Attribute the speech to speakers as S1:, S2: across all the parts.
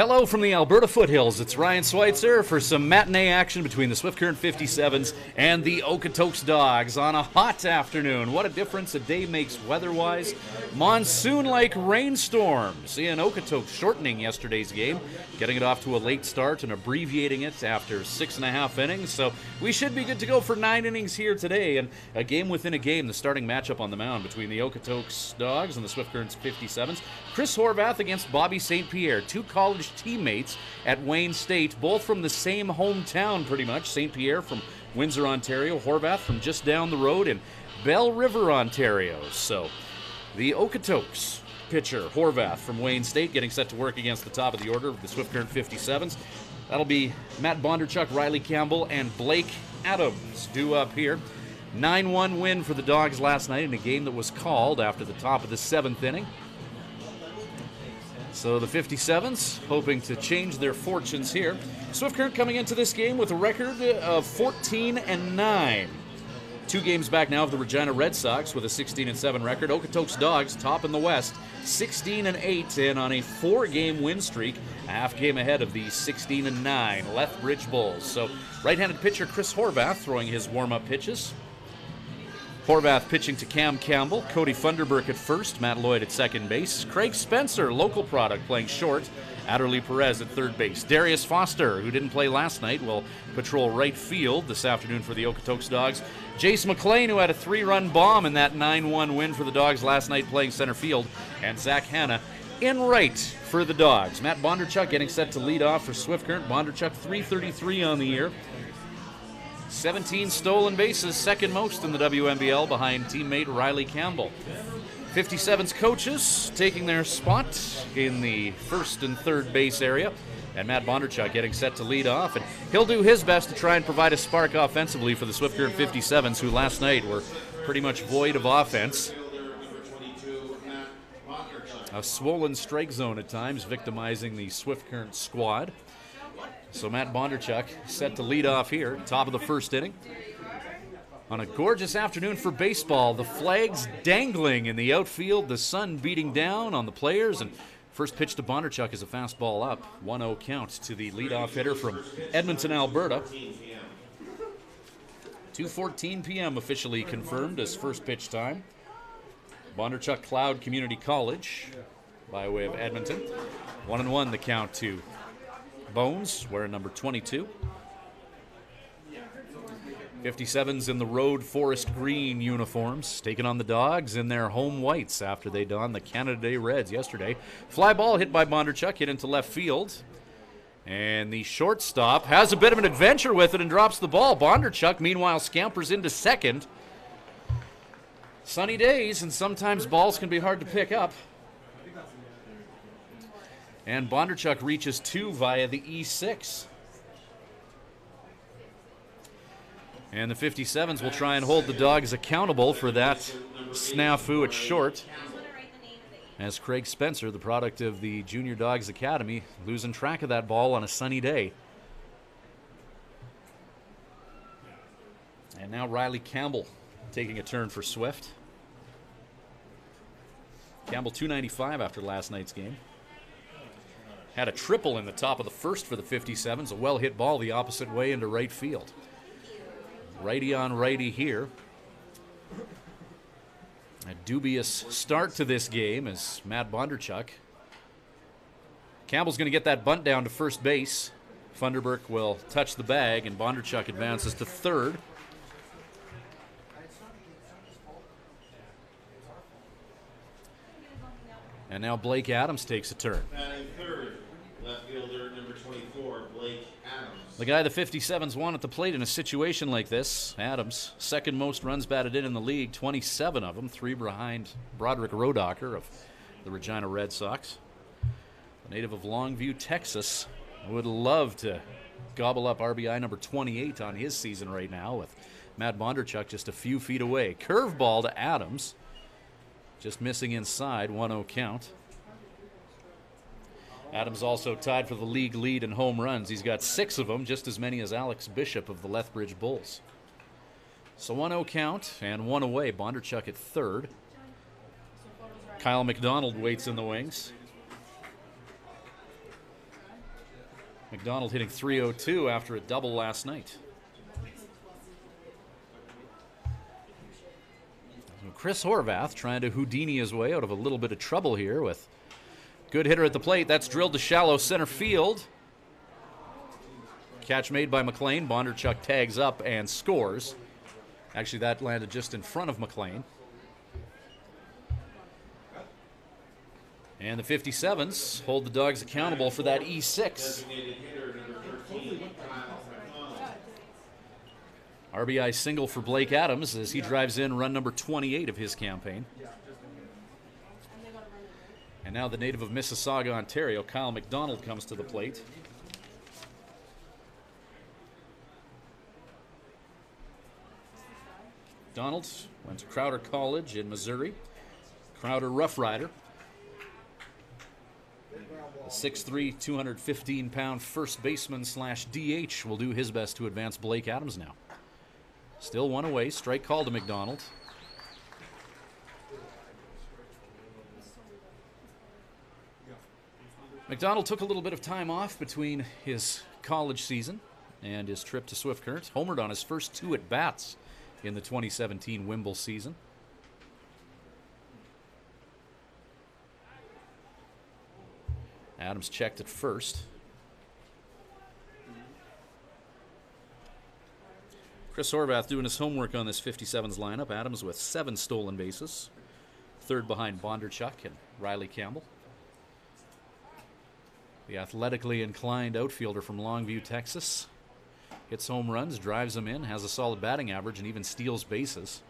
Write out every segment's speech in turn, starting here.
S1: Hello from the Alberta foothills. It's Ryan Schweitzer for some matinee action between the Swift Current 57's and the Okotoks Dogs on a hot afternoon. What a difference a day makes weather-wise. Monsoon-like rainstorms in Okotoks, shortening yesterday's game, getting it off to a late start and abbreviating it after 6.5 innings. So we should be good to go for 9 innings here today, and a game within a game, the starting matchup on the mound between the Okotoks Dogs and the Swift Current 57's. Chris Horvath against Bobby St. Pierre, two college teammates at Wayne State, both from the same hometown pretty much. St. Pierre from Windsor, Ontario, Horvath from just down the road in Bell River, Ontario. So the Okotoks pitcher, Horvath from Wayne State, getting set to work against the top of the order of the Swift Current 57's. That'll be Matt Bondarchuk, Riley Campbell, and Blake Adams due up here. 9-1 win for the Dogs last night in a game that was called after the top of the 7th inning. So the 57's hoping to change their fortunes here. Swift Current coming into this game with a record of 14-9. 2 games back now of the Regina Red Sox with a 16-7 record. Okotoks Dogs top in the West, 16-8, and on a 4-game win streak, a half game ahead of the 16-9 Lethbridge Bulls. So right-handed pitcher Chris Horvath throwing his warm-up pitches. Horvath pitching to Cam Campbell, Cody Funderburk at first, Matt Lloyd at second base, Craig Spencer, local product, playing short, Adderley Perez at third base. Darius Foster, who didn't play last night, will patrol right field this afternoon for the Okotoks Dogs. Jace Mclain, who had a 3-run bomb in that 9-1 win for the Dogs last night, playing center field, and Zach Hanna in right for the Dogs. Matt Bondarchuk getting set to lead off for Swift Current. Bondarchuk .333 on the year. 17 stolen bases, second most in the WNBL behind teammate Riley Campbell. 57's coaches taking their spot in the first and third base area, and Matt Bondarchuk getting set to lead off, and he'll do his best to try and provide a spark offensively for the Swift Current 57's, who last night were pretty much void of offense. A swollen strike zone at times, victimizing the Swift Current squad. So Matt Bondarchuk set to lead off here, top of the first inning. On a gorgeous afternoon for baseball, the flags dangling in the outfield, the sun beating down on the players, and first pitch to Bondarchuk is a fastball up. 1-0 count to the leadoff hitter from Edmonton, Alberta. 2:14 p.m. officially confirmed as first pitch time. Bondarchuk Cloud Community College by way of Edmonton. 1-1 the count to Bones, wearing number 22. 57's in the road forest green uniforms, taking on the Dogs in their home whites after they donned the Canada Day Reds yesterday. Fly ball hit by Bondarchuk, hit into left field. And the shortstop has a bit of an adventure with it and drops the ball. Bondarchuk, meanwhile, scampers into second. Sunny days, and sometimes balls can be hard to pick up. And Bondarchuk reaches 2 via the E6. And the 57's will try and hold the Dogs accountable for that snafu at short, as Craig Spencer, the product of the Junior Dogs Academy, losing track of that ball on a sunny day. And now Riley Campbell taking a turn for Swift. Campbell .295 after last night's game. Had a triple in the top of the first for the 57's, a well-hit ball the opposite way into right field. Righty on righty here. A dubious start to this game as Matt Bondarchuk. Campbell's going to get that bunt down to first base. Funderburk will touch the bag, and Bondarchuk advances to third. And now Blake Adams takes a turn.
S2: Batting third, left fielder number 24, Blake Adams.
S1: The guy the 57's want at the plate in a situation like this. Adams, second most runs batted in the league, 27 of them, 3 behind Broderick Rodocker of the Regina Red Sox. A native of Longview, Texas, would love to gobble up RBI number 28 on his season right now, with Matt Bondarchuk just a few feet away. Curveball to Adams. Just missing inside, 1-0 count. Adams also tied for the league lead in home runs. He's got 6 of them, just as many as Alex Bishop of the Lethbridge Bulls. So 1-0 count and 1 away. Bondarchuk at third. Kyle McDonald waits in the wings. McDonald hitting .302 after a double last night. Chris Horvath trying to Houdini his way out of a little bit of trouble here with good hitter at the plate. That's drilled to shallow center field. Catch made by McLean. Bondarchuk tags up and scores. Actually, that landed just in front of McLean. And the 57's hold the Dogs accountable for that E6. RBI single for Blake Adams as he drives in run number 28 of his campaign. And now the native of Mississauga, Ontario, Kyle McDonald, comes to the plate. McDonald went to Crowder College in Missouri. Crowder Rough Rider. The 6'3", 215-pound first baseman slash DH will do his best to advance Blake Adams now. Still one away. Strike call to McDonald. McDonald took a little bit of time off between his college season and his trip to Swift Current. Homered on his first 2 at-bats in the 2017 Wimble season. Adams checked at first. Chris Horvath doing his homework on this 57's lineup. Adams with 7 stolen bases. Third behind Bondarchuk and Riley Campbell. The athletically inclined outfielder from Longview, Texas. Hits home runs, drives them in, has a solid batting average, and even steals bases.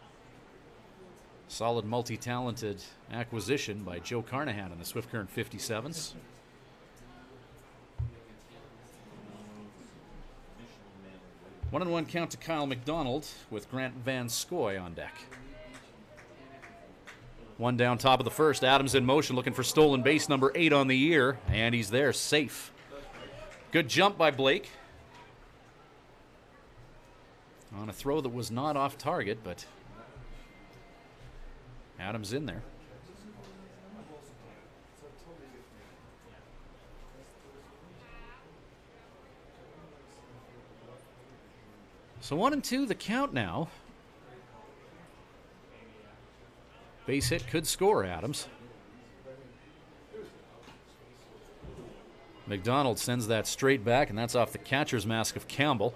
S1: Solid multi-talented acquisition by Joe Carnahan in the Swift Current 57's. One and one count to Kyle McDonald with Grant Van Scoy on deck. One down top of the first. Adams in motion looking for stolen base number 8 on the year. And he's there, safe. Good jump by Blake. On a throw that was not off target, but Adams in there. So 1-2 the count now. Base hit could score Adams. McDonald sends that straight back, and that's off the catcher's mask of Campbell.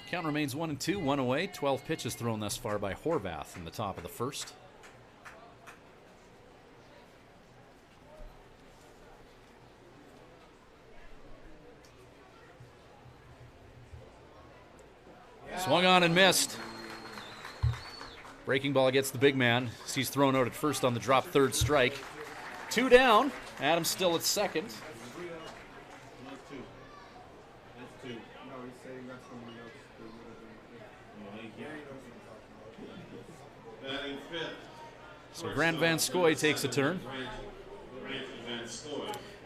S1: Count remains 1-2, 1 away. 12 pitches thrown thus far by Horvath in the top of the first. Swung on and missed. Breaking ball gets the big man. He's thrown out at first on the drop third strike. 2 down. Adams still at second. So Grant Van Scoy takes a turn.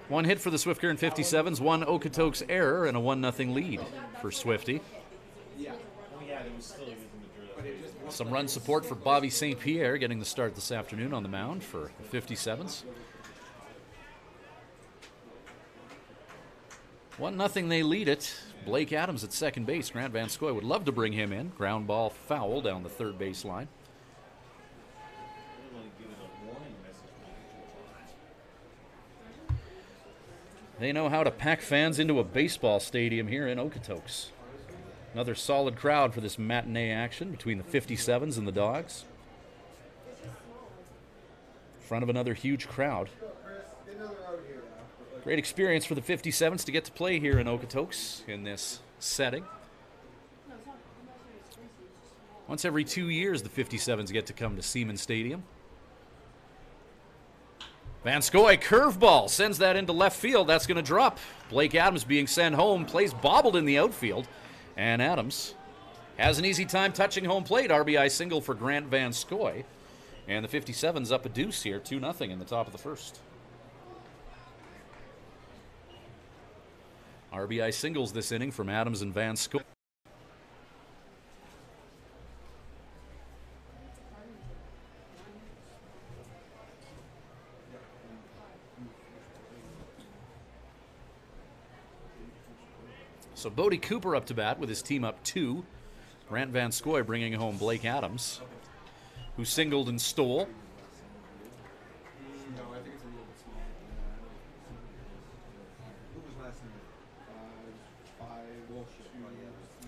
S1: 1 hit for the Swift Current 57's, 1 Okotoks error, and a 1-0 lead for Swifty. Some run support for Bobby St. Pierre getting the start this afternoon on the mound for the 57's. 1-0 they lead it. Blake Adams at second base. Grant Van Scoy would love to bring him in. Ground ball foul down the third base line. They know how to pack fans into a baseball stadium here in Okotoks. Another solid crowd for this matinee action between the 57's and the Dogs. In front of another huge crowd. Great experience for the 57's to get to play here in Okotoks in this setting. Once every 2 years, the 57's get to come to Seaman Stadium. Van Scoy, curveball, sends that into left field. That's going to drop. Blake Adams being sent home, plays bobbled in the outfield. And Adams has an easy time touching home plate. RBI single for Grant Van Scoy. And the 57's up a deuce here, 2-0 in the top of the first. RBI singles this inning from Adams and Van Scoy. So Bodie Cooper up to bat with his team up 2. Grant Van Scoy bringing home Blake Adams, who singled and stole.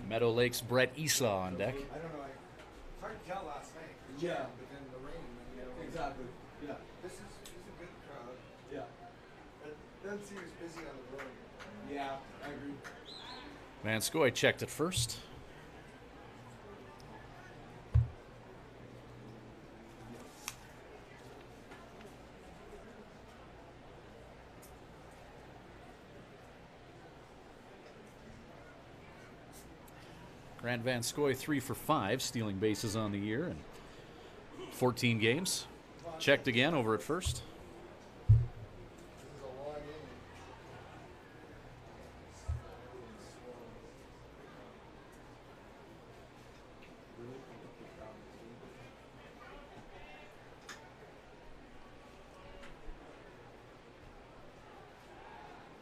S1: Meadow Lake's Brett Esau on deck.
S3: I don't know. It's hard to tell last night. Yeah. But then the rain. Exactly. Yeah. This is a good crowd. Yeah. It doesn't seem as busy on the road. Yeah, I agree.
S1: Van Scoy checked at first. Grant Van Scoy 3 for 5, stealing bases on the year and 14 games. Checked again over at first.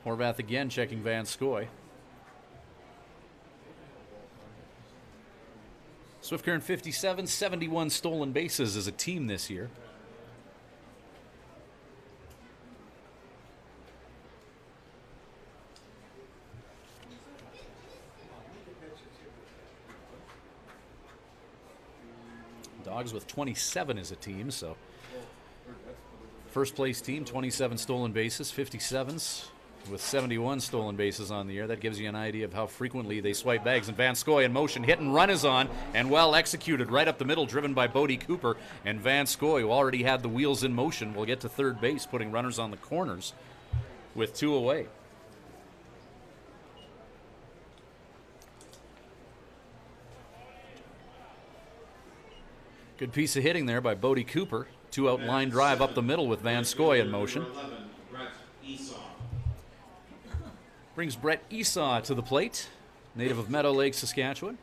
S1: Horvath again checking Van Scoy. Swift Current 57, 71 stolen bases as a team this year. Dogs with 27 as a team, so first place team, 27 stolen bases, 57's with 71 stolen bases on the year. That gives you an idea of how frequently they swipe bags. And Van Scoy in motion, hit and run is on, and well executed right up the middle, driven by Bodie Cooper. And Van Scoy, who already had the wheels in motion, will get to third base, putting runners on the corners with 2 away. Good piece of hitting there by Bodie Cooper. 2-out line drive up the middle with Van Scoy in motion. Brings Brett Esau to the plate, native of Meadow Lake, Saskatchewan.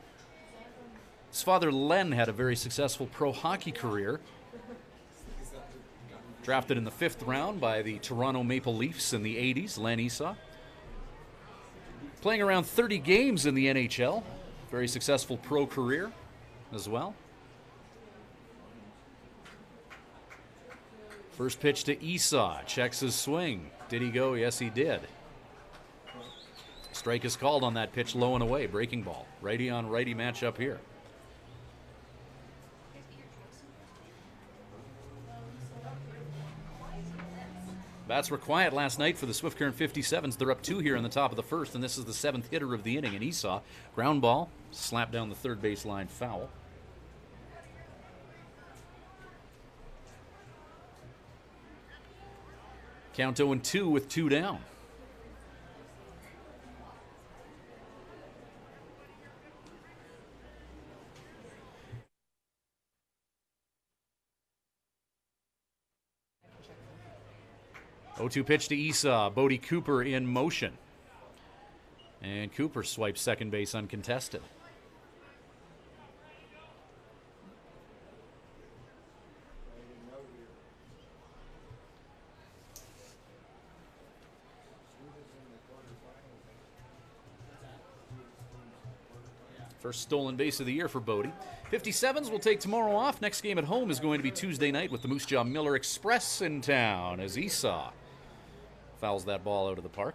S1: His father, Len, had a very successful pro hockey career. Drafted in the 5th round by the Toronto Maple Leafs in the 80s, Len Esau. Playing around 30 games in the NHL. Very successful pro career as well. First pitch to Esau, checks his swing. Did he go? Yes, he did. Strike is called on that pitch, low and away, breaking ball. Righty on righty matchup here. Bats were quiet last night for the Swift Current 57's. They're up 2 here in the top of the first, and this is the 7th hitter of the inning. And Esau, ground ball, slapped down the third base line, foul. Count 0-2 with 2 down. O2 pitch to Esau. Bodie Cooper in motion. And Cooper swipes second base uncontested. First stolen base of the year for Bodie. 57's will take tomorrow off. Next game at home is going to be Tuesday night with the Moose Jaw Miller Express in town as Esau fouls that ball out of the park.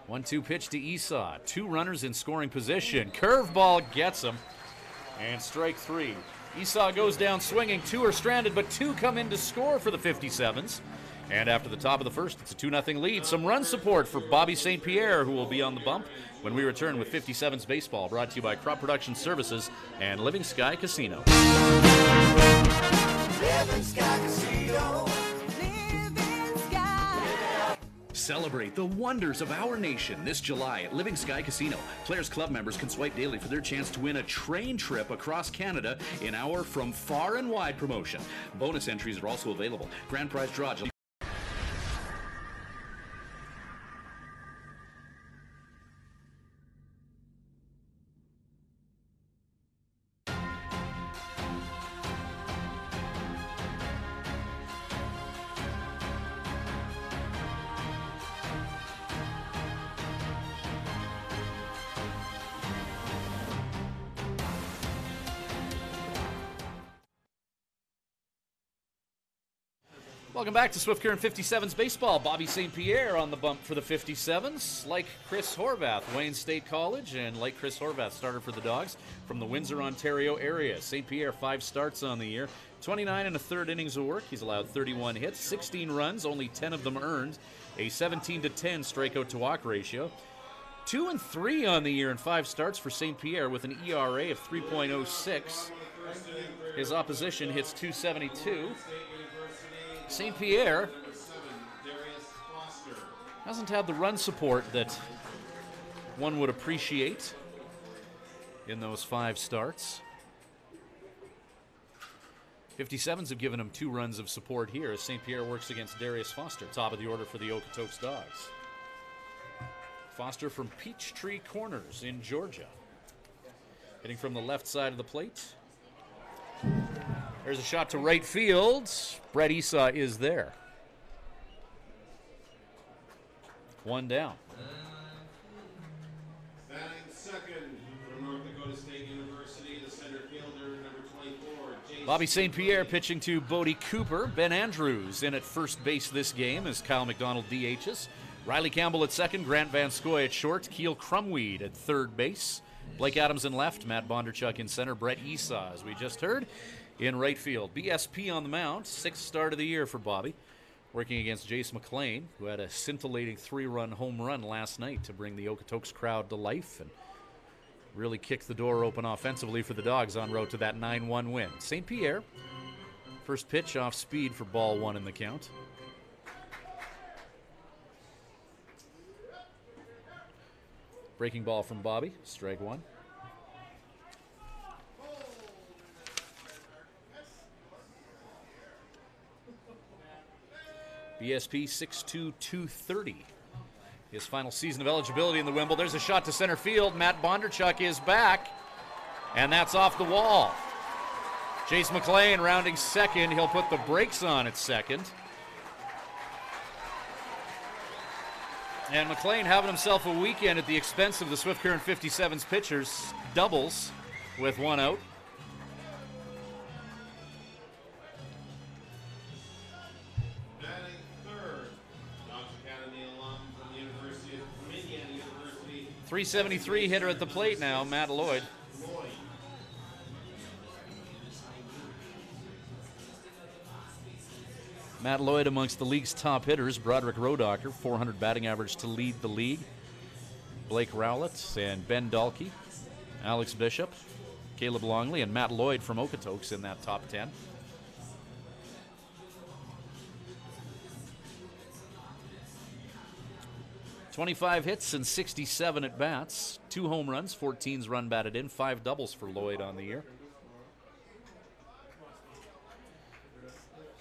S1: 1-2 pitch to Esau. 2 runners in scoring position. Curveball gets him. And strike 3. Esau goes down swinging. 2 are stranded, but 2 come in to score for the 57's. And after the top of the first, it's a 2-0 lead. Some run support for Bobby St. Pierre, who will be on the bump when we return with 57's Baseball, brought to you by Crop Production Services and Living Sky Casino.
S4: Living Sky Casino.
S5: Celebrate the wonders of our nation this July at Living Sky Casino. Players Club members can swipe daily for their chance to win a train trip across Canada in our From Far and Wide promotion. Bonus entries are also available. Grand prize draw.
S1: Welcome back to Swift Current 57's Baseball. Bobby St. Pierre on the bump for the 57's. Like Chris Horvath, Wayne State College, and like Chris Horvath, starter for the Dogs from the Windsor, Ontario area. St. Pierre, 5 starts on the year, 29 1/3 innings of work. He's allowed 31 hits, 16 runs, only 10 of them earned, a 17-10 strikeout to walk ratio. 2-3 on the year in 5 starts for St. Pierre with an ERA of 3.06. His opposition hits .272. St. Pierre hasn't had the run support that one would appreciate in those 5 starts. 57's have given him 2 runs of support here as St. Pierre works against Darius Foster, top of the order for the Okotoks Dogs. Foster from Peachtree Corners in Georgia. Hitting from the left side of the plate. There's a shot to right field. Brett Esau is there. 1 down.
S2: Batting second from North Dakota State University, the center fielder, number 24, Jace
S1: Bobby St. Pierre pitching to Bodie Cooper. Ben Andrews in at first base this game as Kyle McDonald DHs. Riley Campbell at second, Grant Van Scoy at short, Keel Crumweed at third base. Blake Adams in left, Matt Bondarchuk in center, Brett Esau, as we just heard, in right field. BSP on the mound, 6th start of the year for Bobby, working against Jace Mclain, who had a scintillating 3-run home run last night to bring the Okotoks crowd to life and really kick the door open offensively for the Dogs en route to that 9-1 win. St. Pierre, first pitch off speed for ball 1 in the count. Breaking ball from Bobby, strike 1. BSP 6'2", 230. His final season of eligibility in the Wimble. There's a shot to center field. Matt Bondarchuk is back, and that's off the wall. Jace Mclain rounding second. He'll put the brakes on at second. And Mclain having himself a weekend at the expense of the Swift Current 57's pitchers. Doubles with 1 out.
S2: batting third, Dogs Academy alum from the University of Indiana University,
S1: 373 hitter at the plate now, Matt Lloyd.
S2: Lloyd.
S1: Matt Lloyd amongst the league's top hitters. Broderick Rodocker, 400 batting average to lead the league. Blake Rowlett and Ben Dalkey, Alex Bishop, Caleb Longley, and Matt Lloyd from Okotoks in that top 10. .25 hits and 67 at bats, 2 home runs, 14's run batted in, 5 doubles for Lloyd on the year.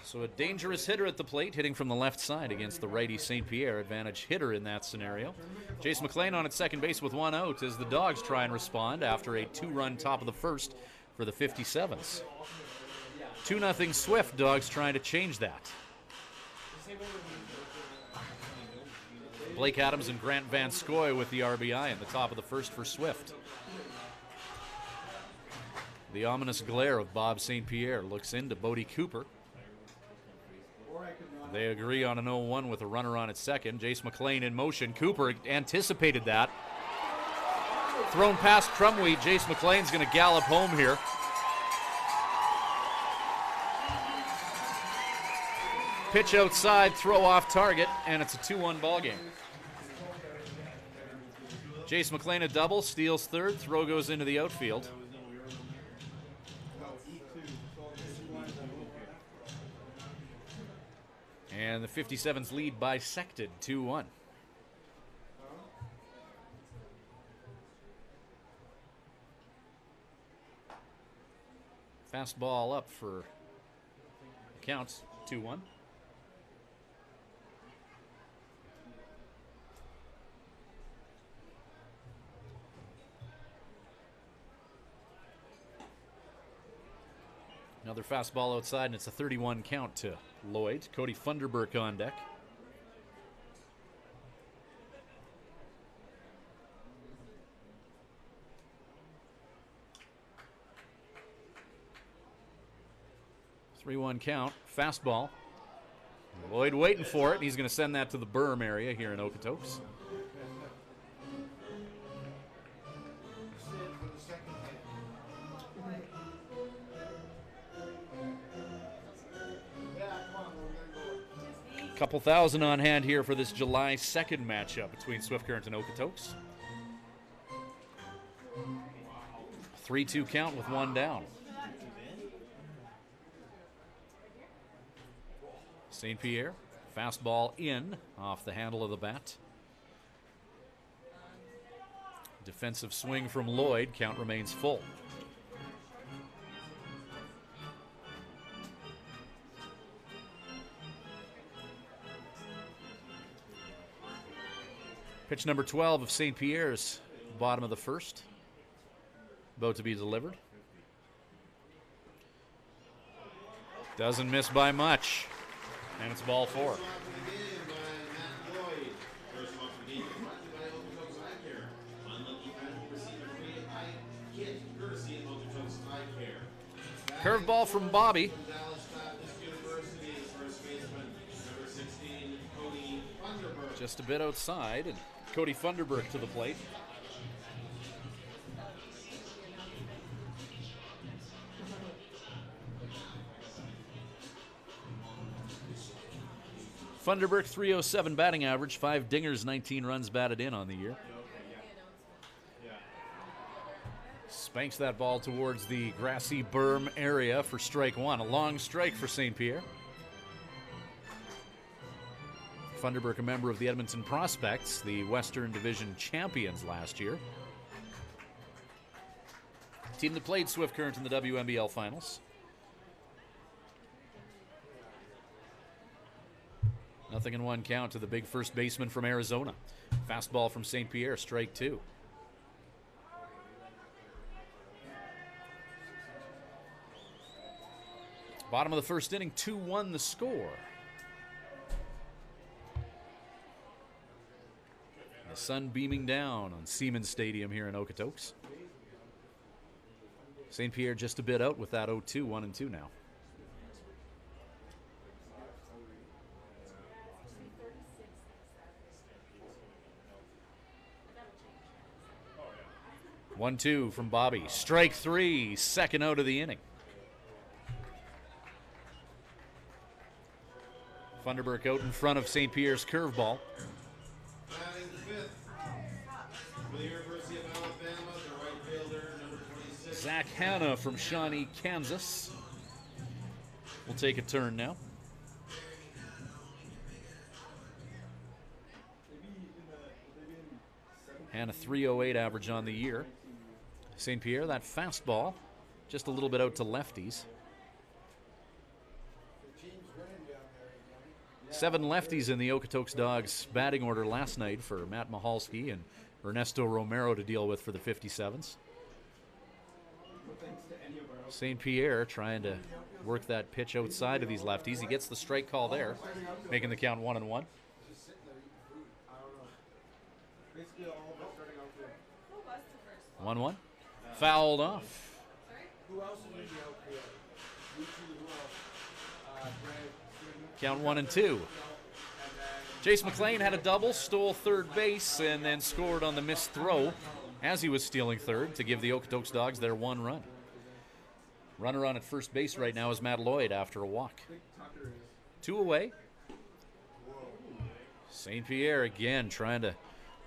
S1: So a dangerous hitter at the plate, hitting from the left side against the righty St. Pierre, advantage hitter in that scenario. Jace Mclain on at second base with 1 out as the Dogs try and respond after a 2-run top of the first for the 57's. 2-0 Swift, Dogs trying to change that. Blake Adams and Grant Van Scoy with the RBI in the top of the first for Swift. The ominous glare of Bob St. Pierre looks into Bodie Cooper. They agree on an 0-1 with a runner on at second. Jace Mclain in motion. Cooper anticipated that. Thrown past Crumweed. Jace Mclain's going to gallop home here. Pitch outside, throw off target, and it's a 2-1 ball game. Jace Mclain a double, steals third, throw goes into the outfield. And the 57's lead bisected 2-1. Fastball up for counts 2-1. Another fastball outside, and it's a 31 count to Lloyd. Cody Funderburk on deck. Three-one count, fastball. Lloyd waiting for it. He's going to send that to the berm area here in Okotoks. Couple thousand on hand here for this July 2nd matchup between Swift Current and Okotoks. 3-2 count with one down. St. Pierre, fastball in off the handle of the bat. Defensive swing from Lloyd, count remains full. Pitch number 12 of St. Pierre's, bottom of the first. About to be delivered. Doesn't miss by much. And it's ball four. Curveball from Bobby. Just a bit outside, and Cody Funderburk to the plate. Funderburk, 307 batting average, 5 dingers, 19 runs batted in on the year. Spanks that ball towards the grassy berm area for strike one. A long strike for St. Pierre. Funderburk, a member of the Edmonton Prospects, the Western Division champions last year. Team that played Swift Current in the WNBL Finals. Nothing in one count to the big first baseman from Arizona. Fastball from St. Pierre, strike two. Bottom of the first inning, 2-1 the score. The sun beaming down on Siemens Stadium here in Okotoks. St. Pierre just a bit out with that 0-2, 1-2 now. One-two from Bobby. Strike three, second out of the inning. Funderburk out in front of St. Pierre's curveball.
S2: Batting fifth for the University of Alabama, the right fielder, number 26.
S1: Zach Hanna from Shawnee, Kansas. Will take a turn now. Hanna, 308 average on the year. St. Pierre, that fastball, just a little bit out to lefties. 7 lefties in the Okotoks Dogs batting order last night for Matt Mahalski and Ernesto Romero to deal with for the 57's. St. Pierre trying to work that pitch outside of these lefties. He gets the strike call there, making the count 1-1. 1-1. Fouled off.
S3: Who else is in the outfield?
S1: Count 1-2. Jace Mclain had a double, stole third base, and then scored on the missed throw as he was stealing third to give the Okotoks Dogs their one run. Runner on at first base right now is Matt Lloyd after a walk. 2 away. St. Pierre again trying to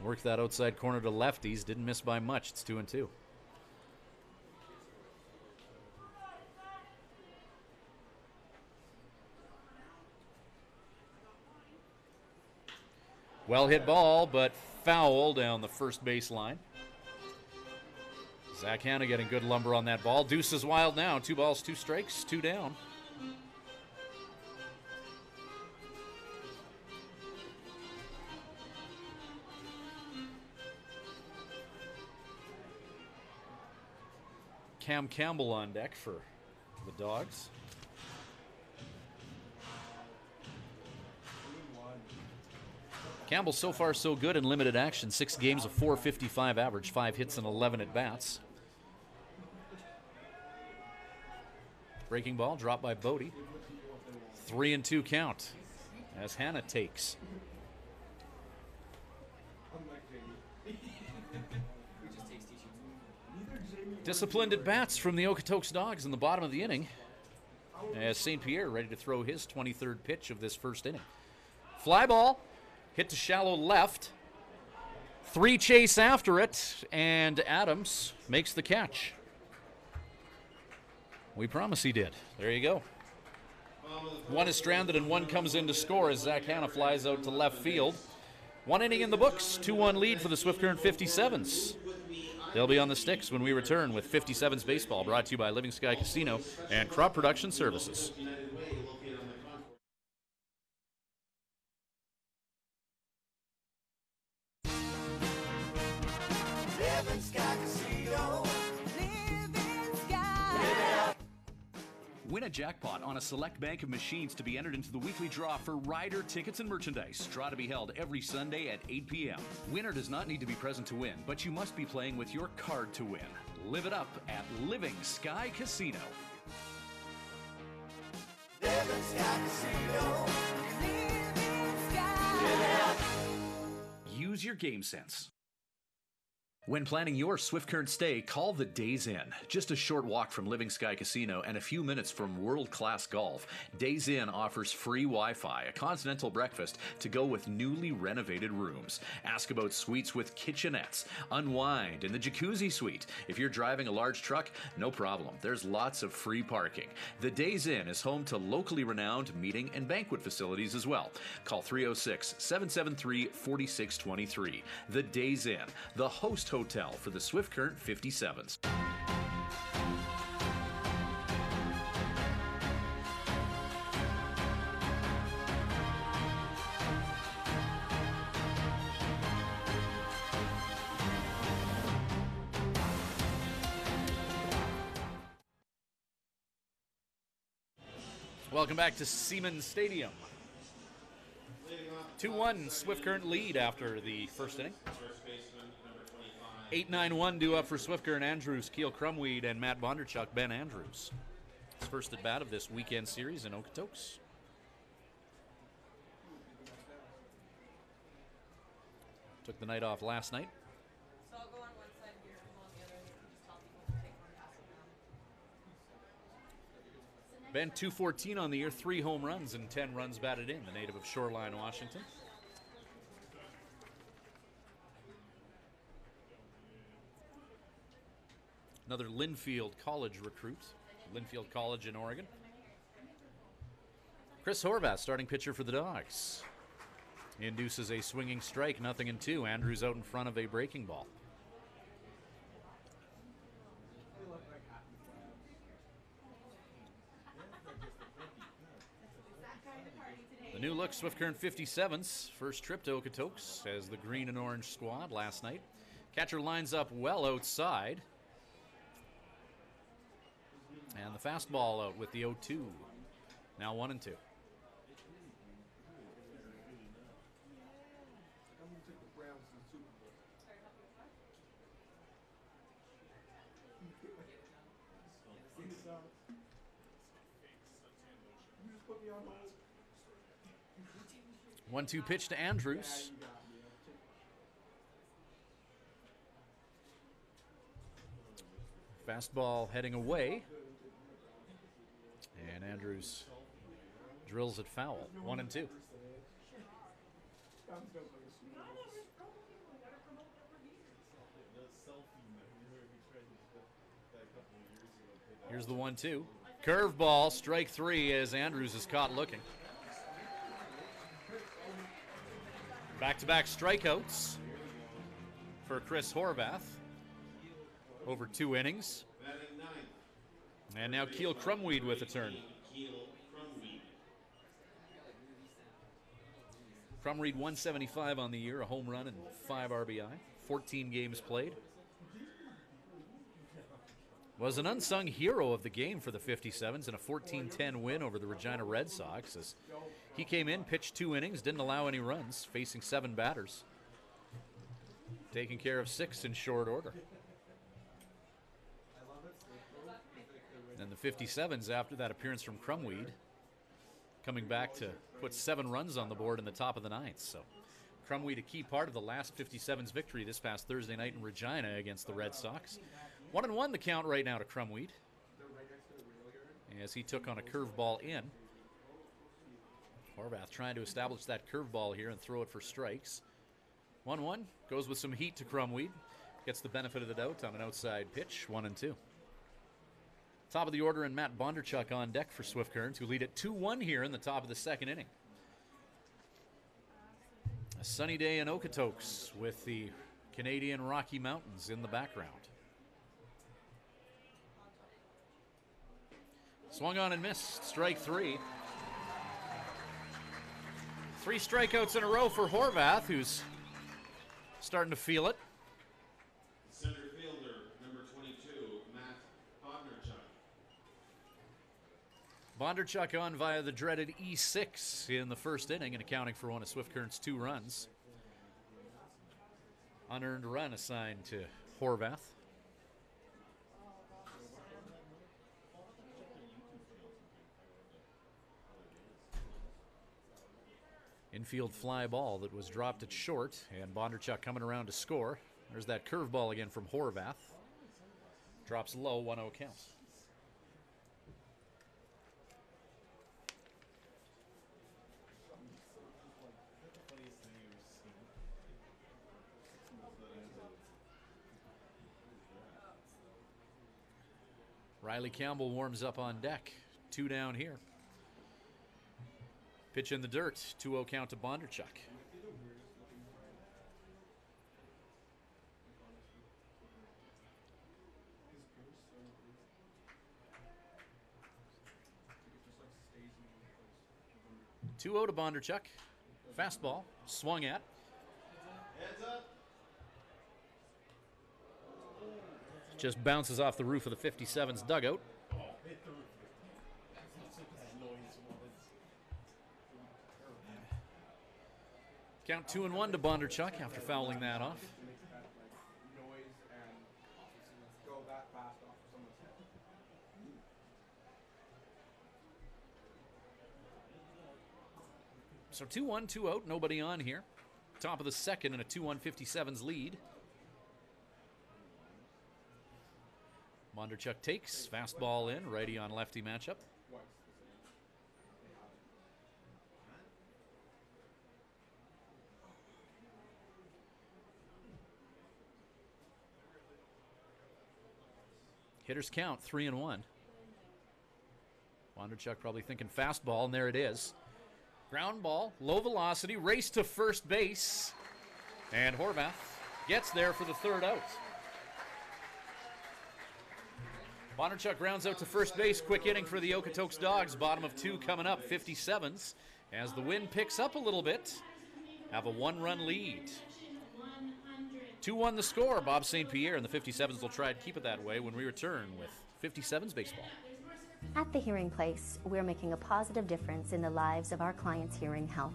S1: work that outside corner to lefties. Didn't miss by much. It's 2-2. Well hit ball, but foul down the first baseline. Zach Hanna getting good lumber on that ball. Deuce is wild now. 2 balls, 2 strikes, 2 down. Campbell on deck for the Dogs. Campbell so far so good in limited action. 6 games, a .455 average, 5 hits and 11 at bats. Breaking ball dropped by Bodie. 3-2 count as Hanna takes. Disciplined at bats from the Okotoks Dogs in the bottom of the inning as St. Pierre ready to throw his 23rd pitch of this first inning. Fly ball. Hit to shallow left. 3 chase after it, and Adams makes the catch. We promise he did. There you go. 1 is stranded and 1 comes in to score as Zach Hanna flies out to left field. 1 inning in the books, 2-1 lead for the Swift Current 57's. They'll be on the sticks when we return with 57's Baseball, brought to you by Living Sky Casino and Crop Production Services.
S5: Win a jackpot on a select bank of machines to be entered into the weekly draw for rider tickets and merchandise. Draw to be held every Sunday at 8 p.m. Winner does not need to be present to win, but you must be playing with your card to win. Live it up at Living Sky Casino.
S4: Living Sky Casino. Living Sky.
S5: Use your game sense. When planning your Swift Current stay, call the Days Inn. Just a short walk from Living Sky Casino and a few minutes from world-class golf, Days Inn offers free Wi-Fi, a continental breakfast to go with newly renovated rooms. Ask about suites with kitchenettes. Unwind in the jacuzzi suite. If you're driving a large truck, no problem. There's lots of free parking. The Days Inn is home to locally renowned meeting and banquet facilities as well. Call 306-773-4623. The Days Inn, the host hotel for the Swift Current 57's.
S1: Welcome back to Siemens Stadium. 2-1 Swift Current lead after the first inning. 8-9-1 due up for Swift Current. Andrews, Keel Crumweed, and Matt Bondarchuk. Ben Andrews. His first at bat of this weekend series in Okotoks. Took the night off last night.
S6: So I'll go on one side here, come on the other, and just tell people to take one pass it down.
S1: Ben 214 on the year, 3 home runs and 10 runs batted in. The native of Shoreline, Washington. Another Linfield College recruit. Linfield College in Oregon. Chris Horvath, starting pitcher for the Dogs. Induces a swinging strike, 0-2. Andrews out in front of a breaking ball. The new look Swift Current 57's first trip to Okotoks as the green and orange squad last night. Catcher lines up well outside. And the fastball out with the 0-2. Now 1-2. One-two pitch to Andrews. Fastball heading away. And Andrews drills it foul. 1-2.
S3: Sounds like a smooth.
S1: Here's the 1-2. Curveball, strike 3 as Andrews is caught looking. Back-to-back strikeouts for Chris Horvath over 2 innings.
S2: Batting ninth.
S1: And now Keel Crumweed with a turn. Crumweed 175 on the year, a home run and 5 RBI, 14 games played. Was an unsung hero of the game for the 57's in a 14-10 win over the Regina Red Sox as he came in, pitched 2 innings, didn't allow any runs, facing 7 batters. Taking care of 6 in short order. And the 57's, after that appearance from Crumweed, coming back to put 7 runs on the board in the top of the 9th. So Crumweed a key part of the last 57's victory this past Thursday night in Regina against the Red Sox. 1-1 the count right now to Crumweed as he took on a curveball in. Horvath trying to establish that curveball here and throw it for strikes. 1-1 goes with some heat to Crumweed. Gets the benefit of the doubt on an outside pitch, 1-2. Top of the order and Matt Bondarchuk on deck for Swift Current, who lead at 2-1 here in the top of the 2nd inning. A sunny day in Okotoks with the Canadian Rocky Mountains in the background. Swung on and missed, strike 3. 3 strikeouts in a row for Horvath, who's starting to feel it.
S2: Center fielder, number 22, Matt Bondarchuk.
S1: Bondarchuk on via the dreaded E6 in the 1st inning and accounting for one of Swift Current's 2 runs. Unearned run assigned to Horvath. Infield fly ball that was dropped at short, and Bondarchuk coming around to score. There's that curveball again from Horvath. Drops low, 1-0 count. Riley Campbell warms up on deck. 2 down here. Pitch in the dirt, 2-0 count to Bondarchuk. To Bondarchuk. Fastball, swung at.
S2: Heads up.
S1: Just bounces off the roof of the 57's dugout. Count 2-1 to Bondarchuk after fouling that off. So 2-1, 2 out, nobody on here. Top of the 2nd and a 2-1 57's lead. Bondarchuk takes, fastball in, righty on lefty matchup. Hitters count 3-1. Bondarchuk probably thinking fastball, and there it is. Ground ball, low velocity, race to first base. And Horvath gets there for the 3rd out. Bondarchuk rounds out to first base. Quick inning for the Okotoks Dogs. Bottom of 2 coming up, 57's. As the wind picks up a little bit, have a 1-run lead. 2-1 the score. Bob St. Pierre and the 57's will try to keep it that way when we return with 57's baseball.
S7: At the Hearing Place, we're making a positive difference in the lives of our clients' hearing health.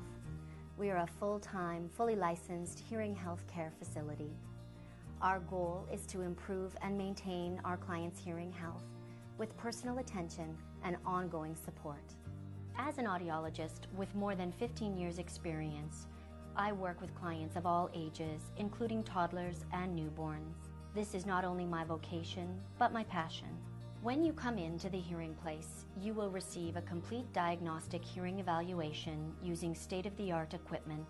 S7: We are a full-time, fully licensed hearing health care facility. Our goal is to improve and maintain our clients' hearing health with personal attention and ongoing support. As an audiologist with more than 15 years' experience, I work with clients of all ages, including toddlers and newborns. This is not only my vocation, but my passion. When you come into the Hearing Place, you will receive a complete diagnostic hearing evaluation using state-of-the-art equipment.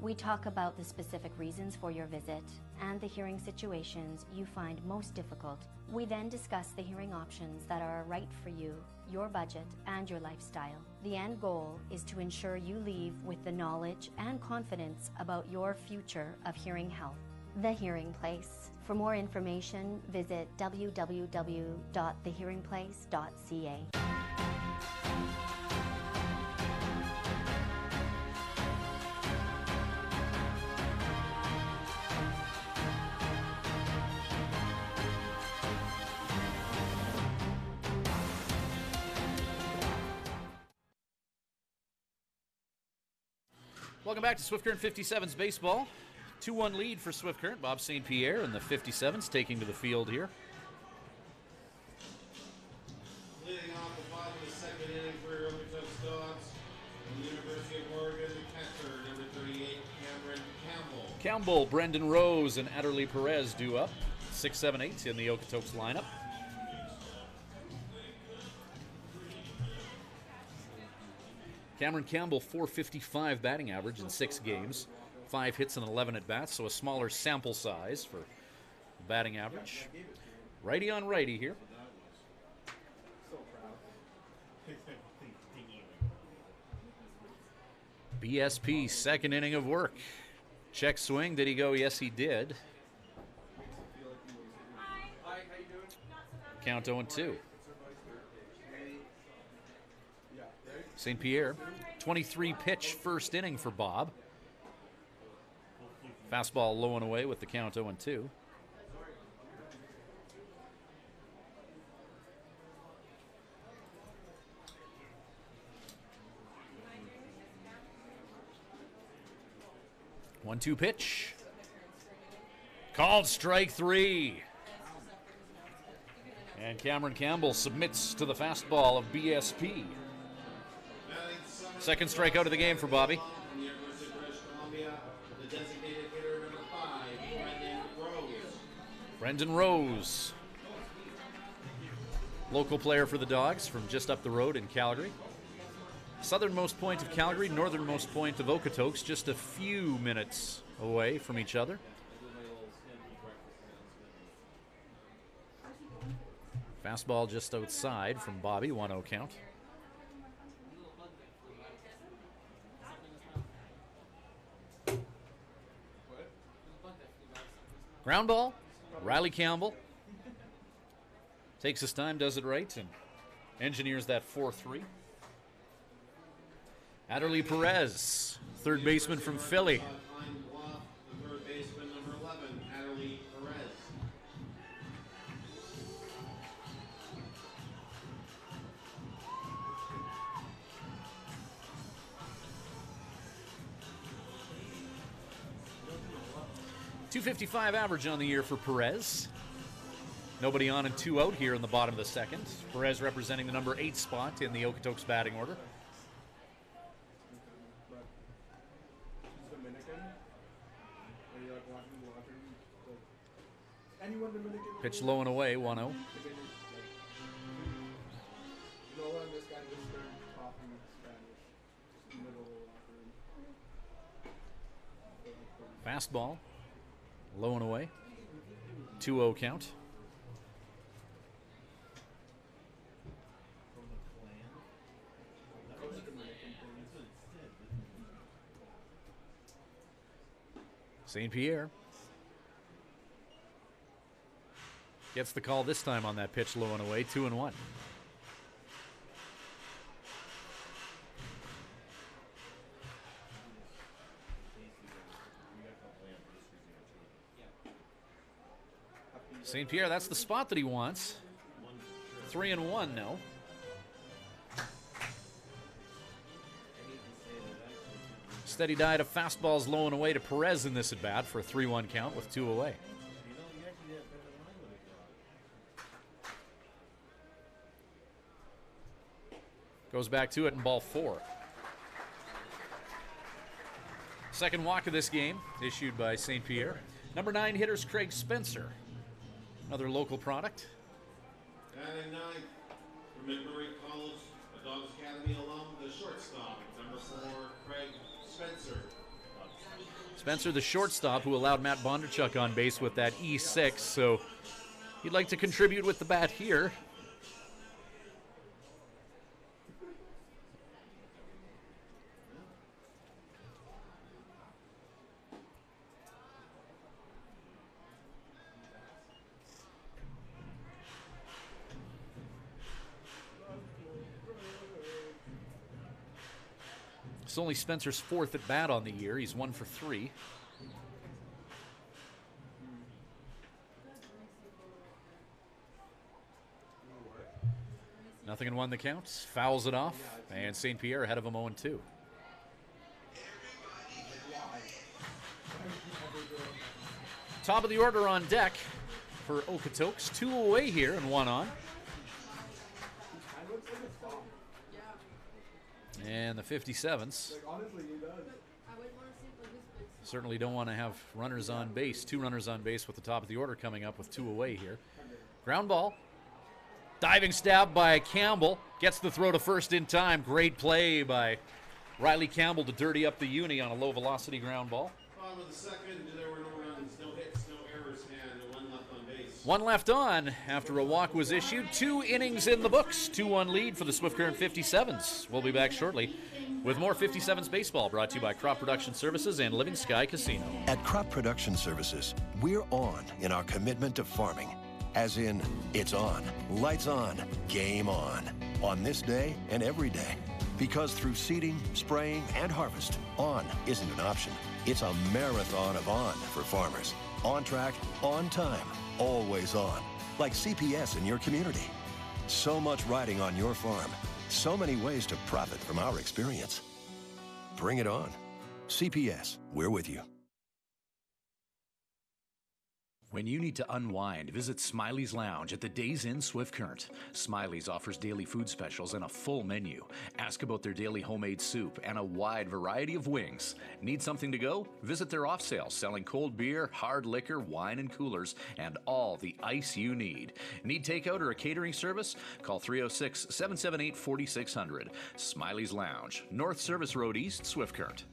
S7: We talk about the specific reasons for your visit and the hearing situations you find most difficult. We then discuss the hearing options that are right for you, your budget, and your lifestyle. The end goal is to ensure you leave with the knowledge and confidence about your future of hearing health. The Hearing Place. For more information, visit www.thehearingplace.ca.
S1: Welcome back to Swift Current 57's baseball. 2-1 lead for Swift Current. Bob St. Pierre and the 57's taking to the field here.
S2: Leading off the bottom of the second inning for your Okotoks Dogs from the University of Oregon, the catcher, number 38, Campbell.
S1: Campbell, Brendan Rose, and Adderley Perez due up. 6, 7, 8 in the Okotoks lineup. Cameron Campbell, .455 batting average in 6 games. 5 hits and 11 at-bats, so a smaller sample size for batting average. Righty on righty here. BSP, second inning of work. Check swing, did he go? Yes, he did. Count 0-2. St. Pierre, 23 pitch first inning for Bob. Fastball low and away with the count 0-2. One-two pitch. Called strike 3. And Cameron Campbell submits to the fastball of BSP. Second strikeout of the game for Bobby. Brendan Rose. Local player for the Dogs from just up the road in Calgary. Southernmost point of Calgary, northernmost point of Okotoks, just a few minutes away from each other. Fastball just outside from Bobby, 1-0 count. Ground ball, Riley Campbell takes his time, does it right, and engineers that 4-3. Adderley Perez, third baseman from Philly.
S2: Third baseman, number 11, Adderley Perez.
S1: .255 average on the year for Perez. Nobody on and 2 out here in the bottom of the second. Perez representing the number 8 spot in the Okotoks batting order. Pitch low and away, 1-0. Fastball, low and away, 2-0 count. St. Pierre gets the call this time on that pitch low and away, 2-1. St. Pierre, that's the spot that he wants. 3-1 now. Steady diet of fastballs low and away to Perez in this at bat for a 3-1 count with 2 away. Goes back to it in ball 4. Second walk of this game issued by St. Pierre. Number 9 hitter's Craig Spencer. Another local product.
S2: Batting 9 from McMurray College, a Dogs Academy alum, the shortstop, number 4, Craig Spencer.
S1: Spencer, the shortstop, who allowed Matt Bondarchuk on base with that E6, so he'd like to contribute with the bat here. It's only Spencer's 4th at bat on the year. He's 1 for 3. Nothing in 1 the count. Fouls it off. And St. Pierre ahead of him 0-2. Top of the order on deck for Okotoks. 2 away here and 1 on. And the 57's certainly don't want to have runners on base. 2 runners on base with the top of the order coming up with 2 away here. Ground ball. Diving stab by Campbell. Gets the throw to first in time. Great play by Riley Campbell to dirty up the uni on a low velocity ground ball.
S2: Bottom of the second, there were no runs, no hits, no errors, and 1 left on base.
S1: 1 left on after a walk was issued. 2 innings in the books. 2-1 lead for the Swift Current 57's. We'll be back shortly with more 57's baseball, brought to you by Crop Production Services and Living Sky Casino.
S8: At Crop Production Services, we're on in our commitment to farming. As in, it's on, lights on, game on this day and every day. Because through seeding, spraying, and harvest, on isn't an option. It's a marathon of on for farmers. On track, on time, always on. Like CPS in your community. So much riding on your farm. So many ways to profit from our experience. Bring it on. CPS, we're with you.
S5: When you need to unwind, visit Smiley's Lounge at the Days Inn Swift Current. Smiley's offers daily food specials and a full menu. Ask about their daily homemade soup and a wide variety of wings. Need something to go? Visit their off sale, selling cold beer, hard liquor, wine and coolers, and all the ice you need. Need takeout or a catering service? Call 306-778-4600. Smiley's Lounge, North Service Road East, Swift Current.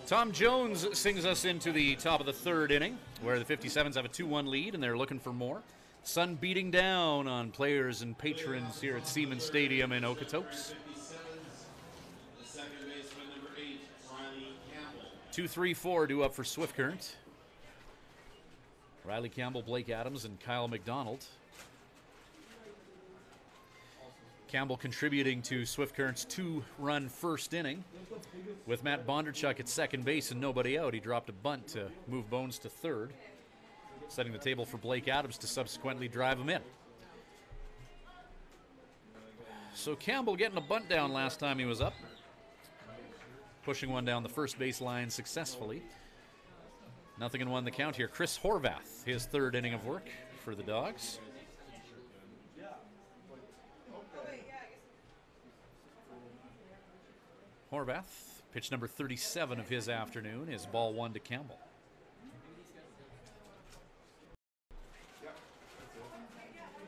S1: Tom Jones sings us into the top of the 3rd inning, where the 57's have a 2-1 lead, and they're looking for more. Sun beating down on players and patrons here at Siemens Stadium in Okotoks. 2-3-4 due up for Swift Current. Riley Campbell, Blake Adams, and Kyle McDonald. Campbell contributing to Swift Current's 2-run first inning. With Matt Bondarchuk at second base and nobody out, he dropped a bunt to move Bones to third, setting the table for Blake Adams to subsequently drive him in. So Campbell getting a bunt down last time he was up, pushing one down the first base line successfully. 0-1 the count here. Chris Horvath, his 3rd inning of work for the Dogs. Horvath, pitch number 37 of his afternoon, is ball 1 to Campbell.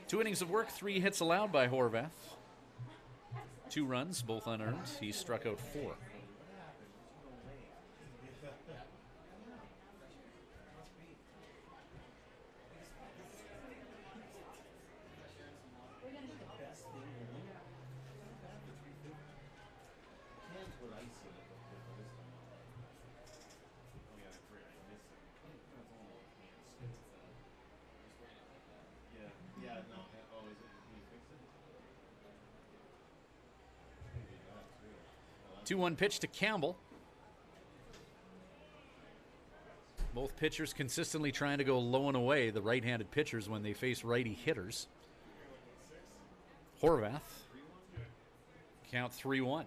S1: Two innings of work, 3 hits allowed by Horvath. 2 runs, both unearned. He struck out 4. The 2-1 pitch to Campbell. Both pitchers consistently trying to go low and away, the right-handed pitchers, when they face righty hitters. Horvath, count 3-1.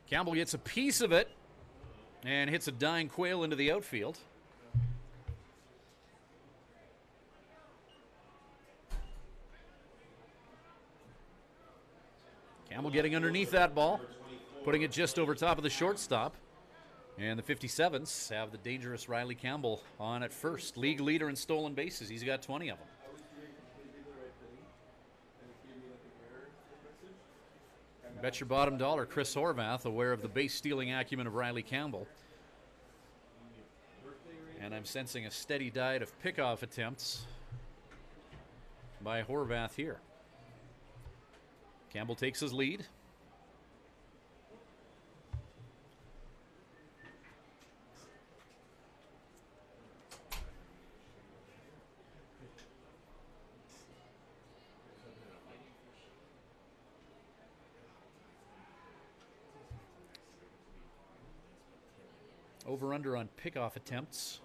S1: Campbell gets a piece of it, And hits a dying quail into the outfield. Campbell getting underneath that ball, putting it just over top of the shortstop. And the 57's have the dangerous Riley Campbell on at first. League leader in stolen bases. He's got 20 of them. Bet your bottom dollar Chris Horvath, aware of the base stealing acumen of Riley Campbell. And I'm sensing a steady diet of pickoff attempts by Horvath here. Campbell takes his lead. Over-under on pickoff attempts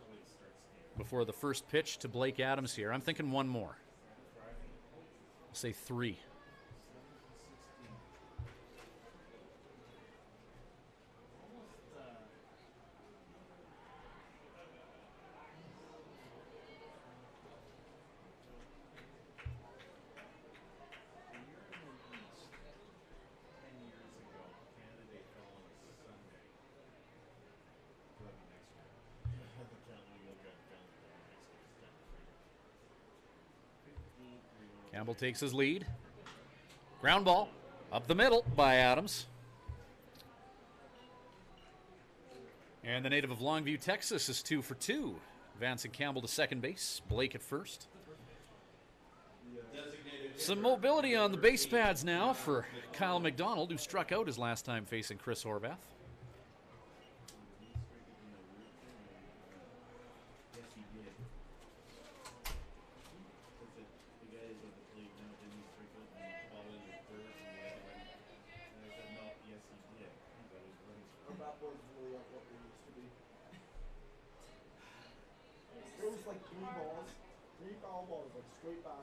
S1: before the first pitch to Blake Adams here. I'm thinking one more. I'll say 3. Campbell takes his lead. Ground ball up the middle by Adams. And the native of Longview, Texas is 2 for 2. Advancing Campbell to second base. Blake at first. Some mobility on the base pads now for Kyle McDonald, who struck out his last time facing Chris Horvath.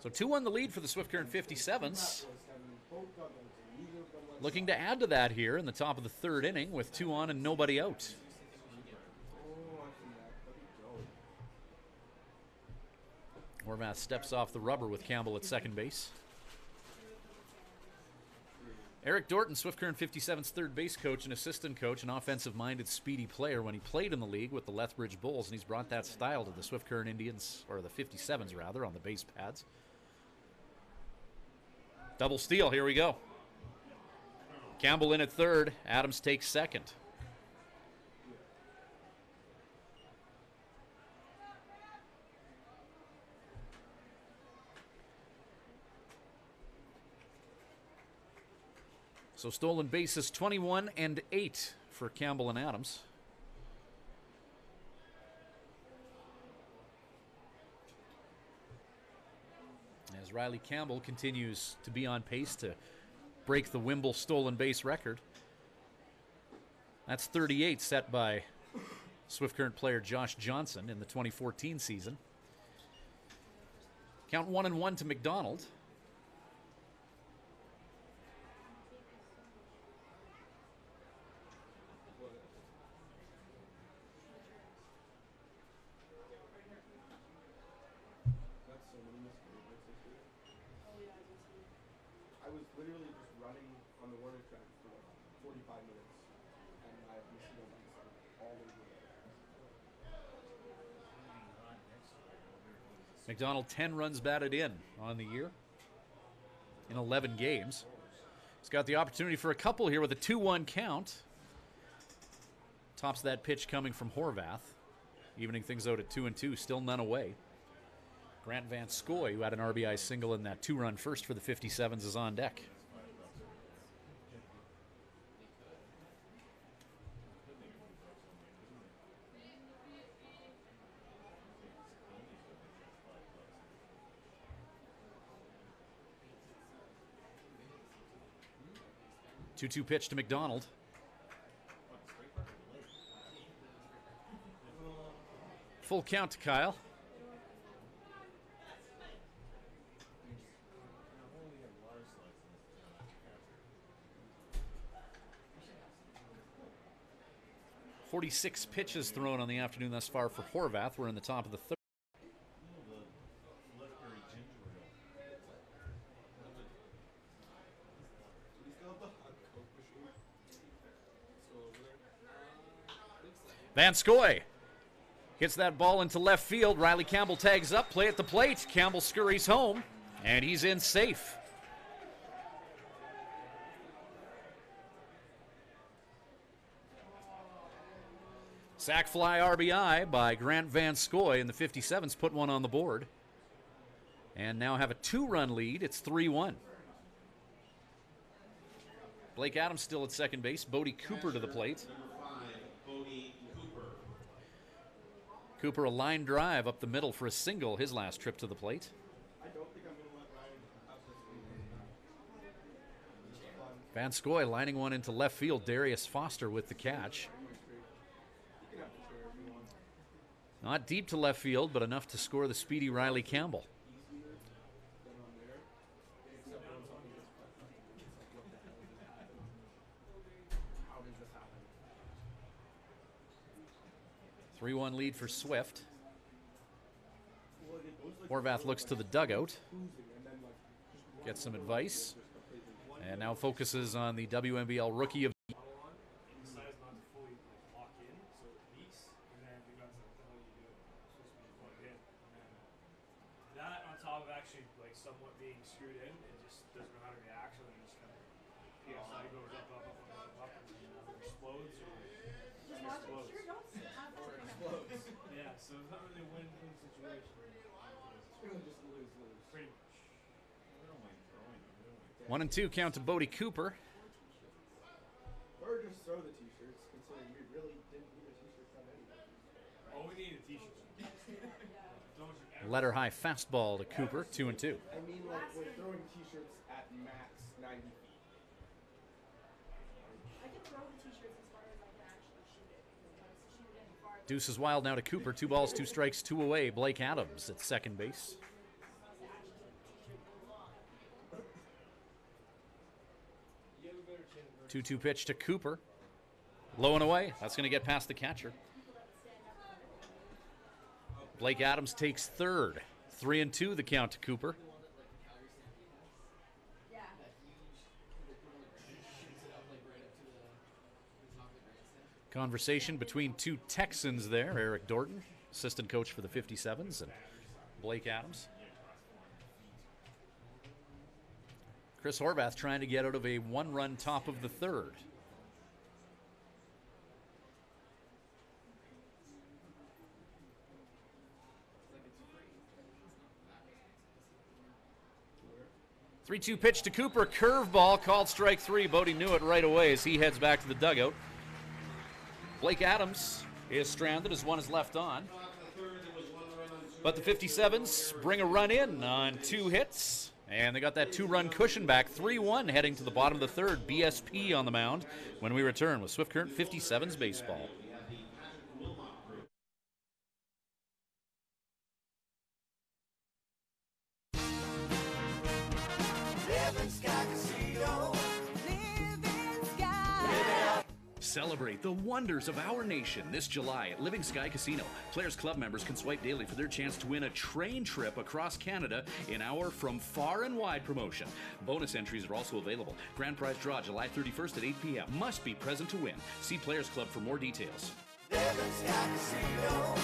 S1: So 2-1 the lead for the Swift Current 57's. Looking to add to that here in the top of the third inning with 2 on and nobody out. Horvath steps off the rubber with Campbell at second base. Eric Dorton, Swift Current 57's third base coach and assistant coach, an offensive-minded, speedy player when he played in the league with the Lethbridge Bulls, and he's brought that style to the Swift Current Indians, or the 57's rather, on the base pads. Double steal, here we go. Campbell in at third, Adams takes second. So stolen bases 21 and 8 for Campbell and Adams. As Riley Campbell continues to be on pace to break the Wimble stolen base record. That's 38 set by Swift Current player Josh Johnson in the 2014 season. Count 1-1 to McDonald. McDonald 10 runs batted in on the year in 11 games. He's got the opportunity for a couple here with a 2-1 count. Tops that pitch coming from Horvath, evening things out at 2-2, still none away. Grant Van Scoy, who had an RBI single in that 2-run first for the 57's, is on deck. Two-two pitch to McDonald. Full count to Kyle. 46 pitches thrown on the afternoon thus far for Horvath. We're in the top of the third. Van Scoy hits that ball into left field. Riley Campbell tags up, play at the plate. Campbell scurries home, and he's in safe. Sac fly RBI by Grant Van Scoy, and the 57's put one on the board. And now have a 2-run lead. It's 3-1. Blake Adams still at second base. Bodie Cooper to the plate. Cooper a line drive up the middle for a single his last trip to the plate. Van Scoy lining one into left field. Darius Foster with the catch. Not deep to left field, but enough to score the speedy Riley Campbell. A 3-1 lead for Swift. Horvath looks to the dugout, gets some advice, and now focuses on the WNBL Rookie of
S9: somewhat being screwed in, it just doesn't know how to react, so then just kind of PSI goes up, and either explodes or explodes. Yeah, so it's not really a win-win situation. It's really just a lose-lose. Pretty much.
S1: 1-2 count to Bodie Cooper.
S3: Or just throw the t-shirts, considering we really didn't need a t-shirt from anybody.
S9: Oh, we need a t-shirt.
S1: Letter high fastball to Cooper, 2-2.
S3: I mean, like, we're throwing t-shirts at max 90 feet.
S6: I can throw the t-shirts as far as I can actually shoot it. Because if I was to shoot it any farther.
S1: Deuce is wild now to Cooper. 2 balls, 2 strikes, 2 away. Blake Adams at second base.
S9: You
S1: 2-2 pitch to Cooper. Low and away. That's going to get past the catcher. Blake Adams takes third. 3-2 the count to Cooper. Conversation between two Texans there. Eric Dorton, assistant coach for the 57's, and Blake Adams. Chris Horvath trying to get out of a 1-run top of the third. Three-two pitch to Cooper, curveball, called strike 3. Bodie knew it right away as he heads back to the dugout. Blake Adams is stranded as one is left on. But the 57's bring a run in on 2 hits, and they got that 2-run cushion back. 3-1 heading to the bottom of the third. BSP on the mound when we return with Swift Current 57's baseball.
S5: Celebrate the wonders of our nation this July at Living Sky Casino. Players Club members can swipe daily for their chance to win a train trip across Canada in our From Far and Wide promotion. Bonus entries are also available. Grand prize draw July 31st at 8 p.m. Must be present to win. See Players Club for more details.
S4: Living Sky Casino.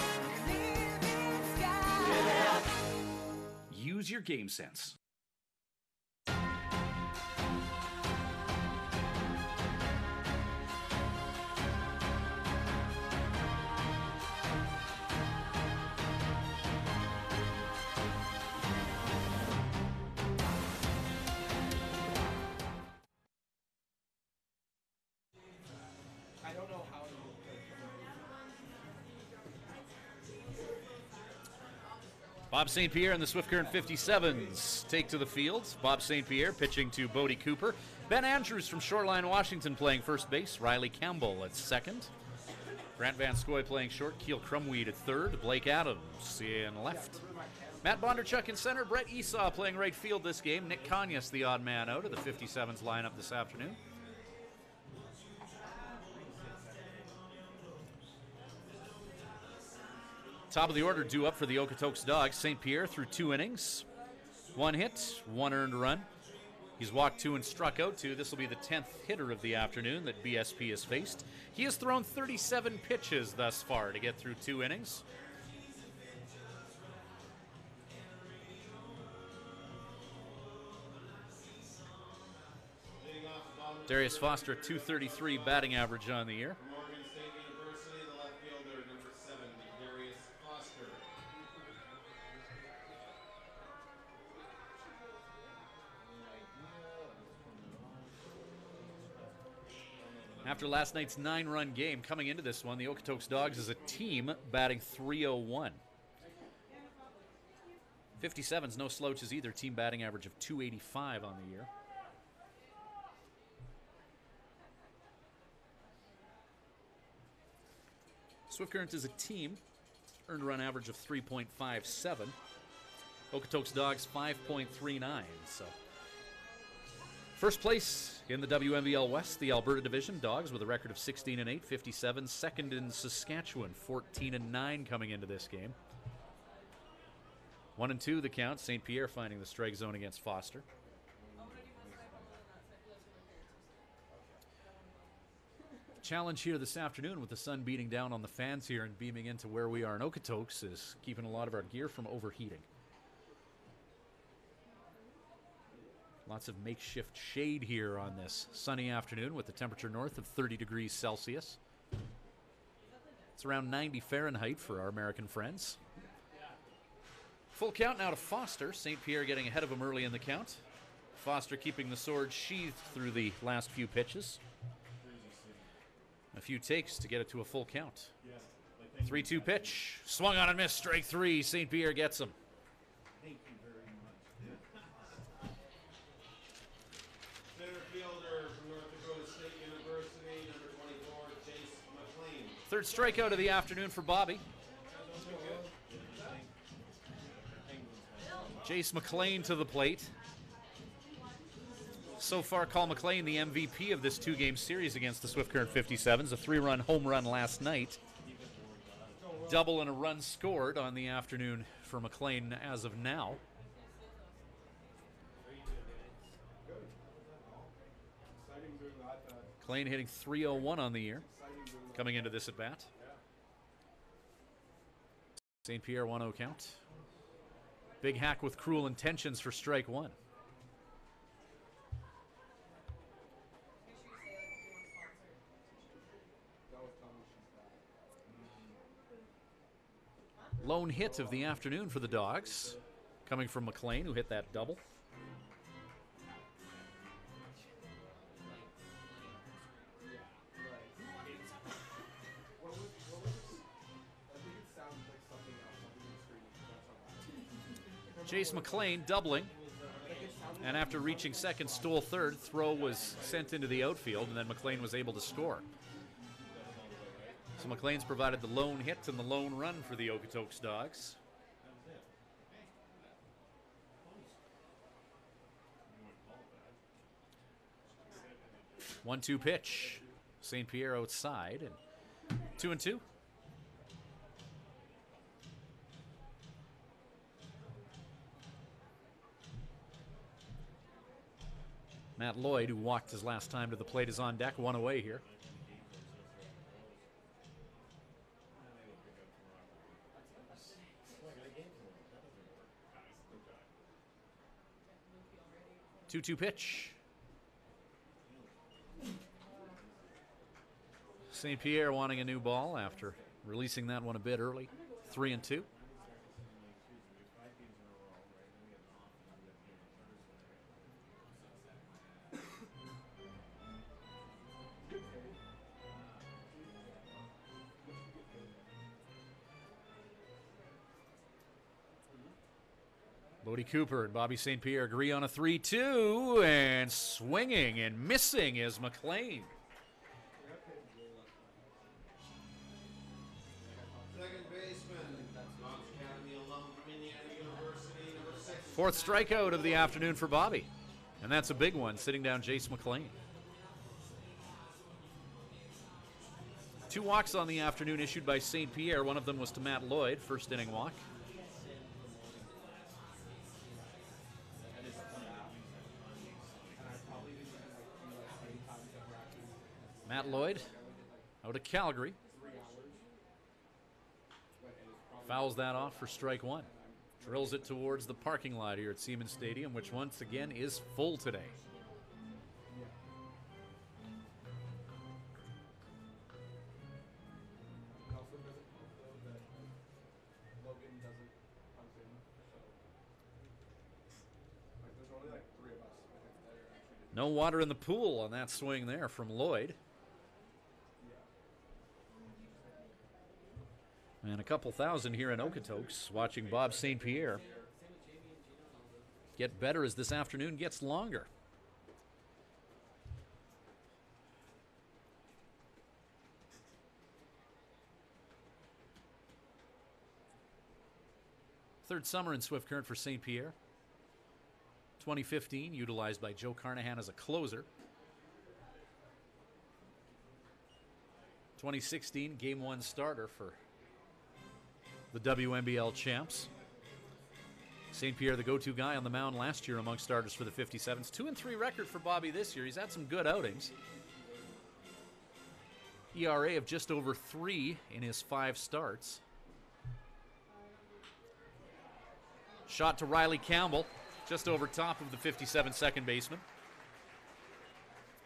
S4: Living Sky.
S5: Use your game sense.
S1: Bob St. Pierre and the Swift Current 57's take to the field. Bob St. Pierre pitching to Bodie Cooper. Ben Andrews from Shoreline, Washington playing first base. Riley Campbell at second. Grant Van Scoy playing short. Keel Crumweed at third. Blake Adams in left. Matt Bondarchuk in center. Brett Esau playing right field this game. Nick Kanyas, the odd man out of the 57's lineup this afternoon. Top of the order due up for the Okotoks Dogs. St. Pierre through 2 innings. 1 hit, 1 earned run. He's walked 2 and struck out 2. This will be the 10th hitter of the afternoon that BSP has faced. He has thrown 37 pitches thus far to get through 2 innings. Darius Foster, 233 batting average on the year.
S2: Morgan State University, the left fielder, number 7, Darius Foster.
S1: After last night's 9-run game, coming into this one, the Okotoks Dogs as a team batting .301. 57's no slouches either, team batting average of .285 on the year. Swift Current is a team, earned run average of 3.57. Okotoks Dogs 5.39. So, first place in the WMBL West, the Alberta Division. Dogs with a record of 16-8. 57 second in Saskatchewan, 14-9 coming into this game. 1-2 the count. St. Pierre finding the strike zone against Foster. Challenge here this afternoon with the sun beating down on the fans here and beaming into where we are in Okotoks is keeping a lot of our gear from overheating. Lots of makeshift shade here on this sunny afternoon with the temperature north of 30 degrees Celsius. It's around 90 Fahrenheit for our American friends. Full count now to Foster. St. Pierre getting ahead of him early in the count. Foster keeping the sword sheathed through the last few pitches. A few takes to get it to a full count. 3-2 pitch. Swung on and missed. Strike 3. St. Pierre gets him.
S2: Thank you very much. Center fielder from North Dakota State University, number 24, Jace Mclain.
S1: Third strikeout of the afternoon for Bobby. Jace Mclain to the plate. So far, Call McLean the MVP of this 2-game series against the Swift Current 57's. A 3-run home run last night. Double and a run scored on the afternoon for McLean as of now. McLean hitting .301 on the year coming into this at bat. St. Pierre 1-0 count. Big hack with cruel intentions for strike 1. Lone hit of the afternoon for the Dogs, coming from McLean, who hit that double. Jace Mclain doubling, and after reaching second, stole third. Throw was sent into the outfield, and then McLean was able to score. So McLean's provided the lone hit and the lone run for the Okotoks Dogs. One-two pitch. St. Pierre outside, and 2-2. Matt Lloyd, who walked his last time to the plate, is on deck, 1 away here. Two-two pitch. St. Pierre wanting a new ball after releasing that one a bit early. 3-2. Bodie Cooper and Bobby St. Pierre agree on a 3-2, and swinging and missing is McLean.
S2: Second baseman, Knox Academy alum from Indiana University, number 6.
S1: Fourth strikeout of the afternoon for Bobby, and that's a big one, sitting down Jace McLean. 2 walks on the afternoon issued by St. Pierre. One of them was to Matt Lloyd, first inning walk. Matt Lloyd out of Calgary. Fouls that off for strike 1. Drills it towards the parking lot here at Siemens Stadium, which once again is full today. No water in the pool on that swing there from Lloyd. And a couple thousand here in Okotoks watching Bob St. Pierre get better as this afternoon gets longer. Third summer in Swift Current for St. Pierre. 2015, utilized by Joe Carnahan as a closer. 2016, Game 1 starter for the WNBL champs. St. Pierre, the go-to guy on the mound last year among starters for the 57's. 2-3 record for Bobby this year. He's had some good outings. ERA of just over 3 in his 5 starts. Shot to Riley Campbell, just over top of the 57 second baseman.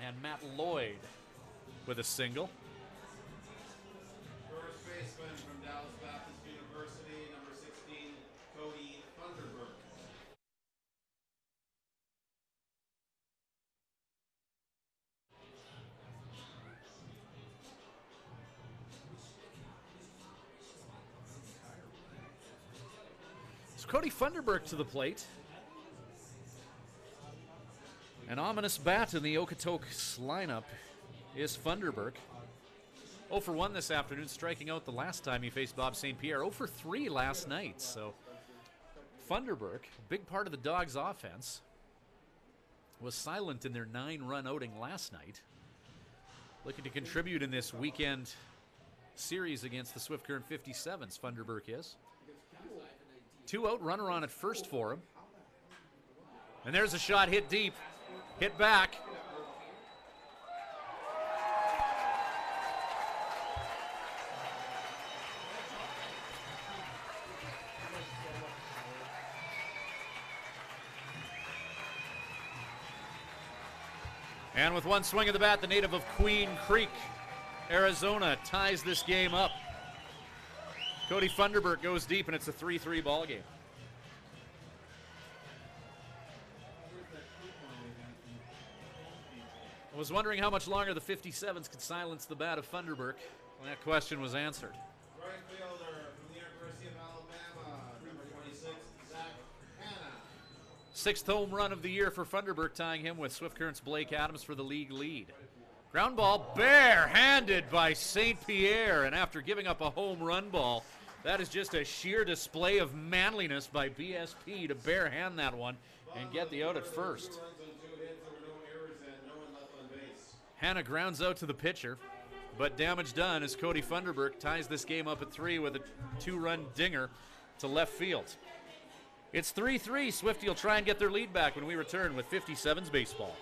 S1: And Matt Lloyd with a single.
S2: First baseman from Dallas Baptist University, number 16, Cody Funderburk.
S1: So Cody Funderburk to the plate. An ominous bat in the Okotoks lineup is Funderburk. 0 for 1 this afternoon, striking out the last time he faced Bob St. Pierre. 0 for 3 last night. So Funderburk, big part of the Dogs' offense, was silent in their 9-run outing last night. Looking to contribute in this weekend series against the Swift Current 57's, Funderburk is. 2 out, runner on at first for him. And there's a shot hit deep. Hit back. And with one swing of the bat, the native of Queen Creek, Arizona, ties this game up. Cody Funderburk goes deep, and it's a 3-3 ball game. I was wondering how much longer the 57's could silence the bat of Funderburk. Well, that question was answered.
S2: Right fielder from the University of Alabama, number 26, Zach Hanna.
S1: 6th home run of the year for Funderburk, tying him with Swift Current's Blake Adams for the league lead. Ground ball barehanded by St. Pierre, and after giving up a home run ball, that is just a sheer display of manliness by BSP to barehand that one and get the out at first. Hanna grounds out to the pitcher, but damage done as Cody Funderburk ties this game up at 3 with a 2-run dinger to left field. It's 3-3. Swifty will try and get their lead back when we return with 57's baseball.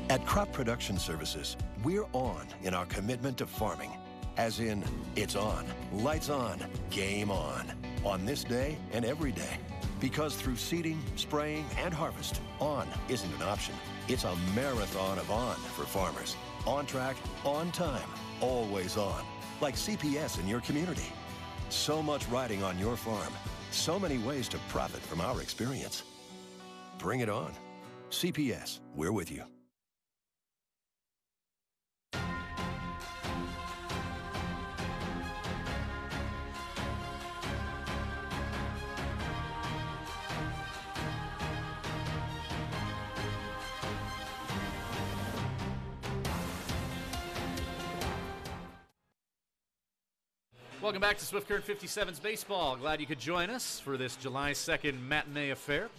S8: At Crop Production Services, we're on in our commitment to farming. As in, it's on, lights on, game on this day and every day. Because through seeding, spraying, and harvest, on isn't an option. It's a marathon of on for farmers. On track, on time, always on. Like CPS in your community. So much riding on your farm. So many ways to profit from our experience. Bring it on. CPS, we're with you.
S1: Welcome back to Swift Current 57's Baseball. Glad you could join us for this July 2nd matinee affair.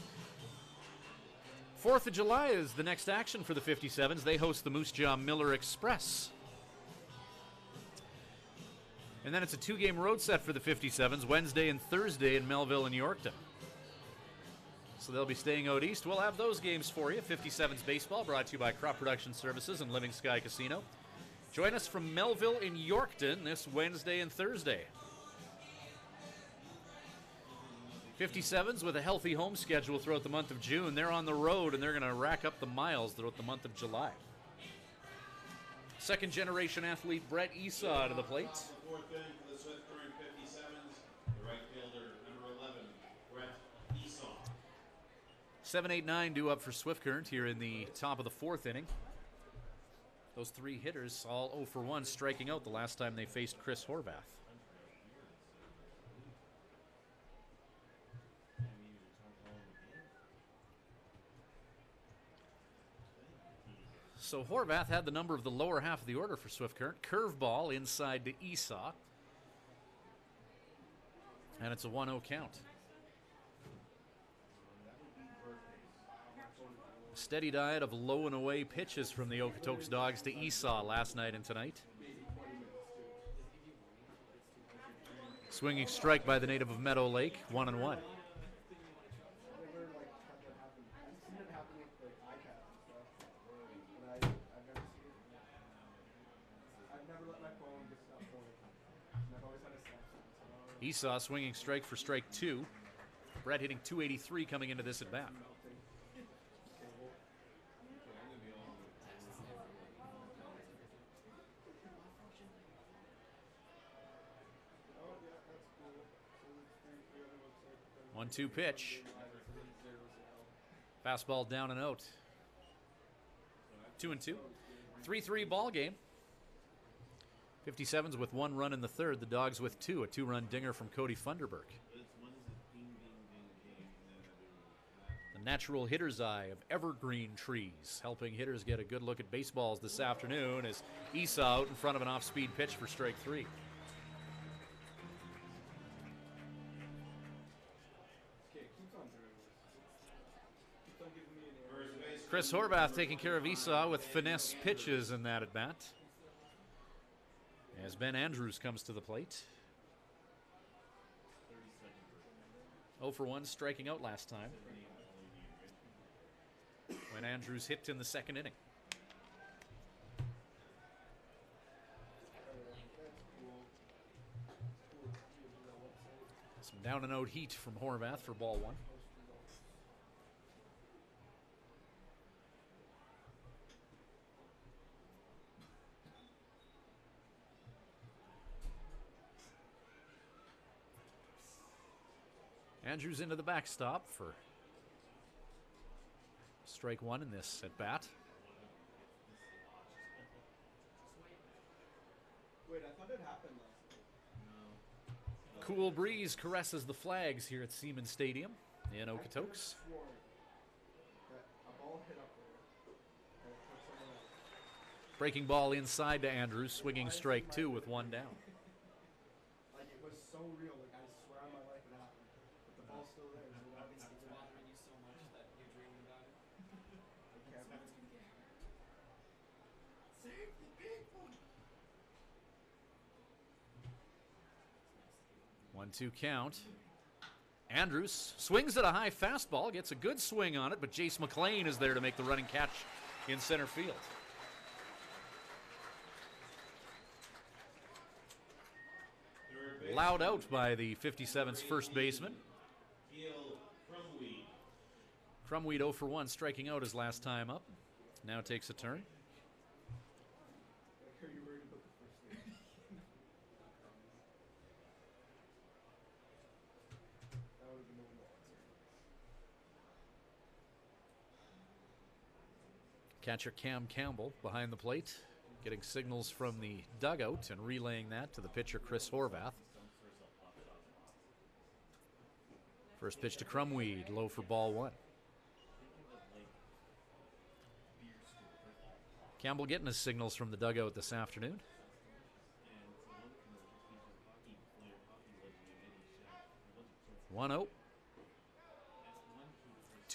S1: 4th of July is the next action for the 57s. They host the Moose Jaw Miller Express. And then it's a 2-game road set for the 57s, Wednesday and Thursday in Melville and Yorkton. So they'll be staying out east. We'll have those games for you. 57's Baseball brought to you by Crop Production Services and Living Sky Casino. Join us from Melville in Yorkton this Wednesday and Thursday. 57's with a healthy home schedule throughout the month of June. They're on the road and they're going to rack up the miles throughout the month of July. Second generation athlete Brett Esau to the plate.
S2: The fourth inning for the Swift Current 57s, the right fielder, number 11, Brett Esau.
S1: 7-8-9 due up for Swift Current here in the top of the 4th inning. Those 3 hitters all 0 for 1, striking out the last time they faced Chris Horvath. So Horvath had the number of the lower half of the order for Swift Current. Curveball inside to Esau. And it's a 1-0 count. Steady diet of low and away pitches from the Okotoks Dogs to Esau last night and tonight. Swinging strike by the native of Meadow Lake, 1-1. Esau swinging strike for strike 2. Brett hitting .283 coming into this at bat. One-two pitch. Fastball down and out. 2-2. 3-3 ball game. 57's with 1 run in the 3rd. The Dogs with 2. A 2-run dinger from Cody Funderburk. The natural hitter's eye of evergreen trees, helping hitters get a good look at baseballs this afternoon as Esau out in front of an off-speed pitch for strike 3. Chris Horvath taking care of Esau with finesse pitches in that at bat. As Ben Andrews comes to the plate. 0 for 1, striking out last time when Andrews hit in the 2nd inning. Some down and out heat from Horvath for ball 1. Andrews into the backstop for strike 1 in this at bat.
S3: Wait, I thought it happened last night.
S1: Cool breeze caresses the flags here at Siemens Stadium in Okotoks. Breaking ball inside to Andrews, swinging strike 2 with 1 down.
S3: Like it was so real, like I swear on my life it happened. But the ball's still there.
S10: It's bothering you so much that you're dreaming about it.
S3: Save the people.
S1: 1-2 count. Andrews swings at a high fastball, gets a good swing on it, but Jace Mclain is there to make the running catch in center field. Loud out by the 57's first baseman. Crumweed 0 for 1, striking out his last time up. Now takes a turn.
S3: Are you worried about the first thing? That would have been the answer.
S1: Catcher Cam Campbell behind the plate, getting signals from the dugout and relaying that to the pitcher Chris Horvath. First pitch to Crumweed, low for ball 1. Campbell getting his signals from the dugout this afternoon. 1-0.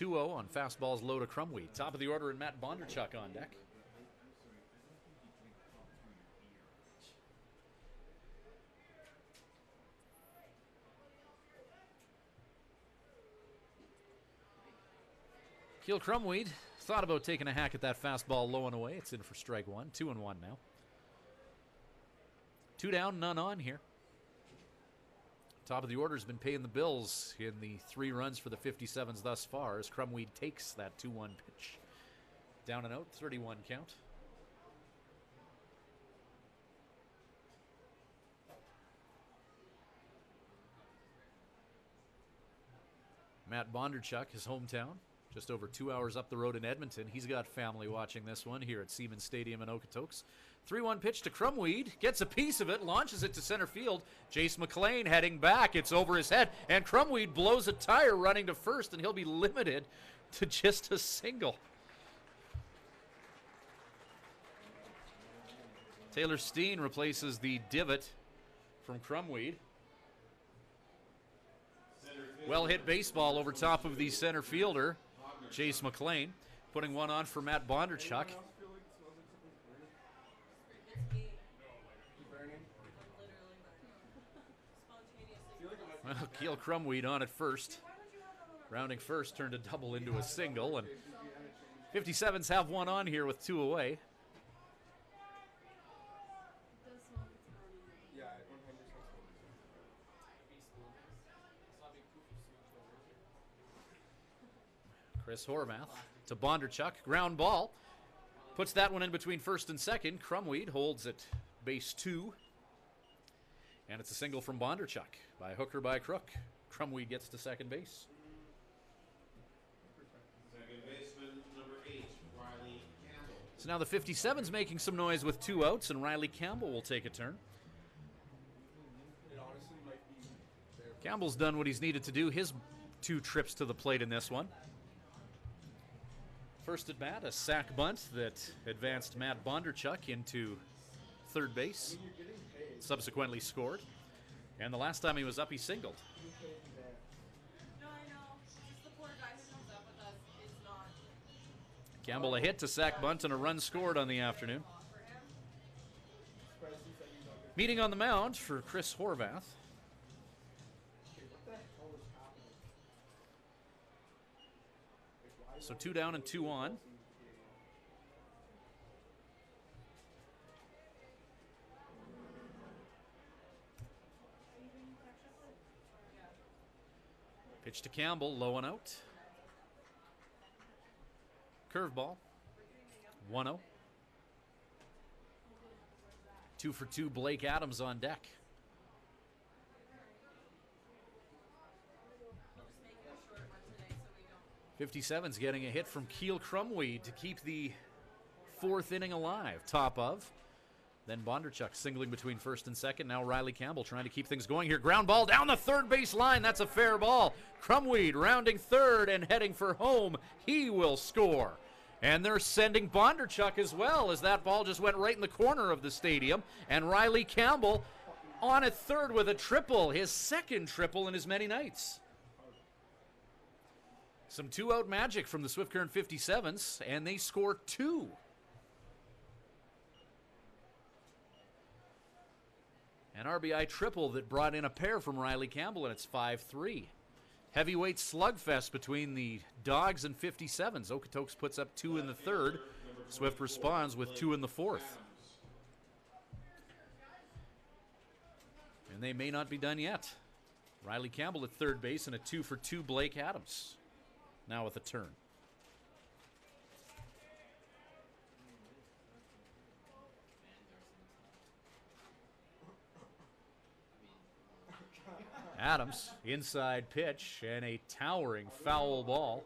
S1: 2-0 on fastballs low to Crumweed. Top of the order and Matt Bondarchuk on deck. Keel Crumweed thought about taking a hack at that fastball low and away. It's in for strike one. 2-1 now. 2 down, none on here. Top of the order has been paying the bills in the 3 runs for the 57's thus far as Crumweed takes that 2-1 pitch. Down and out, 31 count. Matt Bondarchuk, his hometown, just over 2 hours up the road in Edmonton. He's got family watching this one here at Siemens Stadium in Okotoks. 3-1 pitch to Crumweed, gets a piece of it, launches it to center field. Jace Mclain heading back, it's over his head, and Crumweed blows a tire running to first, and he'll be limited to just a single. Taylor Steen replaces the divot from Crumweed. Well hit baseball over top of the center fielder, Jace Mclain, putting one on for Matt Bondarchuk. Well, Keel Crumweed on at first. Rounding first turned a double into a single, and 57's have one on here with 2 away. Chris Horvath to Bondarchuk. Ground ball. Puts that one in between first and second. Crumweed holds at base 2. And it's a single from Bondarchuk. By hook or by crook, Crumweed gets to second base.
S2: Second baseman, number 8, Riley Campbell.
S1: So now the 57's making some noise with 2 outs, and Riley Campbell will take a turn. Campbell's done what he's needed to do. His 2 trips to the plate in this one. First at bat, a sac bunt that advanced Matt Bondarchuk into third base. Subsequently scored. And the last time he was up, he singled.
S6: No, I know. It's just the poor guy who comes up with us is not.
S1: Campbell a hit to sac bunt and a run scored on the afternoon. Meeting on the mound for Chris Horvath. So 2 down and 2 on. Pitch to Campbell, low and out. Curveball, 1-0. 2 for 2, Blake Adams on deck.
S6: Just making a short one today so we don't.
S1: 57's getting a hit from Keel Crumweed to keep the 4th inning alive. Top of. Then Bondarchuk singling between first and second. Now Riley Campbell trying to keep things going here. Ground ball down the third base line. That's a fair ball. Crumweed rounding third and heading for home. He will score. And they're sending Bondarchuk as well, as that ball just went right in the corner of the stadium. And Riley Campbell on at third with a triple, his second triple in as many nights. Some 2-out magic from the Swift Current 57's, and they score 2. An RBI triple that brought in a pair from Riley Campbell, and it's 5-3. Heavyweight slugfest between the Dogs and 57's. Okotoks puts up 2 in the third. Swift responds with 2 in the fourth. And they may not be done yet. Riley Campbell at third base and a 2 for 2 Blake Adams. Now with a turn. Adams, inside pitch, and a towering foul ball.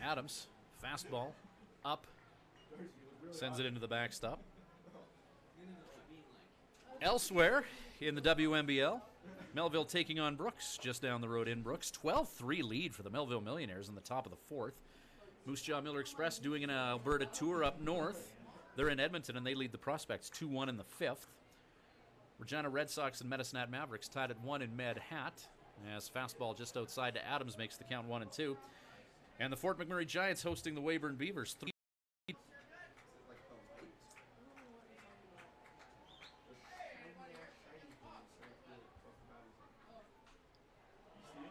S1: Adams, fastball, up, sends it into the backstop. Elsewhere in the WNBL, Melville taking on Brooks just down the road in Brooks. 12-3 lead for the Melville Millionaires in the top of the fourth. Moose Jaw Miller Express doing an Alberta tour up north. They're in Edmonton, and they lead the Prospects 2-1 in the fifth. Regina Red Sox and Medicine Mavericks tied at 1 in Med Hat, as fastball just outside to Adams makes the count 1-2. And the Fort McMurray Giants hosting the Weyburn Beavers.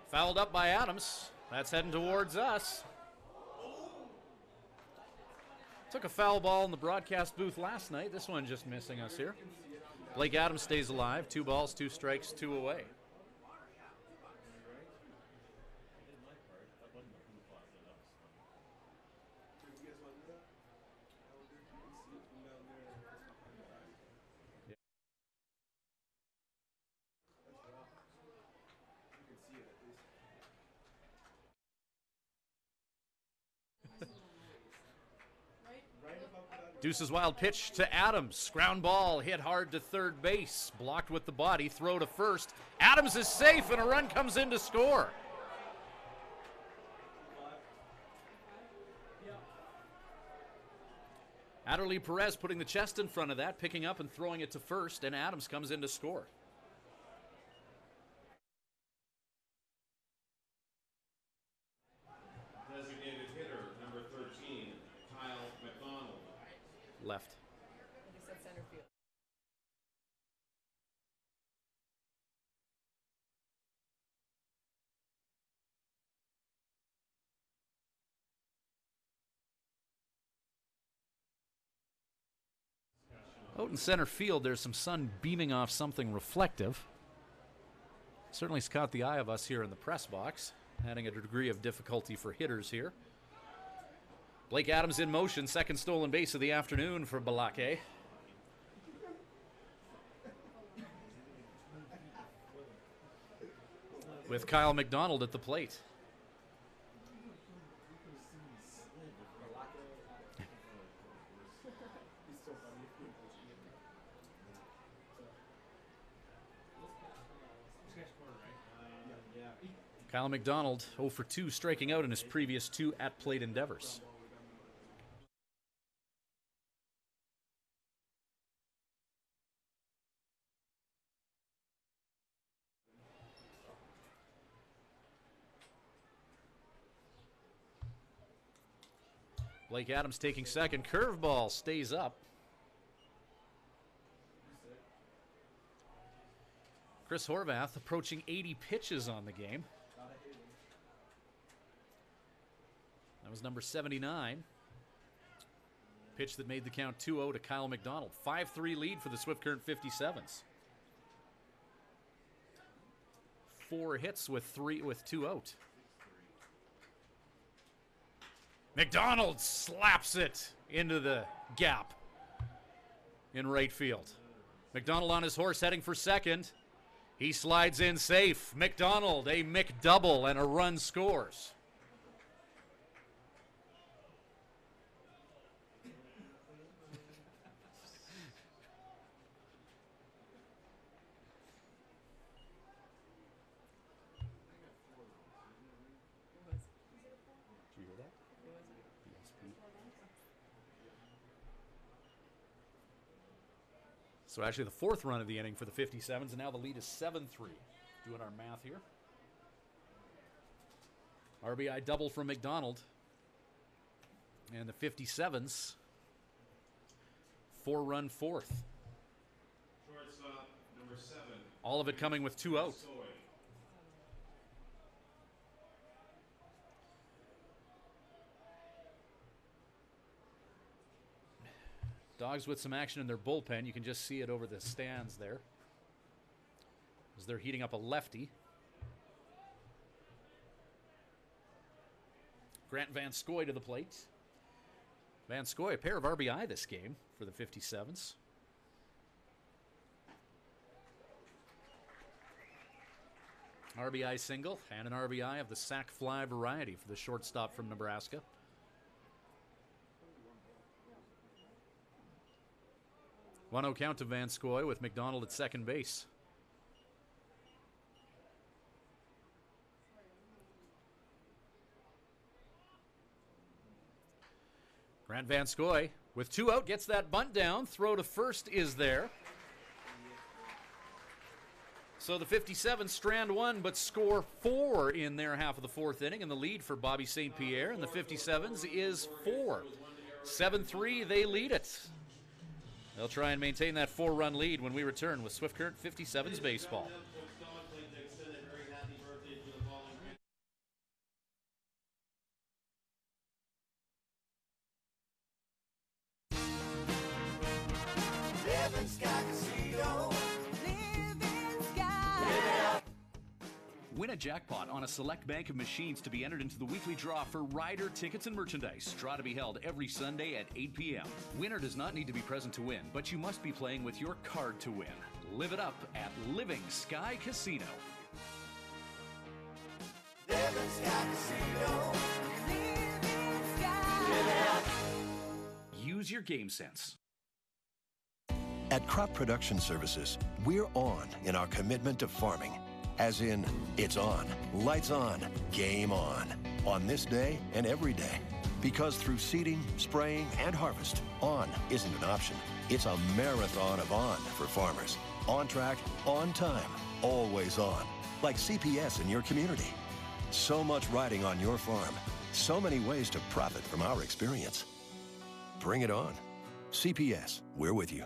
S1: Fouled up by Adams. That's heading towards us. Took a foul ball in the broadcast booth last night. This one just missing us here. Blake Adams stays alive. 2 balls, 2 strikes, 2 away. Deuce's wild pitch to Adams. Ground ball hit hard to third base. Blocked with the body. Throw to first. Adams is safe, and a run comes in to score. Adderley Perez putting the chest in front of that, picking up and throwing it to first, and Adams comes in to score.
S2: Designated hitter, number 13, Kyle McDonald.
S1: Left.
S6: You said center field.
S1: Out in center field, there's some sun beaming off something reflective. Certainly has caught the eye of us here in the press box, adding a degree of difficulty for hitters here. Blake Adams in motion, second stolen base of the afternoon for Balake. With Kyle McDonald at the plate. Kyle McDonald 0 for 2, striking out in his previous 2 at-plate endeavors. Blake Adams taking second. Curveball stays up. Chris Horvath approaching 80 pitches on the game. That was number 79. Pitch that made the count 2-0 to Kyle McDonald. 5-3 lead for the Swift Current 57's. 4 hits with 2 out. McDonald slaps it into the gap in right field. McDonald on his horse heading for second. He slides in safe. McDonald, a McDouble, and a run scores. So actually the 4th run of the inning for the 57's, and now the lead is 7-3. Doing our math here. RBI double from McDonald. And the 57's 4-run 4th.
S2: Shortstop, number 7.
S1: All of it coming with 2 out. Dogs with some action in their bullpen. You can just see it over the stands there as they're heating up a lefty. Grant Van Scoy to the plate. Van Scoy, a pair of RBI this game for the 57's. RBI single and an RBI of the sac fly variety for the shortstop from Nebraska. 1-0 count to Van Scoy with McDonald at second base. Grant Van Scoy with 2 out gets that bunt down. Throw to first is there. So the 57's strand 1 but score 4 in their half of the 4th inning, and the lead for Bobby St. Pierre and the 57's is 4. 7-3, they lead it. They'll try and maintain that 4-run lead when we return with Swift Current 57's baseball.
S4: Living Sky Casino. Living Sky.
S5: Win a jackpot on a select bank of machines to be entered into the weekly draw for rider tickets and merchandise. Draw to be held every Sunday at 8 p.m. Winner does not need to be present to win, but you must be playing with your card to win. Live it up at Living Sky Casino.
S4: Living Sky Casino. Living Sky.
S5: Use your game sense.
S8: At Crop Production Services, we're on in our commitment to farming. As in, it's on, lights on, game on this day and every day. Because through seeding, spraying, and harvest, on isn't an option. It's a marathon of on for farmers. On track, on time, always on. Like CPS in your community. So much riding on your farm. So many ways to profit from our experience. Bring it on. CPS, we're with you.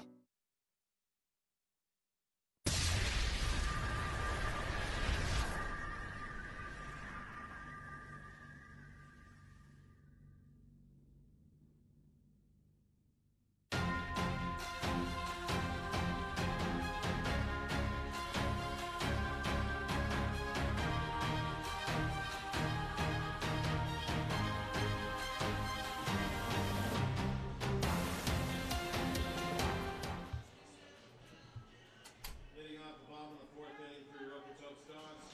S2: Leading off the bottom of the 4th inning for your Okotoks Dogs.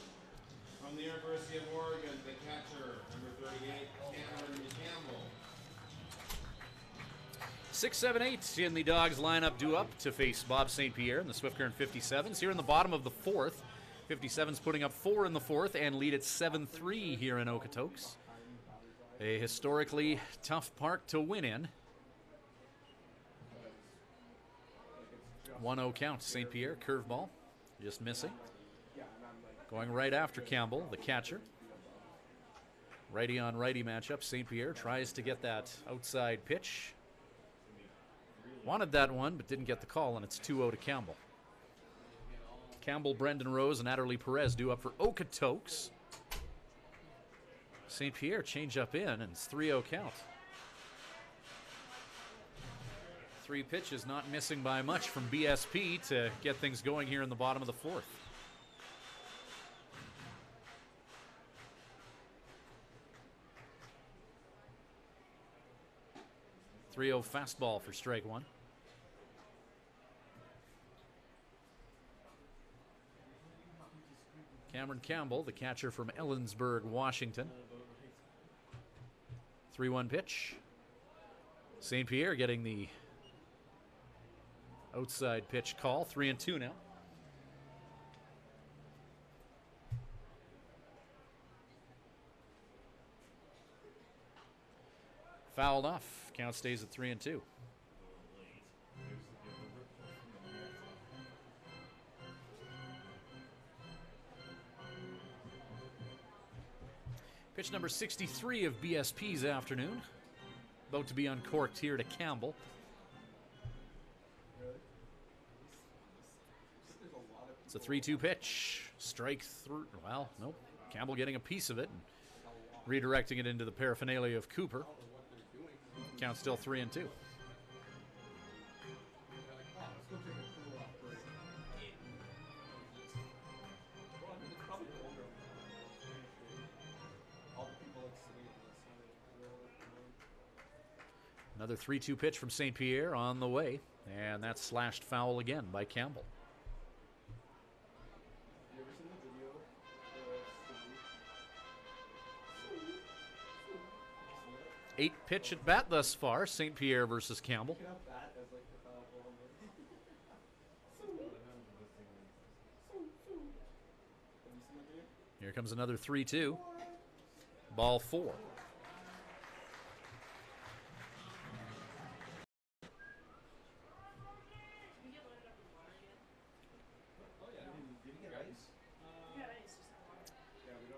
S2: From the University of Oregon, the catcher, number 38, Campbell.
S1: 6, 7, 8 in the Dogs lineup due up to face Bob St. Pierre and the Swift Current 57's. Here in the bottom of the 4th, 57's putting up 4 in the 4th and lead at 7-3 here in Okotoks. A historically tough park to win in. 1-0 count. St. Pierre, curveball, just missing. Going right after Campbell, the catcher. Righty on righty matchup. St. Pierre tries to get that outside pitch. Wanted that one, but didn't get the call, and it's 2-0 to Campbell. Campbell, Brendan Rose, and Adderley Perez due up for Okotoks. St. Pierre change up in, and it's 3-0 count. 3 pitches, not missing by much from BSP to get things going here in the bottom of the 4th. .30 fastball for strike 1. Cameron Campbell, the catcher from Ellensburg, Washington. 3-1 pitch. St. Pierre getting the outside pitch call. 3-2 now. Fouled off. Count stays at 3-2. Pitch number 63 of BSP's afternoon. About to be uncorked here to Campbell. It's a 3-2 pitch. Strike through. Well, nope. Campbell getting a piece of it and redirecting it into the paraphernalia of Cooper. Count still 3-2. Another 3-2 pitch from St. Pierre on the way, and that's slashed foul again by Campbell. Eight pitch at bat thus far, St. Pierre versus Campbell. Here comes another 3-2. Ball 4.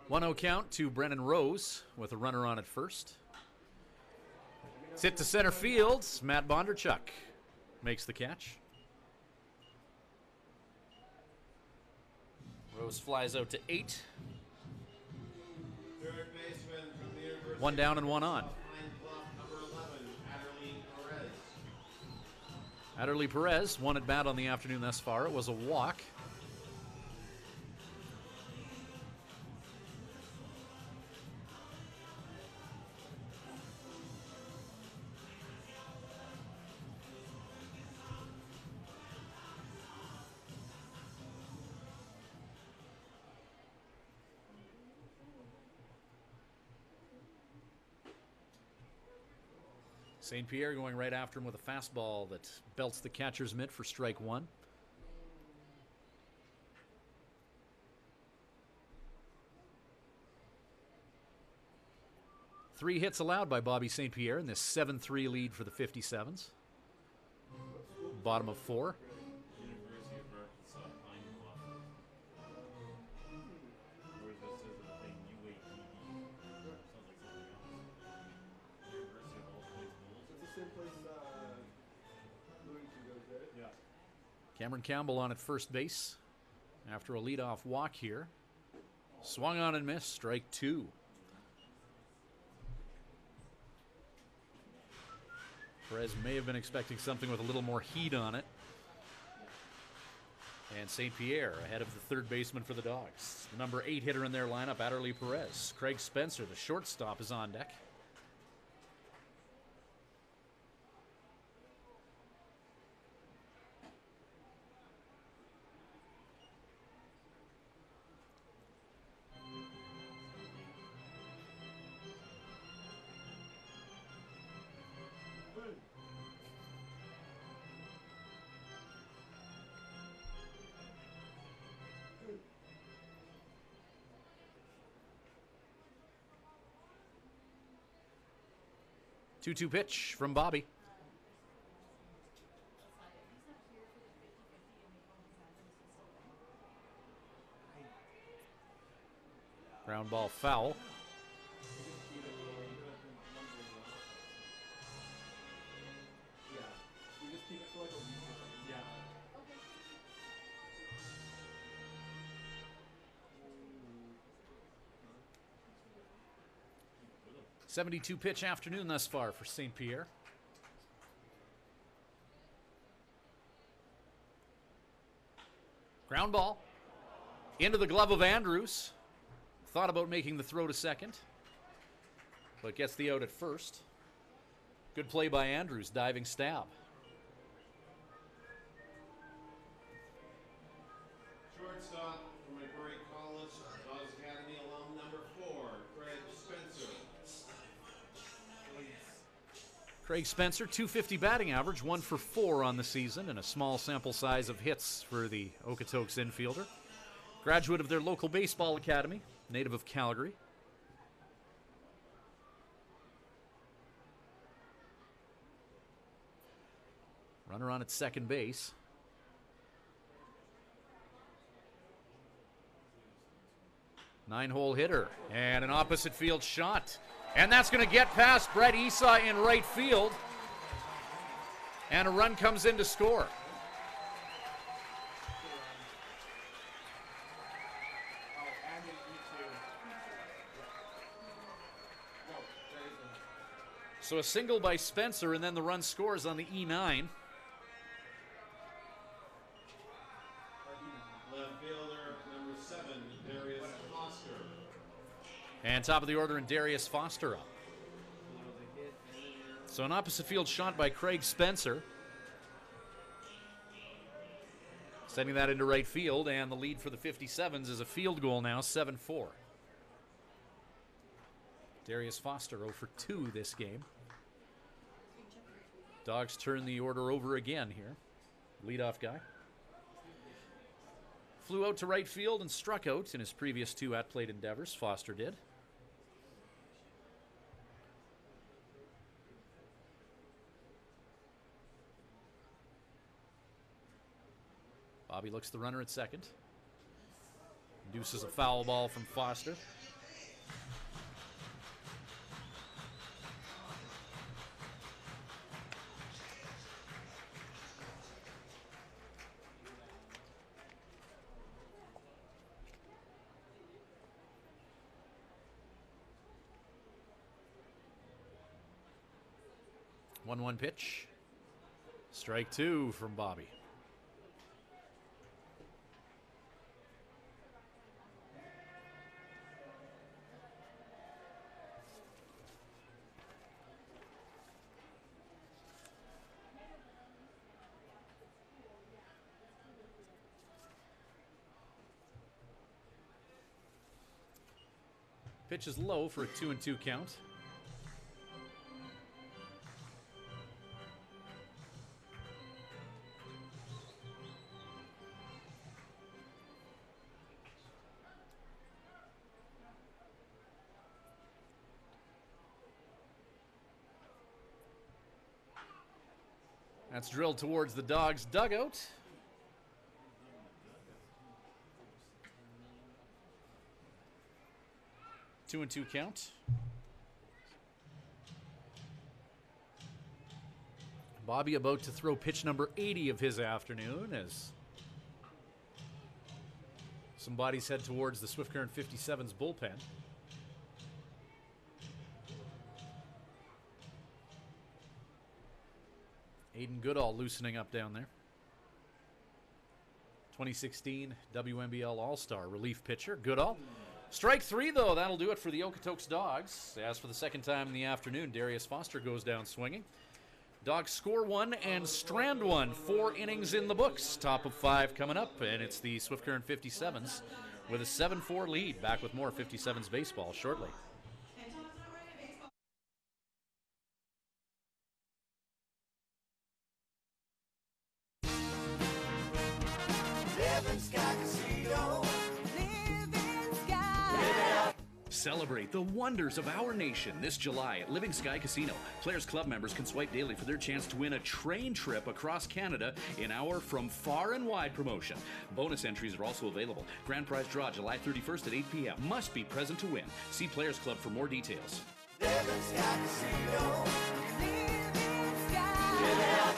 S1: 1-0 count to Brennan Rose with a runner on at first. It's hit to center field. Matt Bondarchuk makes the catch. Rose flies out to 8.
S2: Third baseman from the University
S1: 1 down and 1 on.
S2: of Pine Bluff, number 11, Adderley Perez.
S1: Adderley Perez, 1 at bat on the afternoon thus far. It was a walk. St. Pierre going right after him with a fastball that belts the catcher's mitt for strike 1. Three hits allowed by Bobby St. Pierre in this 7-3 lead for the 57's. Bottom of 4.
S11: University of Arkansas, Pine Bluff. Or this is the thing, UAPB. Sounds like something else. University of All Points Bulls.
S3: It's the same place Lloyd goes, right?
S11: Yeah.
S1: Cameron Campbell on at first base after a leadoff walk here. Swung on and missed, strike 2. Perez may have been expecting something with a little more heat on it. And St. Pierre ahead of the third baseman for the Dogs. The number 8 hitter in their lineup, Adderley Perez. Craig Spencer, the shortstop, is on deck. Two-two pitch from Bobby. Ground ball foul.
S3: Yeah. We just keep it for like a week. Yeah.
S1: 72 pitch afternoon thus far for St. Pierre. Ground ball into the glove of Andrews. Thought about making the throw to second, but gets the out at first. Good play by Andrews, diving stab.
S2: Shortstop from McMurray College, Dogs Academy alum, number 4, Craig Spencer.
S1: Craig Spencer, .250 batting average, 1 for 4 on the season, and a small sample size of hits for the Okotoks infielder. Graduate of their local baseball academy, native of Calgary. Runner on at second base. Nine-hole hitter and an opposite field shot. And that's going to get past Brett Esau in right field. And a run comes in to score. So a single by Spencer, and then the run scores on the E9.
S2: Left fielder, number 7, Darius Foster.
S1: And top of the order, and Darius Foster up. So an opposite field shot by Craig Spencer. Sending that into right field, and the lead for the 57's is a field goal now, 7-4. Darius Foster 0 for 2 this game. Dogs turn the order over again here. Leadoff guy. Flew out to right field and struck out in his previous 2 at-plate endeavors. Foster did. Bobby looks the runner at second. Induces a foul ball from Foster. 1-1 pitch. Strike two from Bobby. Pitch is low for a 2-2 count. That's drilled towards the Dogs' dugout. Two and two count. Bobby about to throw pitch number 80 of his afternoon as some bodies head towards the Swift Current 57's bullpen. Aiden Goodall loosening up down there. 2016 WNBL All-Star relief pitcher Goodall. Strike three, though. That'll do it for the Okotoks Dogs. As for the second time in the afternoon, Darius Foster goes down swinging. Dogs score one and strand one. 4 innings in the books. Top of 5 coming up, and it's the Swift Current 57's with a 7-4 lead. Back with more 57's baseball shortly.
S5: Celebrate the wonders of our nation this July at Living Sky Casino. Players Club members can swipe daily for their chance to win a train trip across Canada in our From Far and Wide promotion. Bonus entries are also available. Grand prize draw July 31st at 8 p.m. Must be present to win. See Players Club for more details.
S4: Living Sky Casino. Living Sky.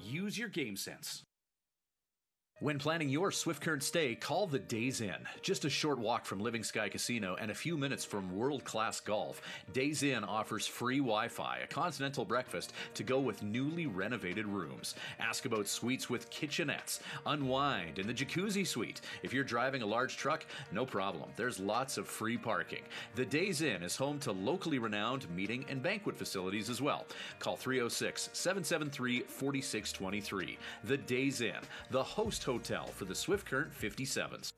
S5: Use your game sense. When planning your Swift Current stay, call the Days Inn. Just a short walk from Living Sky Casino and a few minutes from world-class golf, Days Inn offers free Wi-Fi, a continental breakfast to go with newly renovated rooms. Ask about suites with kitchenettes. Unwind in the jacuzzi suite. If you're driving a large truck, no problem. There's lots of free parking. The Days Inn is home to locally renowned meeting and banquet facilities as well. Call 306-773-4623. The Days Inn, the host hotel for the Swift Current 57's.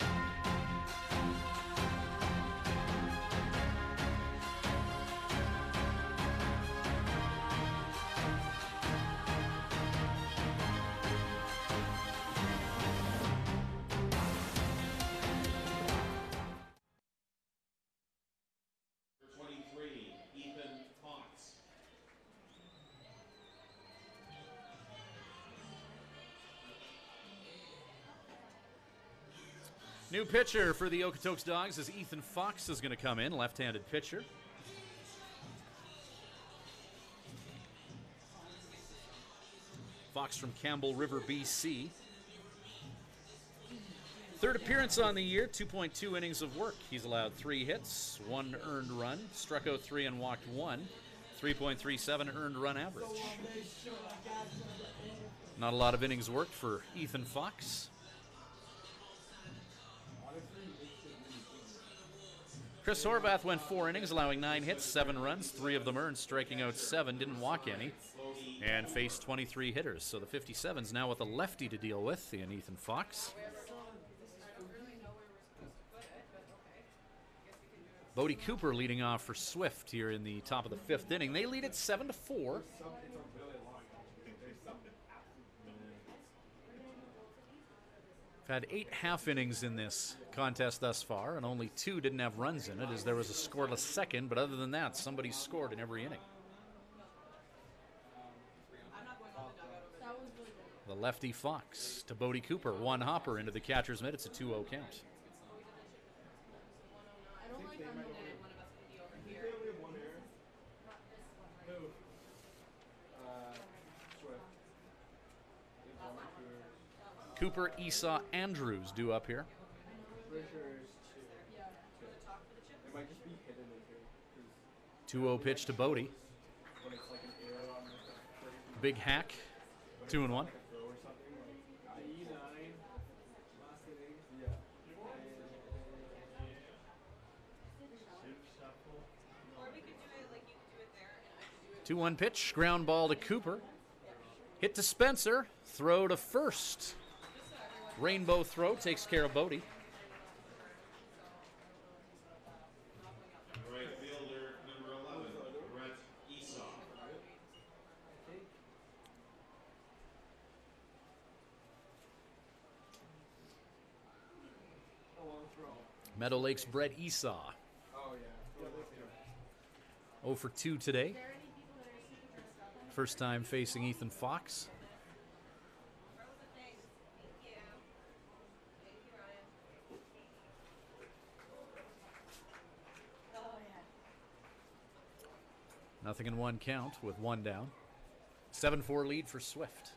S1: New pitcher for the Okotoks Dogs is Ethan Fox is going to come in, left-handed pitcher. Fox from Campbell River, BC. Third appearance on the year, 2.2 innings of work. He's allowed 3 hits, 1 earned run, struck out 3 and walked 1, 3.37 earned run average. Not a lot of innings worked for Ethan Fox. Chris Horvath went 4 innings, allowing 9 hits, 7 runs, 3 of them earned, striking out 7, didn't walk any, and faced 23 hitters. So the 57's now with a lefty to deal with in Ethan Fox. Bodie Cooper leading off for Swift here in the top of the 5th inning. They lead it 7-4. Had 8 half innings in this contest thus far, and only 2 didn't have runs in it, as there was a scoreless second, but other than that, somebody scored in every inning. The lefty Fox to Bodie Cooper, 1 hopper into the catcher's mitt. It's a 2-0 count. Cooper, Esau, Andrews due up here. 2-0 pitch to Bodie. big hack. 2-1.
S3: Throw or something like E9, last inning. Yeah.
S6: Or we could do it like you could do it there and I could do it.
S1: 2-1 pitch, ground ball to Cooper. Hit to Spencer, throw to first. Rainbow throw takes care of Bodie.
S2: Right fielder, number 11, Brett Esau.
S3: A long throw.
S1: Meadow Lake's Brett Esau.
S3: Oh, yeah.
S1: 0 for 2 today. First time facing Ethan Fox. Nothing in one count with one down. 7-4 lead for Swift.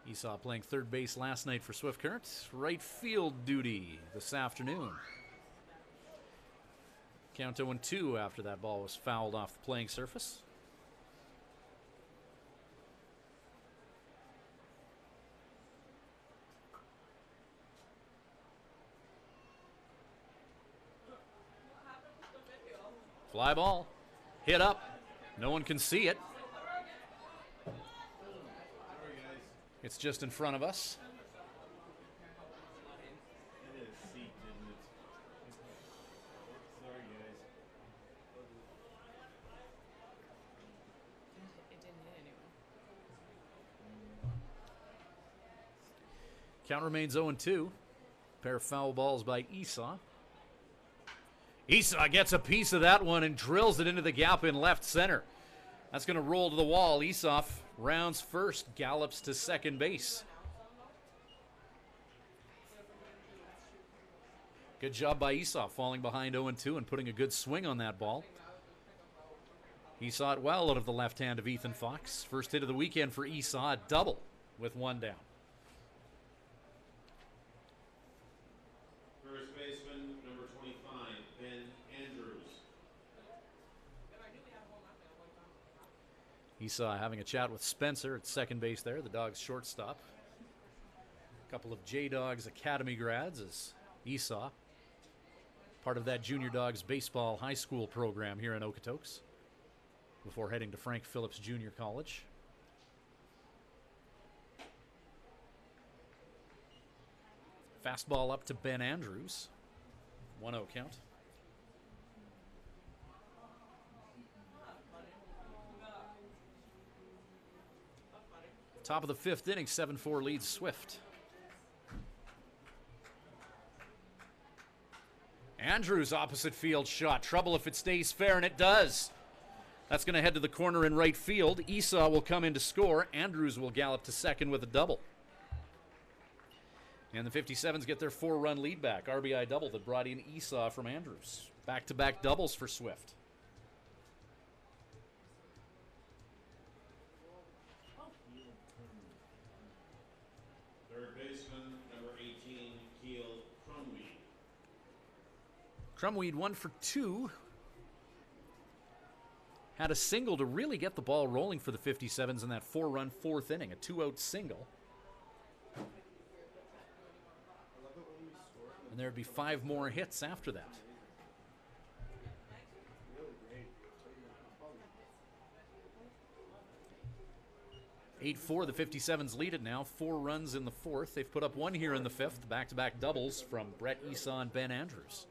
S1: Esau playing third base last night for Swift Current. Right field duty this afternoon. Count 0-2 after that ball was fouled off the playing surface. Fly ball. Hit up. No one can see it. It's just in front of us.
S11: It is seat, isn't it? Sorry, guys.
S6: It didn't hit anyone.
S1: Count remains 0-2. Pair of foul balls by Esau. Esau gets a piece of that one and drills it into the gap in left center. That's going to roll to the wall. Esau rounds first, gallops to second base. Good job by Esau, falling behind 0-2 and putting a good swing on that ball. He saw it well out of the left hand of Ethan Fox. First hit of the weekend for Esau, a double with one down.
S2: First baseman, number 25, Ben Andrews.
S1: Esau having a chat with Spencer at second base there, the Dogs' shortstop. A couple of J-Dogs Academy grads as Esau, part of that Junior Dogs baseball high school program here in Okotoks before heading to Frank Phillips Junior College. Fastball up to Ben Andrews. 1-0 count. Top of the fifth inning, 7-4 leads Swift. Andrews opposite field shot. Trouble if it stays fair, and it does. That's going to head to the corner in right field. Esau will come in to score. Andrews will gallop to second with a double. And the 57's get their 4-run lead back. RBI double that brought in Esau from Andrews. Back-to-back doubles for Swift.
S2: Third baseman, number 18, Keel Crumweed.
S1: Crumweed 1 for 2. Had a single to really get the ball rolling for the 57's in that 4-run fourth inning. A 2-out single. And there'd be 5 more hits after that. Really 8-4, the 57's lead it now. 4 runs in the fourth. They've put up 1 here in the fifth. Back-to-back doubles from Brett Esau and Ben Andrews.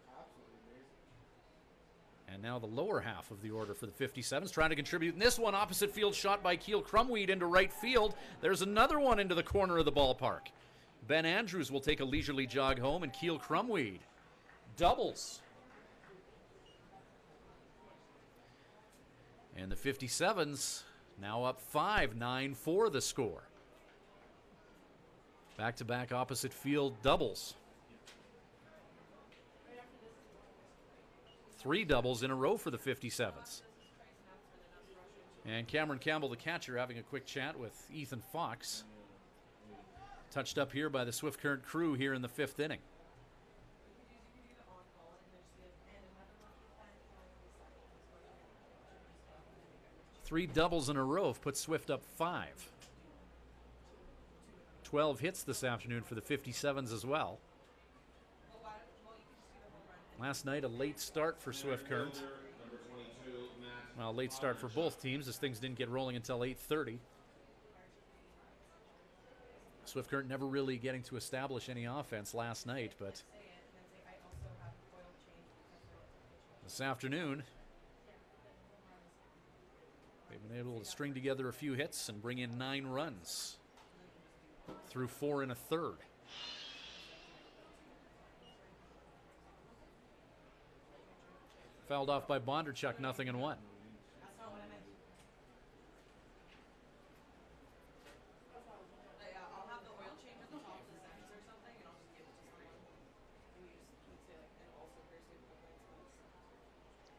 S1: And now the lower half of the order for the 57's trying to contribute. In this one, opposite field shot by Keel Crumweed into right field. There's another one into the corner of the ballpark. Ben Andrews will take a leisurely jog home, and Keel Crumweed doubles. And the 57's now up 5, 9-4 the score. Back-to-back opposite field doubles. 3 doubles in a row for the 57's. And Cameron Campbell, the catcher, having a quick chat with Ethan Fox. Touched up here by the Swift Current crew here in the 5th inning. 3 doubles in a row have put Swift up 5. 12 hits this afternoon for the 57's as well. Last night, a late start for Swift Current. Well, late start for both teams as things didn't get rolling until 8:30. Swift Current never really getting to establish any offense last night, but this afternoon, they've been able to string together a few hits and bring in 9 runs through 4 1/3. Fouled off by Bondarchuk, 0-1.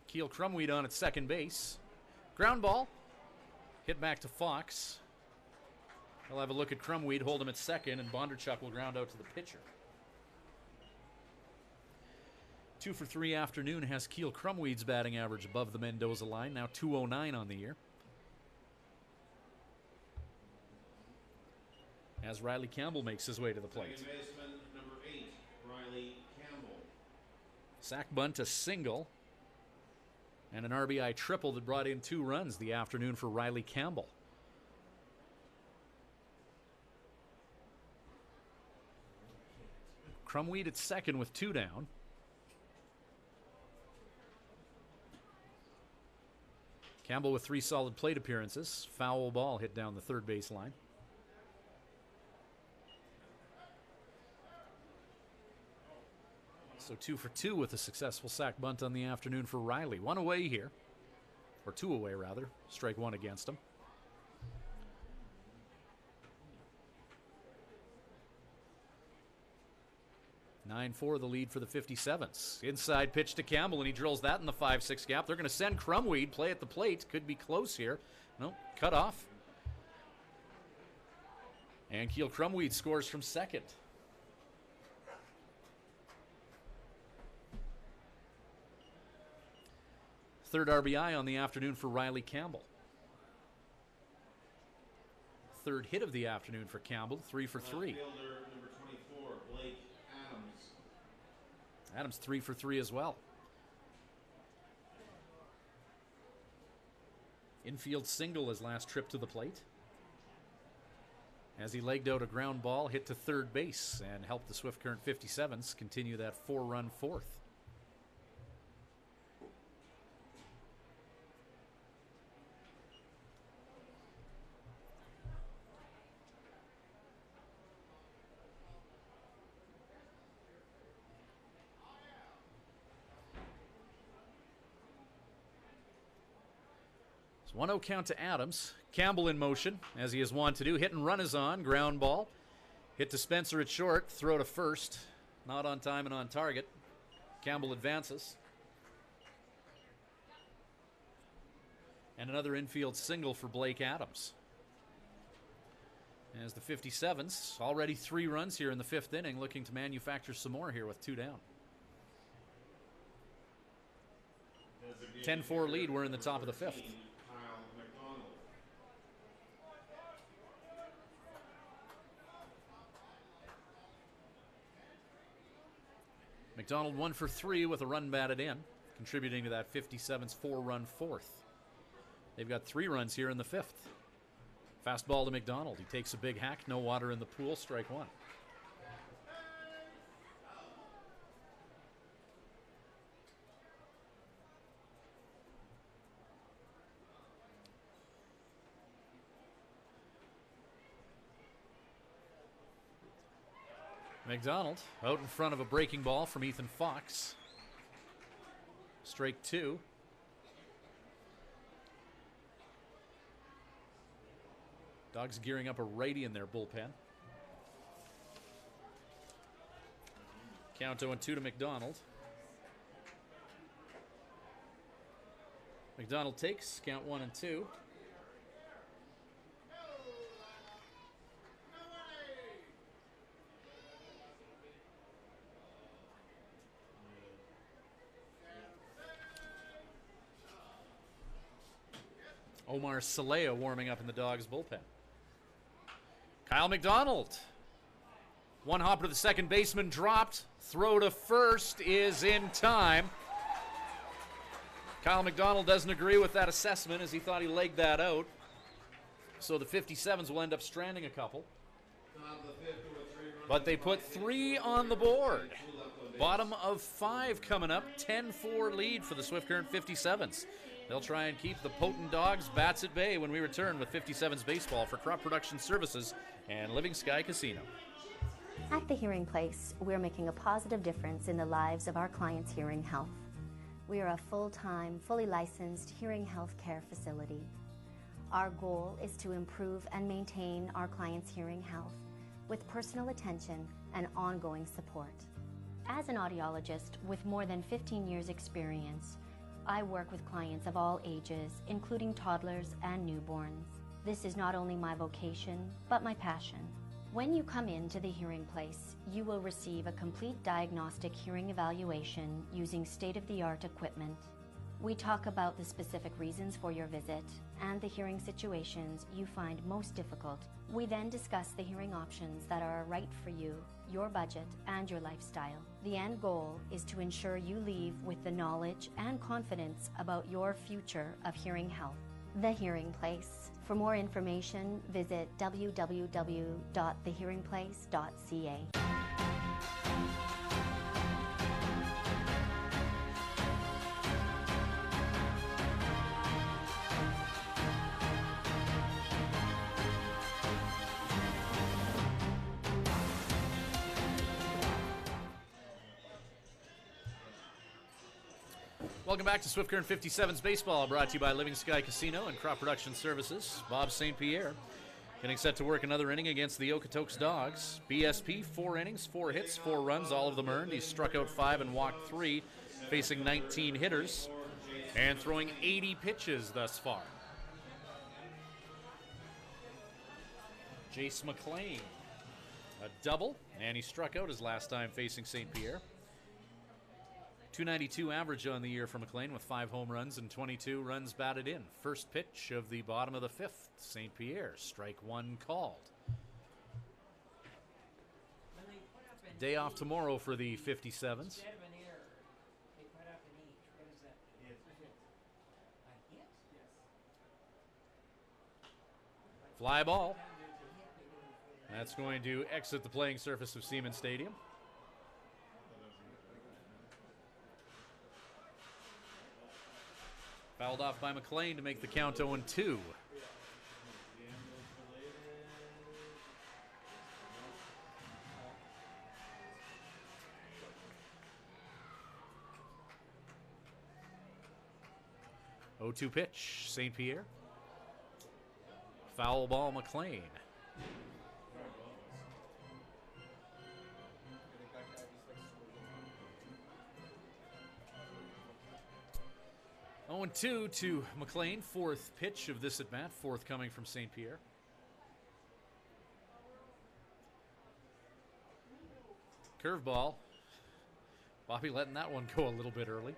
S1: Keel Crumweed on at second base. Ground ball. Hit back to Fox. We'll have a look at Crumweed, hold him at second, and Bondarchuk will ground out to the pitcher. 2 for 3 afternoon has Keel Crumweed's batting average above the Mendoza line, now 209 on the year. As Riley Campbell makes his way to the plate.
S2: Second baseman, number 8, Riley Campbell.
S1: Sack bunt, a single, and an RBI triple that brought in 2 runs the afternoon for Riley Campbell. Crumweed at second with 2 down. Campbell with 3 solid plate appearances. Foul ball hit down the third base line. So 2 for 2 with a successful sack bunt on the afternoon for Riley. 1 away here, or 2 away rather. Strike 1 against him. (9-4) the lead for the 57's. Inside pitch to Campbell, and he drills that in the 5-6 gap. They're going to send Crumweed. Play at the plate. Could be close here. No, cut off. And Keel Crumweed scores from second. Third RBI on the afternoon for Riley Campbell. Third hit of the afternoon for Campbell, 3 for 3.
S2: Fielder, number 24, Blake Adams.
S1: Adams 3 for 3 as well. Infield single his last trip to the plate, as he legged out a ground ball hit to third base and helped the Swift Current 57's continue that 4-run fourth. It's 1-0 count to Adams. Campbell in motion, as he is wont to do. Hit and run is on. Ground ball. Hit to Spencer at short. Throw to first. Not on time and on target. Campbell advances. And another infield single for Blake Adams. As the 57's, already 3 runs here in the 5th inning, looking to manufacture some more here with 2 down. 10-4 lead. We're in the top of the 5th. McDonald 1 for 3 with a run batted in, contributing to that 57's 4-run fourth. They've got 3 runs here in the 5th. Fastball to McDonald. He takes a big hack. No water in the pool. Strike 1. McDonald out in front of a breaking ball from Ethan Fox. Strike 2. Dogs gearing up a righty in their bullpen. Count 0-2 to McDonald. McDonald takes, count 1 and 2. Omar Salea warming up in the Dogs bullpen. Kyle McDonald. One hopper to the second baseman dropped. Throw to first is in time. Kyle McDonald doesn't agree with that assessment as he thought he legged that out. So the 57's will end up stranding a couple. But they put 3 on the board. Bottom of 5 coming up. 10-4 lead for the Swift Current 57's. They'll try and keep the potent Dogs bats at bay when we return with 57's baseball for Crop Production Services and Living Sky Casino.
S7: At the Hearing Place, we're making a positive difference in the lives of our clients' hearing health. We are a full-time, fully licensed hearing health care facility. Our goal is to improve and maintain our clients' hearing health with personal attention and ongoing support. As an audiologist with more than 15 years' experience, I work with clients of all ages, including toddlers and newborns. This is not only my vocation, but my passion. When you come into the Hearing Place, you will receive a complete diagnostic hearing evaluation using state-of-the-art equipment. We talk about the specific reasons for your visit and the hearing situations you find most difficult. We then discuss the hearing options that are right for you, your budget, and your lifestyle. The end goal is to ensure you leave with the knowledge and confidence about your future of hearing health. The Hearing Place. For more information, visit www.thehearingplace.ca.
S1: Welcome back to Swift Current 57's Baseball, brought to you by Living Sky Casino and Crop Production Services. Bob St. Pierre getting set to work another inning against the Okotoks Dogs. BSP, 4 innings, 4 hits, 4 runs, all of them earned. He's struck out 5 and walked 3, facing 19 hitters, and throwing 80 pitches thus far. Jace Mclain, a double, and he struck out his last time facing St. Pierre. 292 average on the year for McLean with 5 home runs and 22 runs batted in. First pitch of the bottom of the 5th. St. Pierre, strike 1 called. Day off tomorrow for the 57's. Fly ball. That's going to exit the playing surface of Siemens Stadium. Fouled off by McLean to make the count 0-2. (0-2) pitch, St. Pierre. Foul ball, McLean. 0-2 to McLean, 4th pitch of this at bat, 4th coming from St. Pierre. Curveball. Bobby letting that one go a little bit early.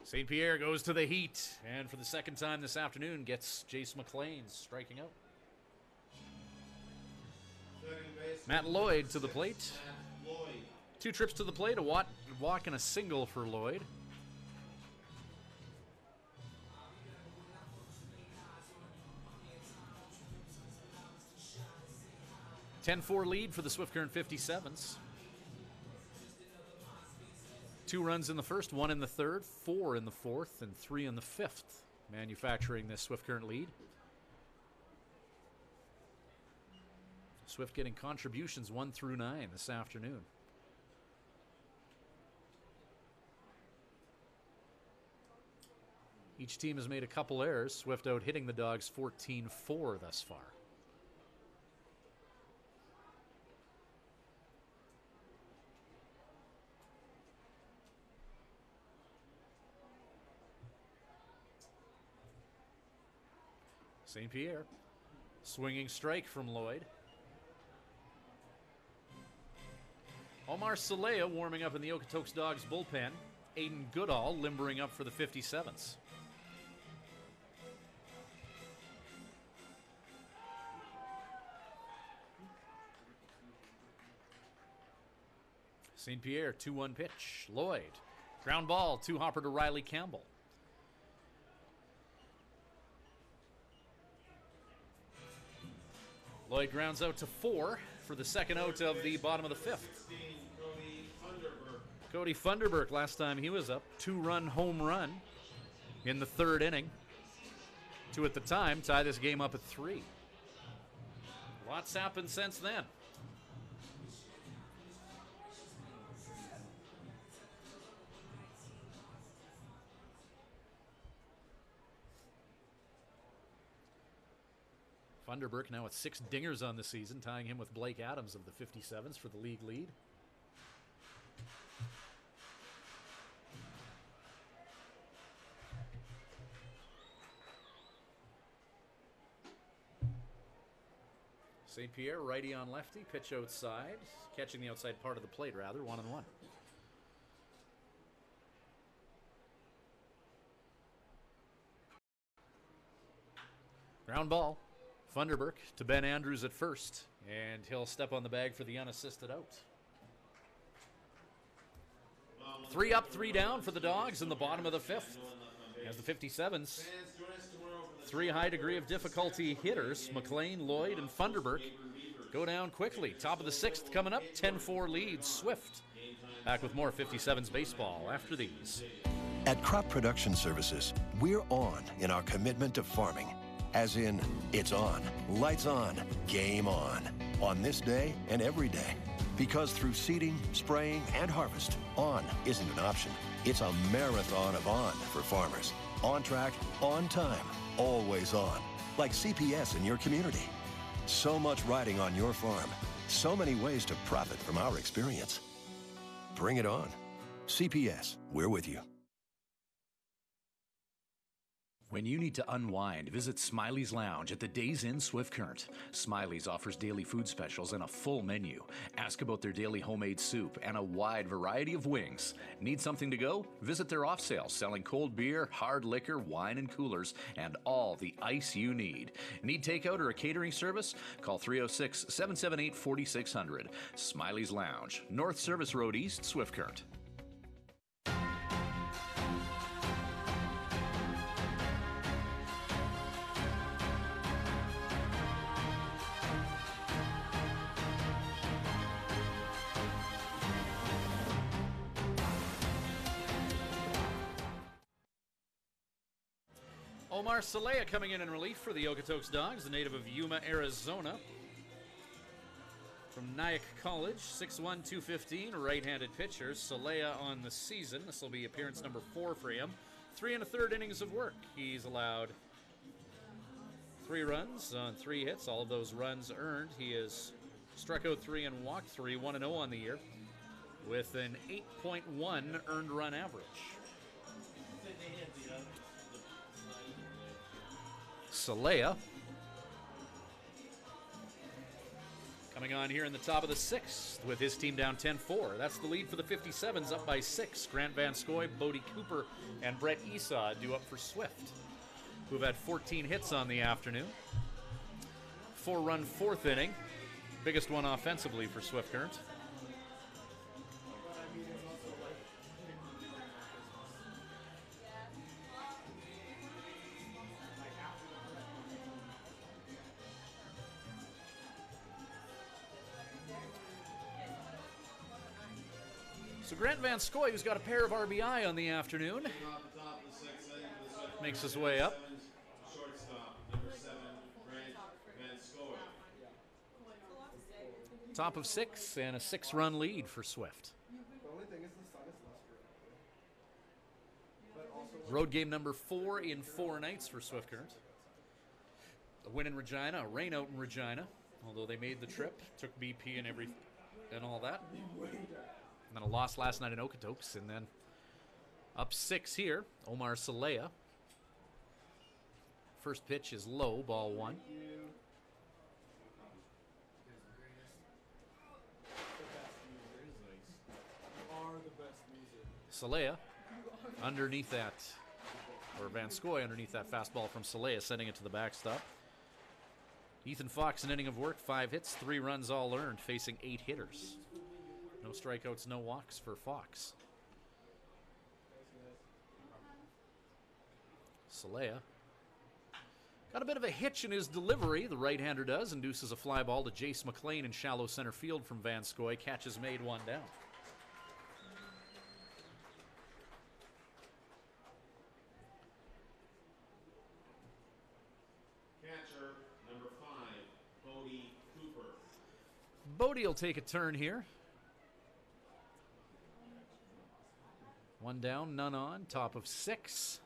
S1: St. Pierre goes to the heat, and for the second time this afternoon gets Jace Mclain striking out. Matt Lloyd to the plate. 2 trips to the plate, a walk and a single for Lloyd. (10-4) lead for the Swift Current 57's. 2 runs in the first, 1 in the third, 4 in the fourth, and 3 in the fifth, manufacturing this Swift Current lead. Swift getting contributions 1 through 9 this afternoon. Each team has made a couple errors. Swift out hitting the Dogs 14-4 thus far. St. Pierre Swinging strike from Lloyd. Omar Salea warming up in the Okotoks Dogs bullpen. Aiden Goodall limbering up for the 57's. St. Pierre, 2-1 pitch. Lloyd. Ground ball, two-hopper to Riley Campbell. Lloyd grounds out to 4 for the second out of the bottom of the 5th. Cody Funderburk, last time he was up, 2-run home run in the 3rd inning. 2 at the time, tie this game up at 3. Lots happened since then. Funderburk now with 6 dingers on the season, tying him with Blake Adams of the 57's for the league lead. St. Pierre, righty on lefty, pitch outside, catching the outside part of the plate rather, 1-1. Ground ball. Funderburk to Ben Andrews at first, and he'll step on the bag for the unassisted out. 3 up, 3 down for the Dogs in the bottom of the 5th. As the 57's, 3 high degree of difficulty hitters, Mclain, Lloyd, and Funderburk, go down quickly. Top of the 6th coming up, 10-4 leads Swift. Back with more 57's baseball after these.
S8: At Crop Production Services, we're on in our commitment to farming. As in, it's on, lights on, game on this day and every day. Because through seeding, spraying, and harvest, on isn't an option. It's a marathon of on for farmers. On track, on time, always on. Like CPS in your community. So much riding on your farm. So many ways to profit from our experience. Bring it on. CPS, we're with you.
S5: When you need to unwind, visit Smiley's Lounge at the Days Inn Swift Current. Smiley's offers daily food specials and a full menu. Ask about their daily homemade soup and a wide variety of wings. Need something to go? Visit their off sale selling cold beer, hard liquor, wine and coolers, and all the ice you need. Need takeout or a catering service? Call 306-778-4600. Smiley's Lounge, North Service Road East, Swift Current.
S1: Omar Salea coming in relief for the Okotoks Dogs, the native of Yuma, Arizona. From Nyack College, 6'1", 215, right-handed pitcher. Salea on the season. This will be appearance number 4 for him. 3 1/3 innings of work. He's allowed 3 runs on 3 hits. All of those runs earned. He has struck out 3 and walked 3, 1-0 on the year, with an 8.1 earned run average. Salea coming on here in the top of the 6th with his team down 10-4. That's the lead for the 57's, up by 6. Grant Van Scoy, Bodie Cooper, and Brett Esau due up for Swift, who've had 14 hits on the afternoon. 4-run 4th inning, biggest one offensively for Swift Current. So Grant Van Scoy, who's got a pair of RBI on the afternoon, makes his way up. Top of 6 and a 6-run lead for Swift. Road game number 4 in 4 nights for Swift Current. A win in Regina, a rain out in Regina, although they made the trip, took BP and all that. And then a loss last night in Okotoks, and then up 6 here, Omar Salea. First pitch is low, ball 1. Salea underneath that, or Vanscoy underneath that fastball from Salea, sending it to the backstop. Ethan Fox, an inning of work, 5 hits, 3 runs all earned, facing 8 hitters. No strikeouts, no walks for Fox. Salea got a bit of a hitch in his delivery, the right-hander does, induces a fly ball to Jace Mclain in shallow center field from Vanscoy. Catch is made, 1 down.
S2: Catcher, number 5, Cody Cooper.
S1: Bodie will take a turn here. 1 down, none on, top of 6.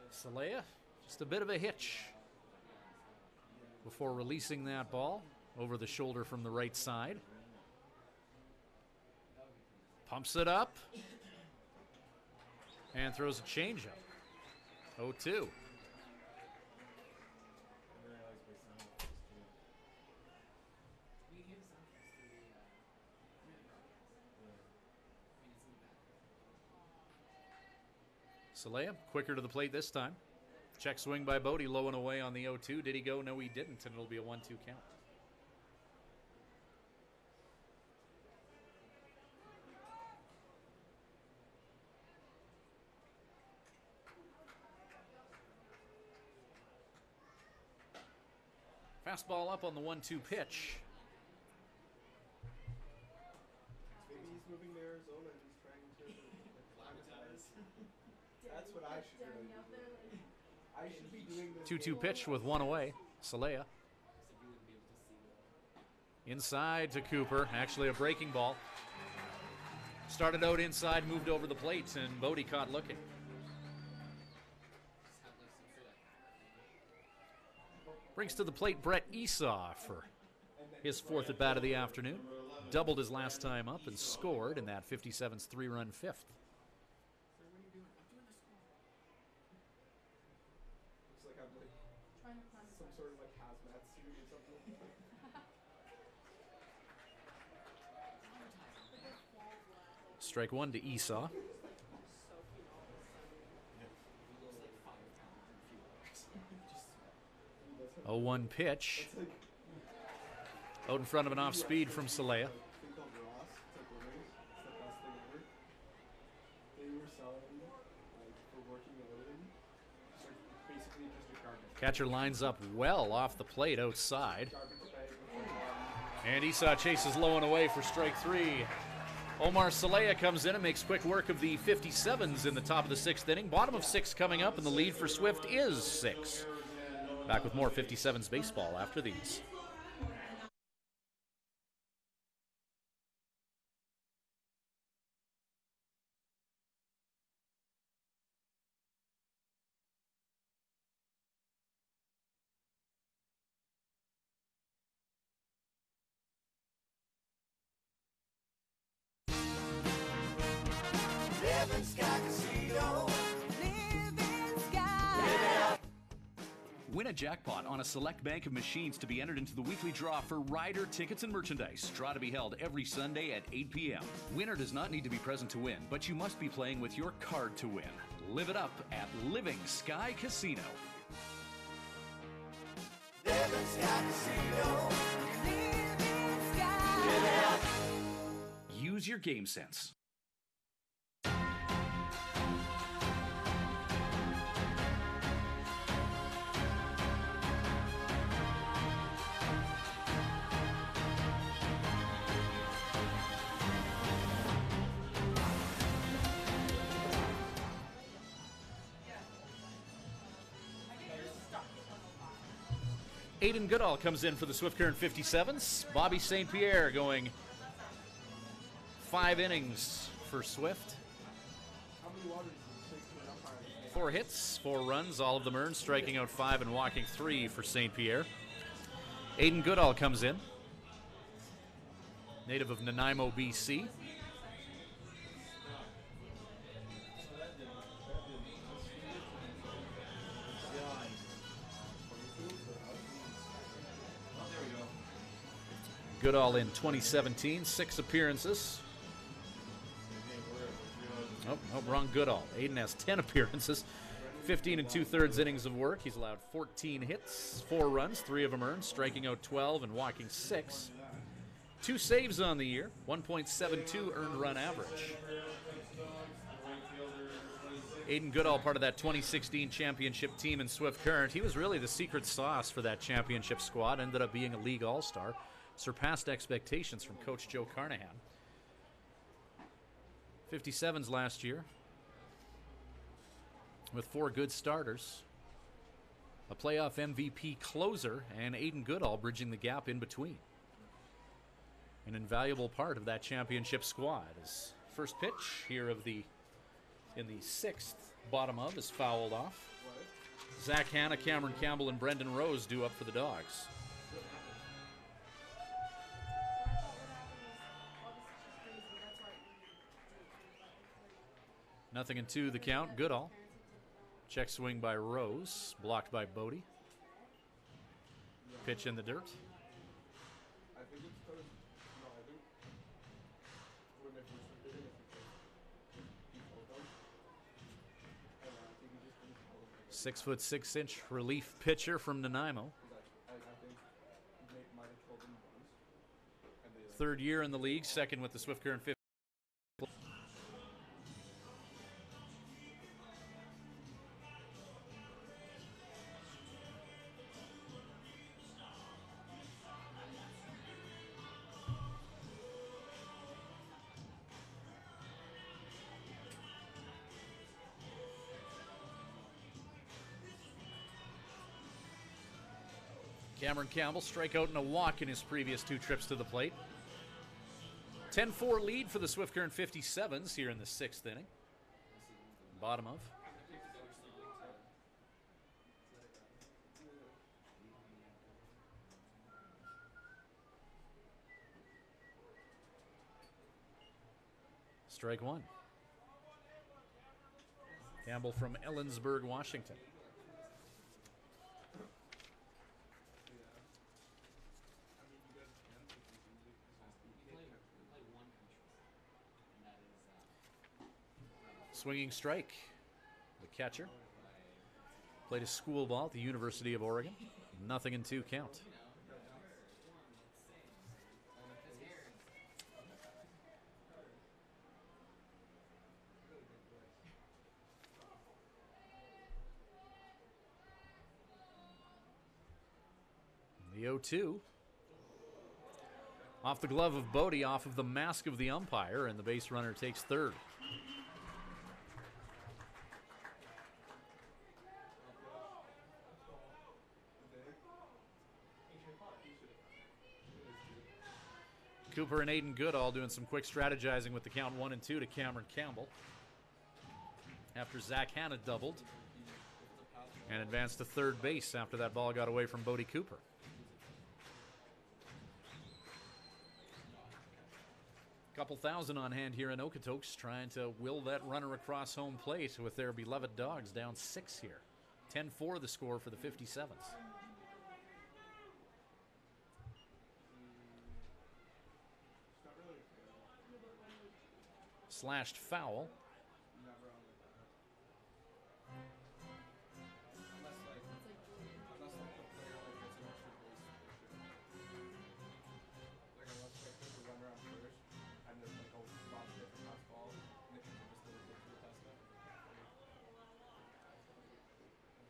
S1: Salea, just a bit of a hitch before releasing that ball over the shoulder from the right side. Pumps it up and throws a changeup. 0-2. Salea, quicker to the plate this time. Check swing by Bodie, low and away on the 0-2. Did he go? No, he didn't, and it'll be a 1-2 count. Fastball up on the 1-2 pitch.
S3: Maybe he's moving to Arizona and he's trying to acclimatize. That's what I should really be doing. I should be doing this.
S1: 2-2 pitch with 1 away. Salea. Inside to Cooper. Actually a breaking ball. Started out inside, moved over the plate, and Bodie caught looking. Brings to the plate Brett Esau for his 4th at bat of the afternoon. Doubled his last time up and scored in that 57's 3-run 5th.
S3: Looks like I'm like some sort of like hazmat suit or something.
S1: Strike 1 to Esau. 0-1 pitch. Out in front of an off speed from Salea. Catcher lines up well off the plate outside. And Esau chases low and away for strike 3. Omar Salea comes in and makes quick work of the 57's in the top of the 6th inning. Bottom of 6 coming up, and the lead for Swift is 6. Back with more 57's baseball after these. Win a jackpot on a select bank of machines to be entered into the weekly draw for rider tickets and merchandise. Draw to be held every Sunday at 8 p.m. Winner does not need to be present to win, but you must be playing with your card to win. Live it up at Living Sky Casino.
S4: Living Sky Casino. Living Sky.
S5: Use your game sense.
S1: Aiden Goodall comes in for the Swift Current 57's. Bobby St. Pierre going 5 innings for Swift. 4 hits, 4 runs, all of them earned, striking out 5 and walking 3 for St. Pierre. Aiden Goodall comes in, native of Nanaimo, BC. Goodall in 2017, 6 appearances. Oh, wrong Goodall. Aiden has 10 appearances, 15 and 2/3 innings of work. He's allowed 14 hits, 4 runs, 3 of them earned, striking out 12 and walking 6. 2 saves on the year, 1.72 earned run average. Aiden Goodall, part of that 2016 championship team in Swift Current. He was really the secret sauce for that championship squad, ended up being a league all-star, surpassed expectations from Coach Joe Carnahan. 57's last year with 4 good starters, a playoff MVP closer, and Aiden Goodall bridging the gap in between. An invaluable part of that championship squad. His first pitch here in the 6th, bottom of, is fouled off. Zach Hanna, Cameron Campbell, and Brendan Rose due up for the Dogs. Nothing in 2 the count. Goodall. Check swing by Rose, blocked by Bodie. Pitch in the dirt.
S3: I think it's because, no, I think when they first did it, he told them. And I think he just didn't tell them.
S1: 6'6" relief pitcher from Nanaimo.
S3: I think Nate might have told them once. And they,
S1: 3rd year in the league, 2nd with the Swift Current 50. Cameron Campbell strikeout and a walk in his previous 2 trips to the plate. 10-4 lead for the Swift Current 57's here in the 6th inning. Bottom of. Strike 1. Campbell from Ellensburg, Washington. Swinging strike. The catcher played a school ball at the University of Oregon. Nothing in 2 count. The 0-2. Off the glove of Bodie, off of the mask of the umpire, and the base runner takes 3rd. Cooper and Aiden Goodall doing some quick strategizing with the count 1 and 2 to Cameron Campbell. After Zach Hanna doubled and advanced to 3rd base after that ball got away from Bodie Cooper. Couple thousand on hand here in Okotoks, trying to will that runner across home plate with their beloved Dogs down 6 here. 10-4 the score for the 57's. Slashed foul.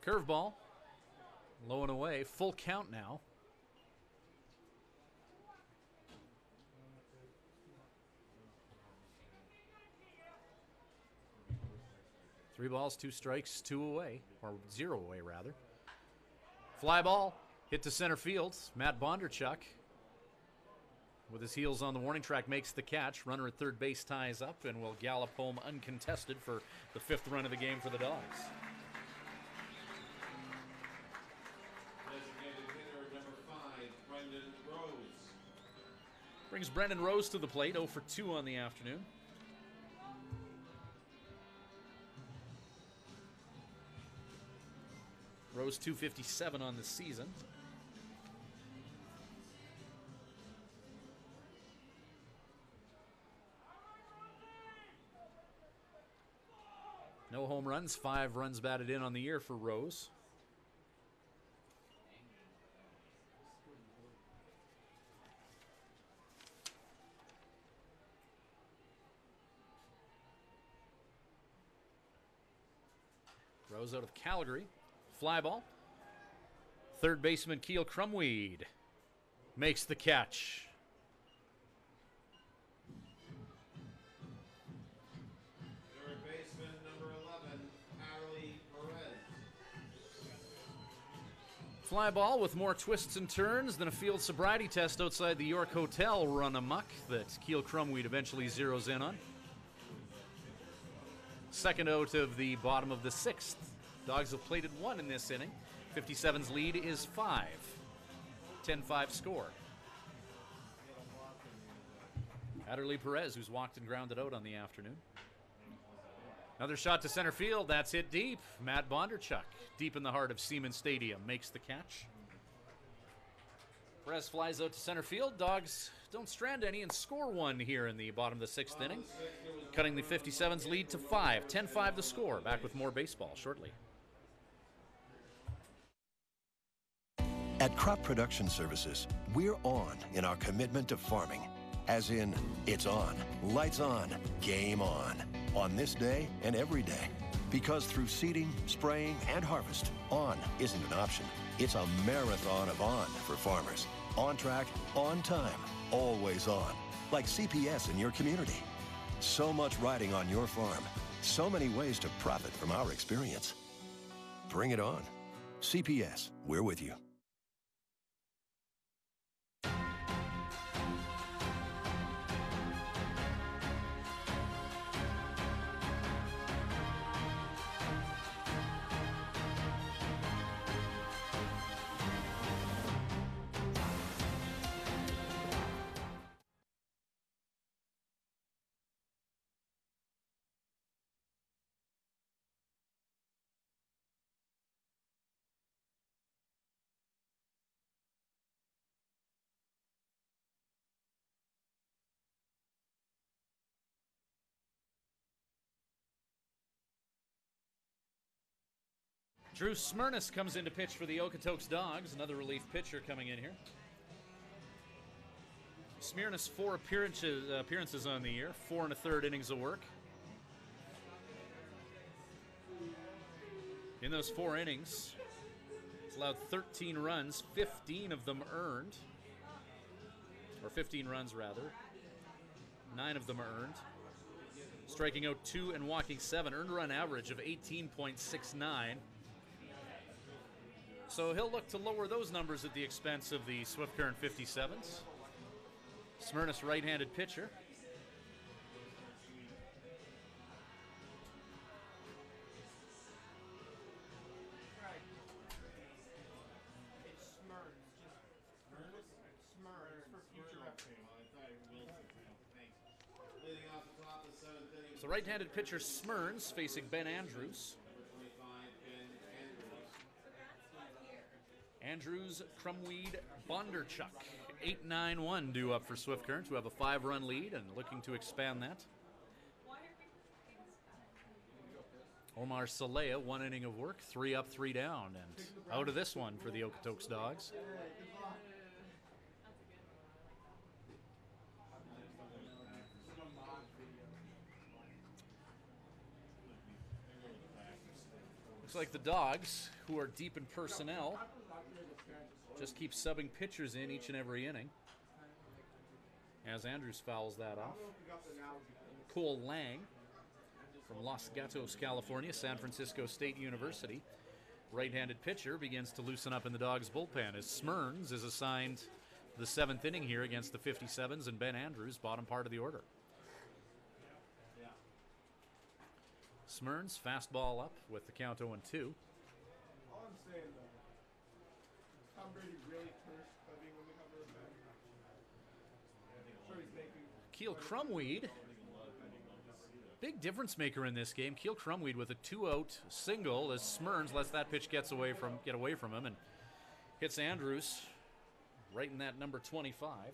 S1: Curveball, low and away, full count now. Three balls, 2 strikes, 2 away, or 0 away rather. Fly ball, hit to center field. Matt Bondarchuk, with his heels on the warning track, makes the catch. Runner at 3rd base ties up and will gallop home uncontested for the 5th run of the game for the Dogs. Brings Brendan Rose to the plate, 0 for 2 on the afternoon. Rose 257 on the season. No home runs, 5 runs batted in on the year for Rose. Rose out of Calgary. Fly ball. Third baseman Keel Crumweed makes the catch.
S2: Third baseman, number 11, Natalie Perez.
S1: Fly ball with more twists and turns than a field sobriety test outside the York Hotel run amok that Keel Crumweed eventually zeroes in on. Second out of the bottom of the 6th. Dogs have plated 1 in this inning. 57's lead is 5. 10-5 score. Adderley Perez, who's walked and grounded out on the afternoon. Another shot to center field. That's hit deep. Matt Bondarchuk, deep in the heart of Siemens Stadium, makes the catch. Perez flies out to center field. Dogs don't strand any and score 1 here in the bottom of the 6th inning, cutting the 57's lead to 5. 10-5 the score. Back with more baseball shortly.
S8: At Crop Production Services, we're on in our commitment to farming. As in, it's on, lights on, game on this day and every day. Because through seeding, spraying, and harvest, on isn't an option. It's a marathon of on for farmers. On track, on time, always on. Like CPS in your community. So much riding on your farm. So many ways to profit from our experience. Bring it on. CPS, we're with you.
S1: Drew Smyrnis comes in to pitch for the Okotoks Dogs, another relief pitcher coming in here. Smyrnis 4 appearances on the year, 4 1/3 innings of work. In those 4 innings, he's allowed 13 runs, 15 of them earned, or 15 runs rather, 9 of them earned. Striking out 2 and walking 7, earned run average of 18.69. So he'll look to lower those numbers at the expense of the Swift Current 57's. Smyrnis, right-handed pitcher. So right-handed pitcher Smyrns facing Ben Andrews. Andrews, Crumweed, Bondarchuk. 8-9-1 due up for Swift Current, who have a 5-run lead and looking to expand that. Omar Saleh, 1 inning of work, 3 up, 3 down, and out of this one for the Okotoks Dogs. Looks like the Dogs, who are deep in personnel, just keep subbing pitchers in each and every inning. As Andrews fouls that off. Cole Lang from Los Gatos, California, San Francisco State University. Right-handed pitcher begins to loosen up in the Dogs' bullpen as Smyrns is assigned the 7th inning here against the 57's and Ben Andrews, bottom part of the order. Smyrns, fastball up with the count 0-2.
S3: All I'm saying, though, Tom Brady really cursed by being on the cover of that. Sure, he's making.
S1: Keel Crumweed, big difference maker in this game. Keel Crumweed with a 2-out single as Smyrns lets that pitch get away from him and hits Andrews right in that number 25.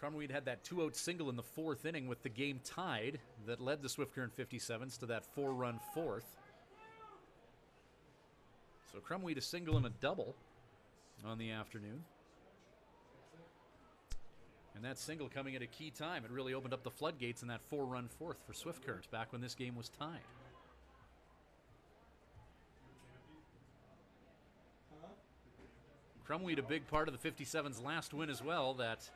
S1: Crumweed had that 2-out single in the 4th inning with the game tied that led the Swift Current 57's to that 4-run 4th. So Crumweed a single and a double on the afternoon. And that single coming at a key time. It really opened up the floodgates in that 4-run 4th for Swift Current back when this game was tied. Crumweed a big part of the 57's last win as well, that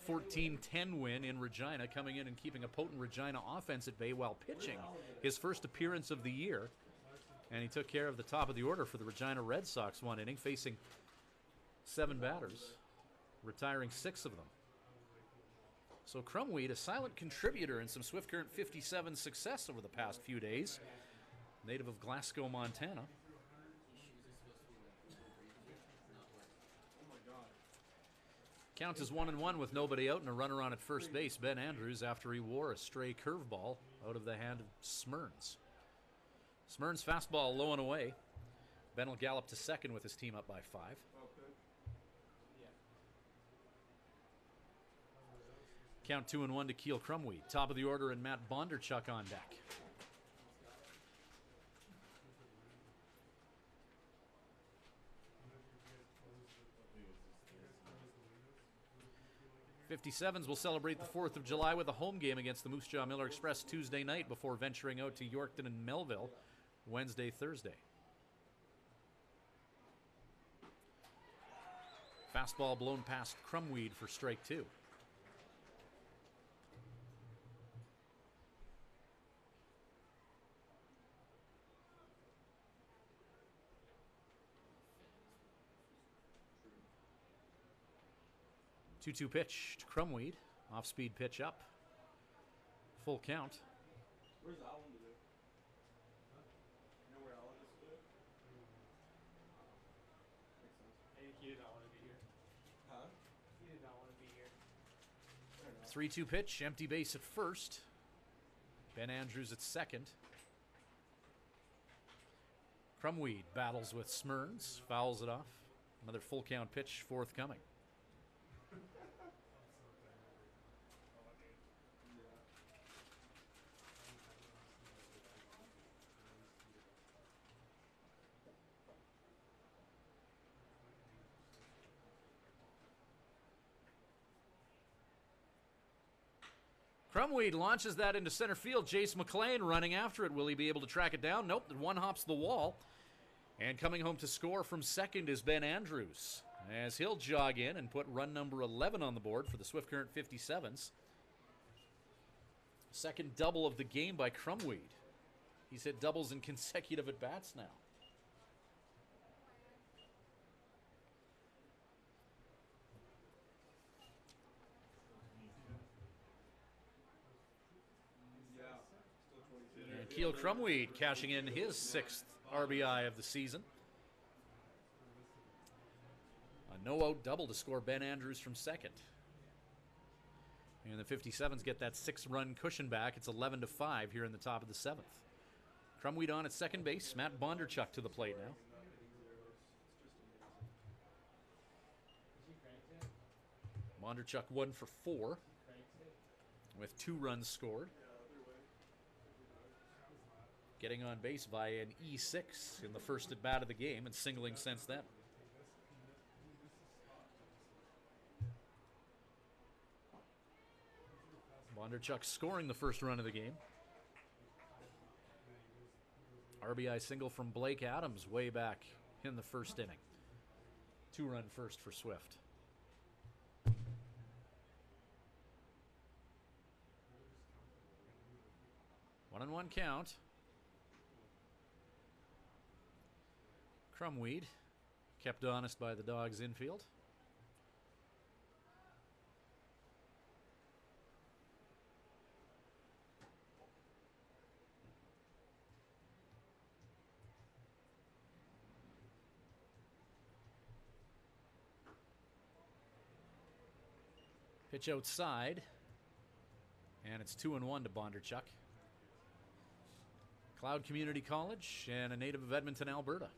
S1: 14-10 win in Regina, coming in and keeping a potent Regina offense at bay while pitching his first appearance of the year. And he took care of the top of the order for the Regina Red Sox one inning, facing 7 batters, retiring 6 of them. So Crumweed, a silent contributor in some Swift Current 57 success over the past few days, native of Glasgow, Montana. Count is 1-1 with nobody out and a runner on at first base, Ben Andrews, after he wore a stray curveball out of the hand of Smyrns. Smyrns' fastball low and away. Ben will gallop to second with his team up by 5. Count 2-1 to Keel Crumweed. Top of the order and Matt Bondarchuk on deck. 57's will celebrate the 4th of July with a home game against the Moose Jaw Miller Express Tuesday night before venturing out to Yorkton and Melville Wednesday, Thursday. Fastball blown past Crumweed for strike 2. Two-two pitch to Crumweed. Off-speed pitch up. Full count.
S3: Where's Alan today? You know where Alan is today? Makes sense.
S9: I think he did not want to be here.
S3: Huh?
S9: He did not want to be here.
S1: 3-2 pitch. Empty base at first. Ben Andrews at second. Crumweed battles with Smyrns. Fouls it off. Another full count pitch forthcoming. Crumweed launches that into center field. Jace Mclain running after it. Will he be able to track it down? Nope. One hops the wall. And coming home to score from second is Ben Andrews, as he'll jog in and put run number 11 on the board for the Swift Current 57's. Second double of the game by Crumweed. He's hit doubles in consecutive at-bats now. And Keel Crumweed cashing in his 6th RBI of the season. A no-out double to score Ben Andrews from second. And the 57's get that 6-run cushion back. It's 11-5 here in the top of the 7th. Crumweed on at second base. Matt Bondarchuk to the plate now. Bondarchuk 1 for 4 with 2 runs scored. Getting on base via an E6 in the first at bat of the game and singling since then. Bondarchuk scoring the first run of the game. RBI single from Blake Adams way back in the first inning. 2-run first for Swift. One and one count. Crumweed kept honest by the Dogs infield. Pitch outside, and it's 2-1 to Bondarchuk. Cloud Community College and a native of Edmonton, Alberta.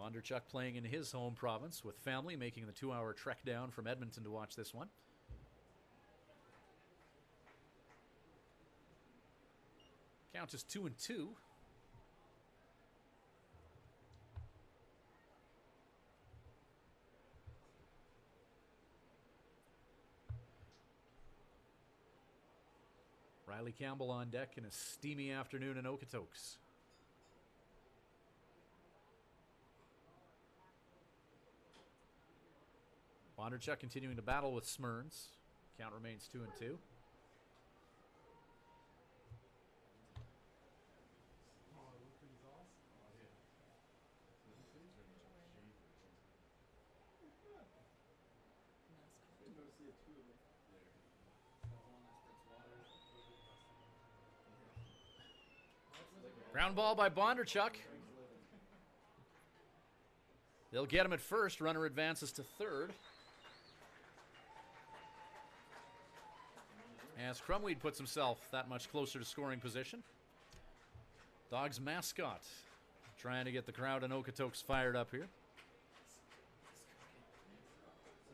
S1: Bondarchuk playing in his home province with family, making the 2-hour trek down from Edmonton to watch this one. Count is 2-2. Riley Campbell on deck in a steamy afternoon in Okotoks. Bondarchuk continuing to battle with Smyrns. Count remains 2-2. Ground ball by Bondarchuk. They'll get him at first. Runner advances to third. As Crumweed puts himself that much closer to scoring position. Dogs mascot trying to get the crowd in Okotoks fired up here.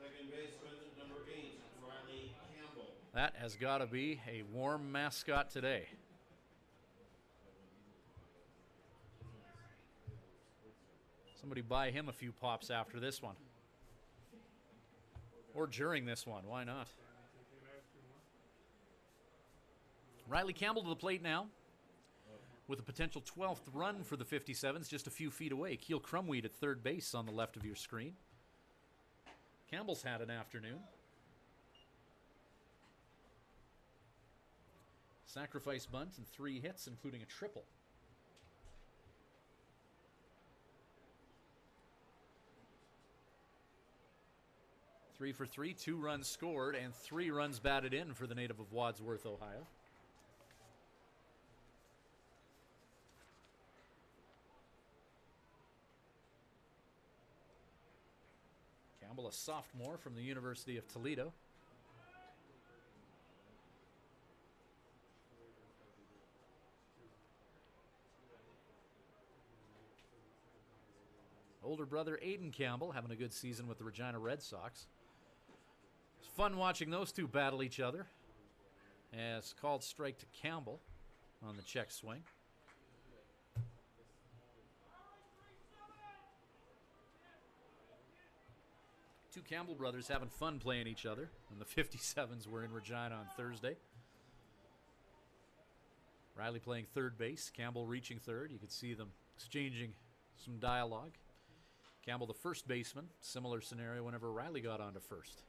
S2: Second baseman, number 8, Riley Campbell.
S1: That has got to be a warm mascot today. Somebody buy him a few pops after this one. Or during this one, why not? Riley Campbell to the plate now, with a potential 12th run for the 57's just a few feet away. Keel Crumweed at third base on the left of your screen. Campbell's had an afternoon. Sacrifice bunt and 3 hits, including a triple. Three for 3, 2 runs scored, and 3 runs batted in for the native of Wadsworth, Ohio. Campbell, a sophomore from the University of Toledo. Older brother Aiden Campbell having a good season with the Regina Red Sox. It's fun watching those two battle each other. As called strike to Campbell on the check swing. Two Campbell brothers having fun playing each other. And the 57's were in Regina on Thursday. Riley playing third base, Campbell reaching third. You could see them exchanging some dialogue. Campbell the first baseman. Similar scenario whenever Riley got onto first.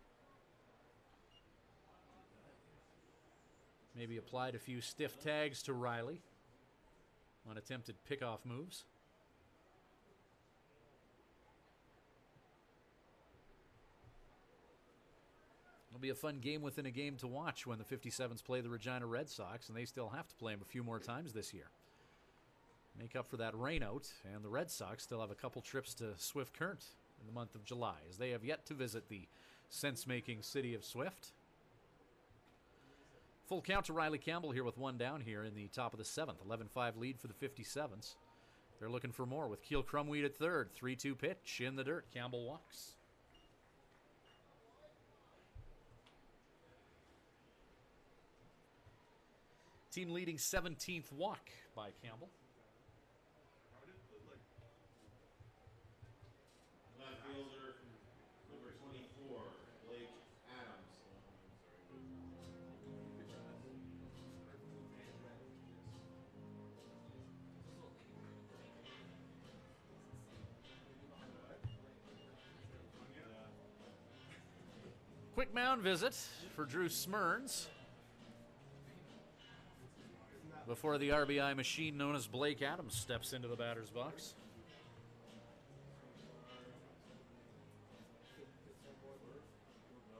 S1: Maybe applied a few stiff tags to Riley on attempted pickoff moves. It'll be a fun game within a game to watch when the 57's play the Regina Red Sox, and they still have to play them a few more times this year. Make up for that rainout, and the Red Sox still have a couple trips to Swift Current in the month of July, as they have yet to visit the sense-making city of Swift. Full count to Riley Campbell here with one down here in the top of the 7th. 11-5 lead for the 57's. They're looking for more with Keel Crumweed at third. 3-2 pitch in the dirt. Campbell walks. Team leading 17th walk by Campbell.
S2: Left fielder, number 24, Blake Adams.
S1: Quick mound visit for Drew Smyrns before the RBI machine known as Blake Adams steps into the batter's box.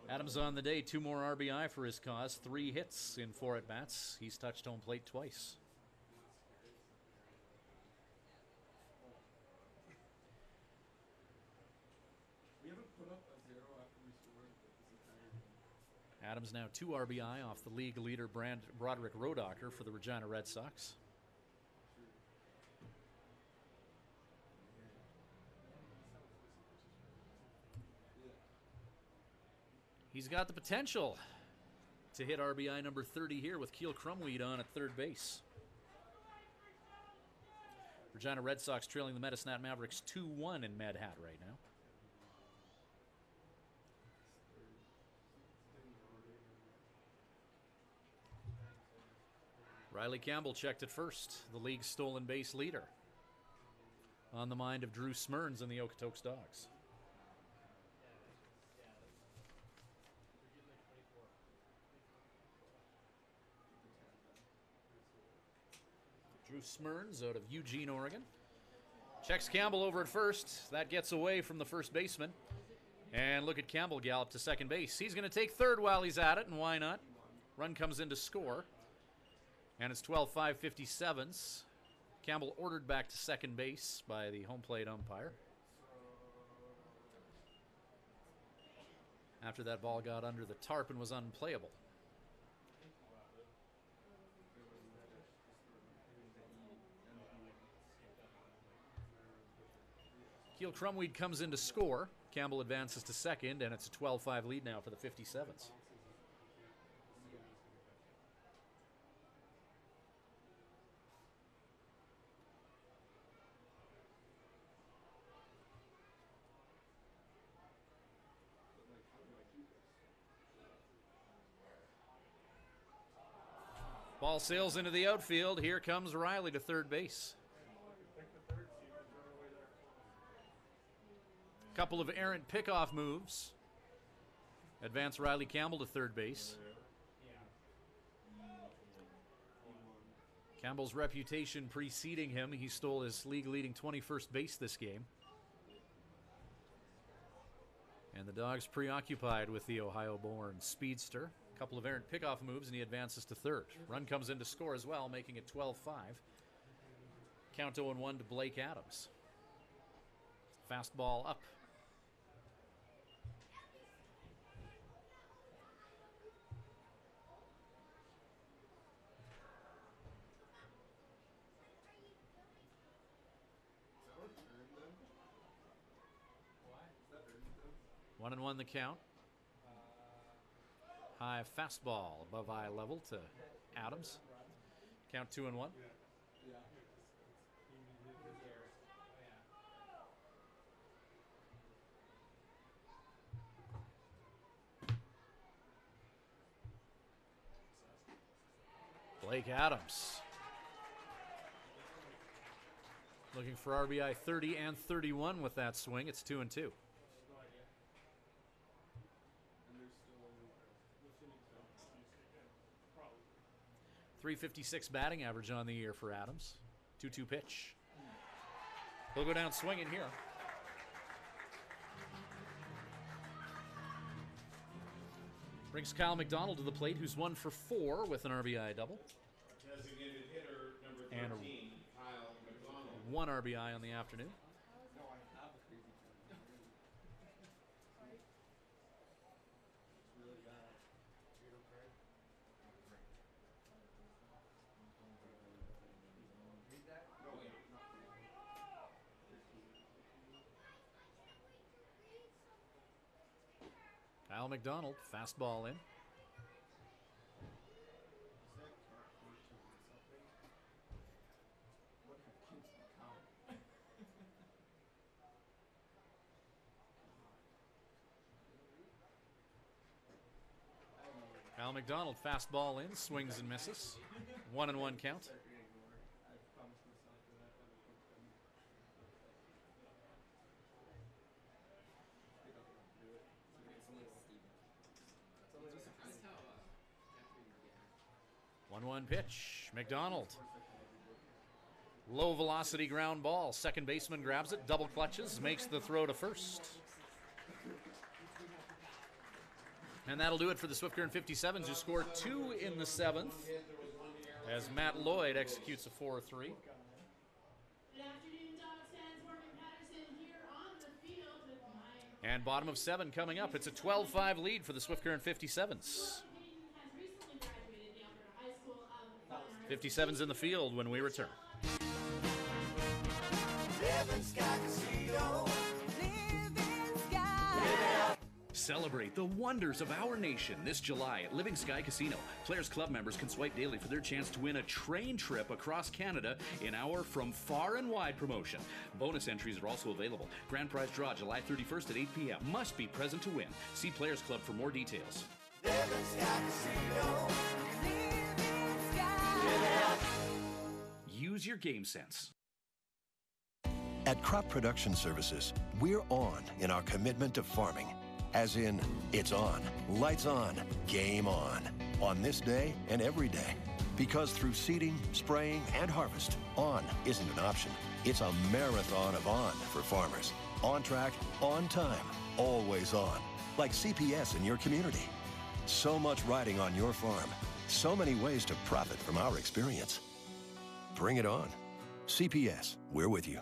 S1: Adams on the day, 2 more RBI for his cause, 3 hits in 4 at-bats. He's touched home plate twice.
S3: We haven't put up a 0 after we scored this entire game.
S1: Adams now 2 RBI off the league leader Broderick Rodacher for the Regina Red Sox. He's got the potential to hit RBI number 30 here with Keel Crumweed on at third base. Regina Red Sox trailing the Medicine Mavericks 2-1 in Mad Hat right now. Riley Campbell checked at first, the league's stolen base leader. On the mind of Drew Smyrns and the Okotoks Dogs. Drew Smyrns out of Eugene, Oregon. Checks Campbell over at first. That gets away from the first baseman. And look at Campbell gallop to second base. He's going to take third while he's at it, and why not? Run comes in to score. And it's 12-5 57's. Campbell ordered back to second base by the home plate umpire. After that ball got under the tarp and was unplayable. Keel Crumweed comes in to score. Campbell advances to second, and it's a 12-5 lead now for the 57's. Ball sails into the outfield. Here comes Riley to third base. Couple of errant pickoff moves. Advance Riley Campbell to third base. Campbell's reputation preceding him. He stole his league-leading 21st base this game. And the Dogs preoccupied with the Ohio-born speedster. A couple of errant pickoff moves, and he advances to third. Run comes in to score as well, making it 12-5. Count 0-1 to Blake Adams. Fastball up. One and one the count. High fastball above eye level to Adams. Count 2-1. Blake Adams looking for RBI 30 and 31 with that swing. It's 2-2. 356 batting average on the year for Adams. 2-2 pitch. He'll go down swinging here. Brings Kyle McDonald to the plate, who's 1 for 4 with an RBI double.
S2: Designated hitter number 13,
S1: And
S2: Kyle McDonald.
S1: 1 RBI on the afternoon. Kyle McDonald, fastball in. Kyle McDonald, fastball in, swings and misses. 1-1 count. One pitch. McDonald. Low velocity ground ball. Second baseman grabs it, double clutches, makes the throw to first. And that'll do it for the Swift Current 57's, who scored 2 in the 7th as Matt Lloyd executes a 4-3. And bottom of 7 coming up. It's a 12-5 lead for the Swift Current 57's. 57's in the field when we return.
S5: Celebrate the wonders of our nation this July at Living Sky Casino. Players Club members can swipe daily for their chance to win a train trip across Canada in our From Far and Wide promotion. Bonus entries are also available. Grand prize draw July 31st at 8 p.m. Must be present to win. See Players Club for more details.
S4: Living Sky Casino. Living Sky.
S5: Use your game sense.
S8: At Crop Production Services, we're on in our commitment to farming. As in, it's on, lights on, game on this day and every day. Because through seeding, spraying, and harvest, on isn't an option. It's a marathon of on for farmers. On track, on time, always on. Like CPS in your community. So much riding on your farm. So many ways to profit from our experience. Bring it on. CPS, we're with you.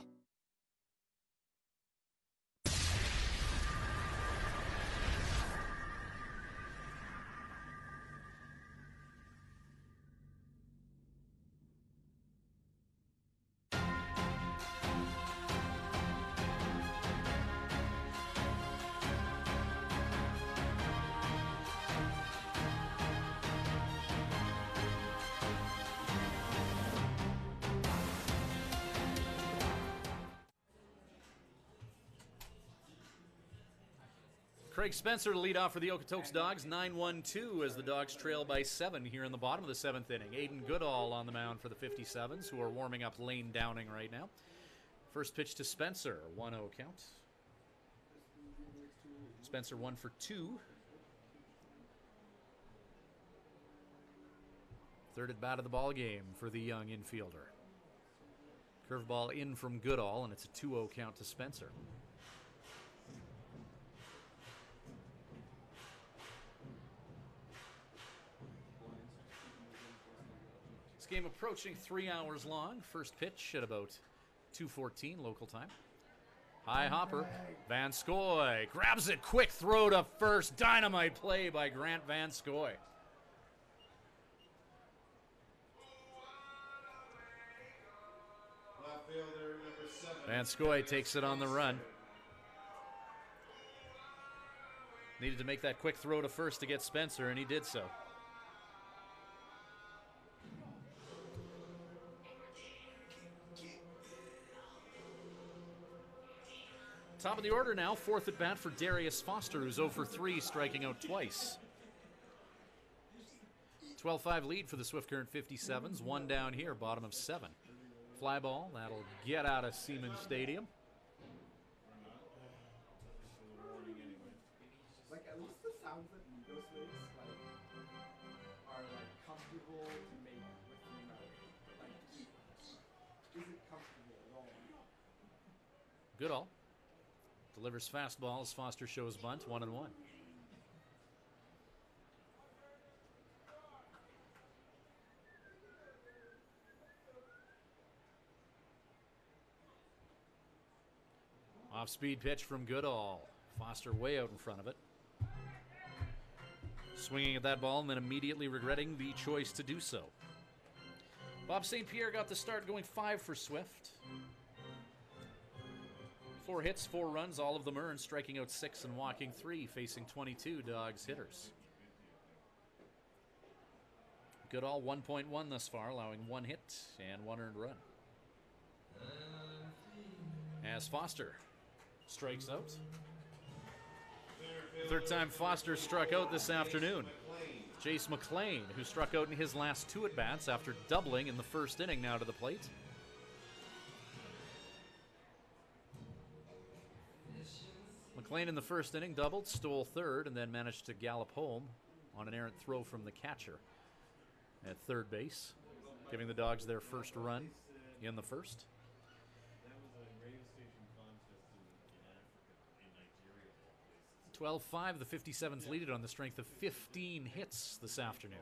S1: Craig Spencer to lead off for the Okotoks Dogs, 9-1-2 as the Dogs trail by 7 here in the bottom of the 7th inning. Aiden Goodall on the mound for the 57's, who are warming up Lane Downing right now. First pitch to Spencer, 1-0 count. Spencer 1 for 2. Third at bat of the ball game for the young infielder. Curveball in from Goodall, and it's a 2-0 count to Spencer. This game approaching 3 hours long. First pitch at about 2:14 local time. High hopper. Van Scoy grabs it. Quick throw to first. Dynamite play by Grant Van Scoy.
S2: Left fielder number 7.
S1: Van Scoy takes it on the run. Needed to make that quick throw to first to get Spencer, and he did so. Top of the order now, fourth at bat for Darius Foster, who's 0 for 3, striking out twice. 12-5 lead for the Swift Current 57's, one down here, bottom of 7. Fly ball, that'll get out of Siemens Stadium.
S3: Like, at least the sounds that Migos makes, like, are, like, comfortable to make with your mouth. Like, is it comfortable at all?
S1: Goodall delivers fastball as Foster shows bunt, 1-1. Off-speed pitch from Goodall. Foster way out in front of it. Swinging at that ball and then immediately regretting the choice to do so. Bob St. Pierre got the start, going 5 for Swift. 4 hits, 4 runs, all of them earned, striking out 6 and walking 3, facing 22 Dogs hitters. Goodall 1.1 thus far, allowing 1 hit and 1 earned run. As Foster strikes out. Third time Foster struck out this afternoon. Jace Mclain, who struck out in his last 2 at-bats after doubling in the first inning, now to the plate. McLean in the first inning doubled, stole third, and then managed to gallop home on an errant throw from the catcher at third base, giving the Dogs their first run in the first. 12-5, the 57's lead it on the strength of 15 hits this afternoon.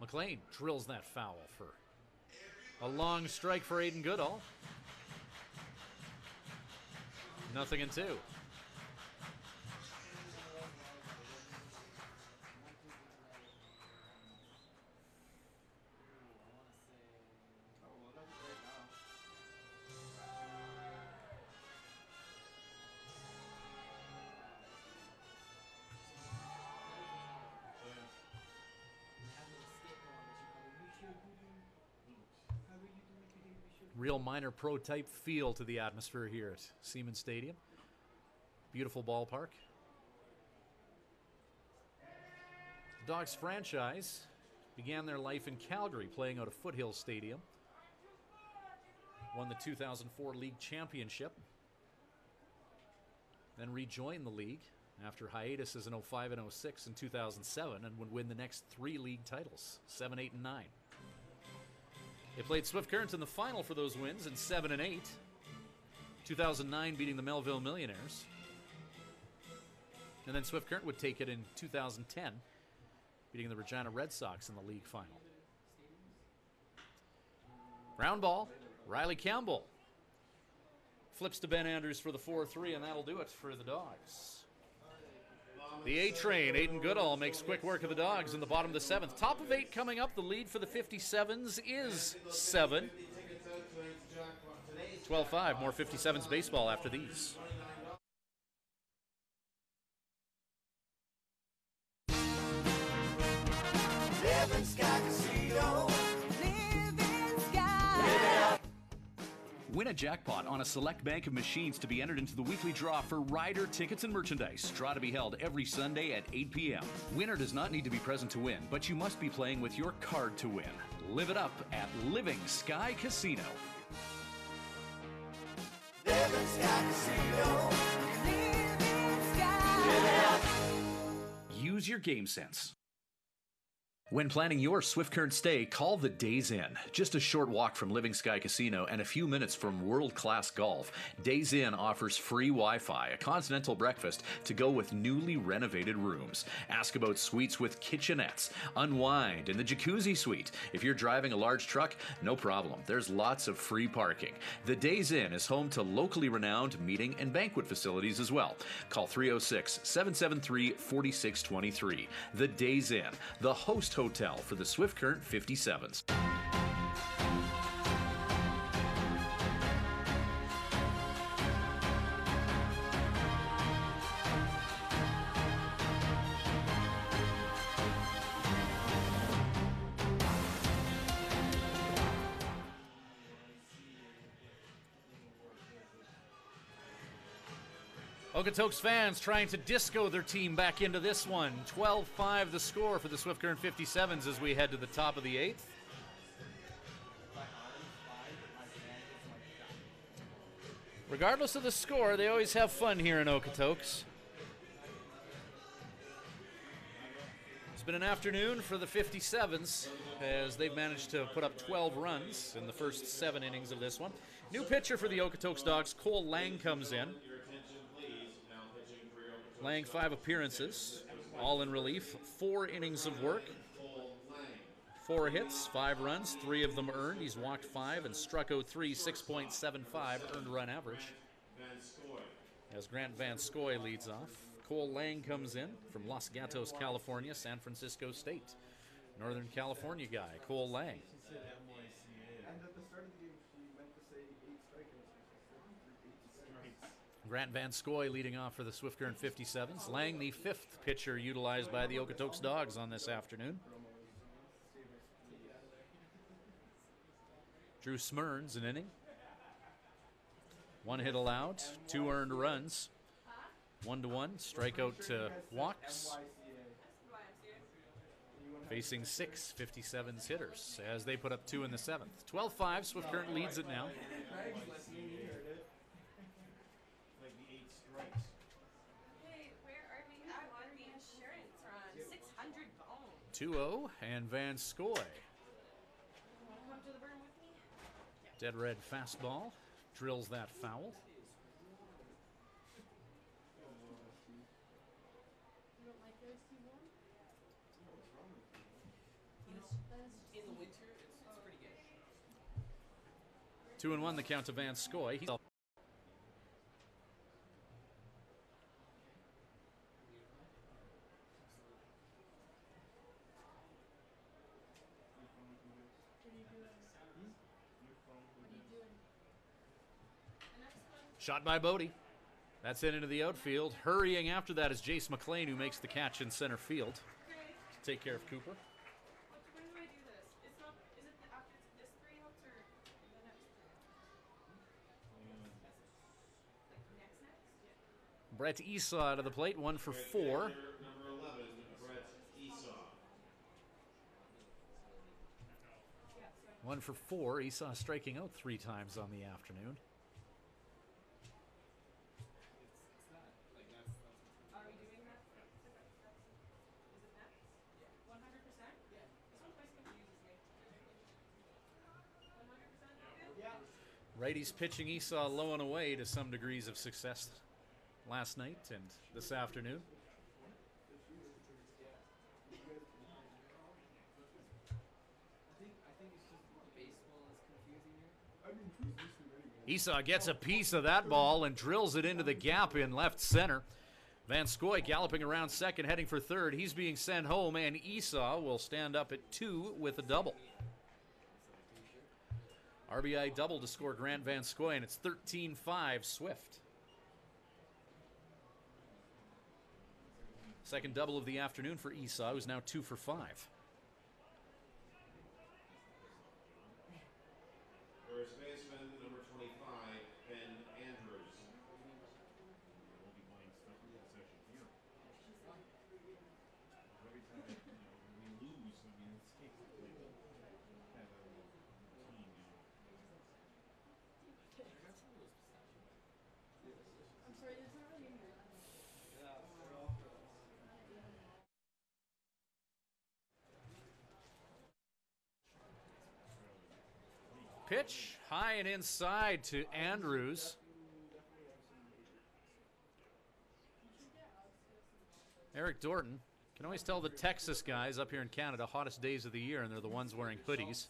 S1: McLean drills that foul for a long strike for Aiden Goodall. 0-2. Real minor pro type feel to the atmosphere here at Siemens Stadium. Beautiful ballpark. The Dogs franchise began their life in Calgary, playing out of Foothill Stadium. Won the 2004 league championship. Then rejoined the league after hiatuses in 05 and 06 and 2007, and would win the next 3 league titles, 7, 8, and 9. They played Swift Current in the final for those wins in 7 and 8. 2009 beating the Melville Millionaires. And then Swift Current would take it in 2010, beating the Regina Red Sox in the league final. Ground ball, Riley Campbell flips to Ben Andrews for the 4-3, and that'll do it for the Dogs. The A-Train, Aiden Goodall, makes quick work of the Dogs in the bottom of the 7th. Top of 8 coming up. The lead for the 57's is 7. 12-5, more 57's baseball after these.
S4: Living Sky Casino. Living Sky.
S5: Win a jackpot on a select bank of machines to be entered into the weekly draw for rider tickets and merchandise. Draw to be held every Sunday at 8 p.m. Winner does not need to be present to win, but you must be playing with your card to win. Live it up at Living Sky Casino.
S4: Living Sky Casino. Living Sky.
S5: Use your game sense. When planning your Swift Current stay, call the Days Inn. Just a short walk from Living Sky Casino and a few minutes from world-class golf, Days Inn offers free Wi-Fi, a continental breakfast to go with newly renovated rooms. Ask about suites with kitchenettes. Unwind in the jacuzzi suite. If you're driving a large truck, no problem. There's lots of free parking. The Days Inn is home to locally renowned meeting and banquet facilities as well. Call 306-773-4623. The Days Inn, the host hotel for the Swift Current 57's.
S1: Okotoks fans trying to disco their team back into this one. 12-5 the score for the Swift Current 57's as we head to the top of the 8th. Regardless of the score, they always have fun here in Okotoks. It's been an afternoon for the 57's as they've managed to put up 12 runs in the first 7 innings of this one. New pitcher for the Okotoks Dogs, Cole Lang, comes in. Lang 5 appearances, all in relief, 4 innings of work, 4 hits, 5 runs, 3 of them earned. He's walked 5 and struck out 3, 6.75 earned run average. As Grant Van Scoy leads off, Cole Lang comes in from Los Gatos, California, San Francisco State. Northern California guy, Cole Lang.
S3: And at the start of the game, she meant to say 8 strikeouts.
S1: Grant Van Scoy leading off for the Swift Current 57's. Lang, the 5th pitcher utilized by the Okotoks Dogs on this afternoon. Drew Smyrns an inning. 1 hit allowed, 2 earned runs. 1-1, strikeout to walks. Facing 6 57's hitters as they put up 2 in the 7th. 12-5, Swift Current leads it now.
S6: Hey, where are we at on the insurance run? 600 bones.
S1: 2-0, and Van Scoy.
S6: Come to the burn with me?
S1: Dead red fastball. Drills that foul.
S6: You don't like those too warm? In the winter, it's pretty good.
S1: 2-1 the count to Van Scoy. Shot by Bodie. That's it into the outfield. Hurrying after that is Jace Mclain, who makes the catch in center field to take care of Cooper.
S6: When do I do this? It's not, is it after this 3 hooks or the next 3?
S1: Brett Esau to the plate, 1 for 4.
S2: Number 11, Brett Esau.
S1: 1 for 4. Esau striking out 3 times on the afternoon.
S6: Are we doing that? Is it that? 100%? Yeah. This one always confuses me. 100%? Yeah.
S1: Righties pitching Esau low and away to some degrees of success last night and this afternoon. Esau gets a piece of that ball and drills it into the gap in left center. Van Scoy galloping around second, heading for third. He's being sent home, and Esau will stand up at 2 with a double. RBI double to score Grant Van Scoy, and it's 13-5 Swift. Second double of the afternoon for Esau, who's now 2 for 5.
S2: First baseman, number 25, Ben Andrews.
S11: We'll be buying stuff in that session here. Every time we lose, I mean, it's kind of like a team now.
S6: I'm sorry, it's not really in here.
S1: Pitch high and inside to Andrews. Eric Dorton. Can always tell the Texas guys up here in Canada, hottest days of the year, and they're the ones wearing hoodies.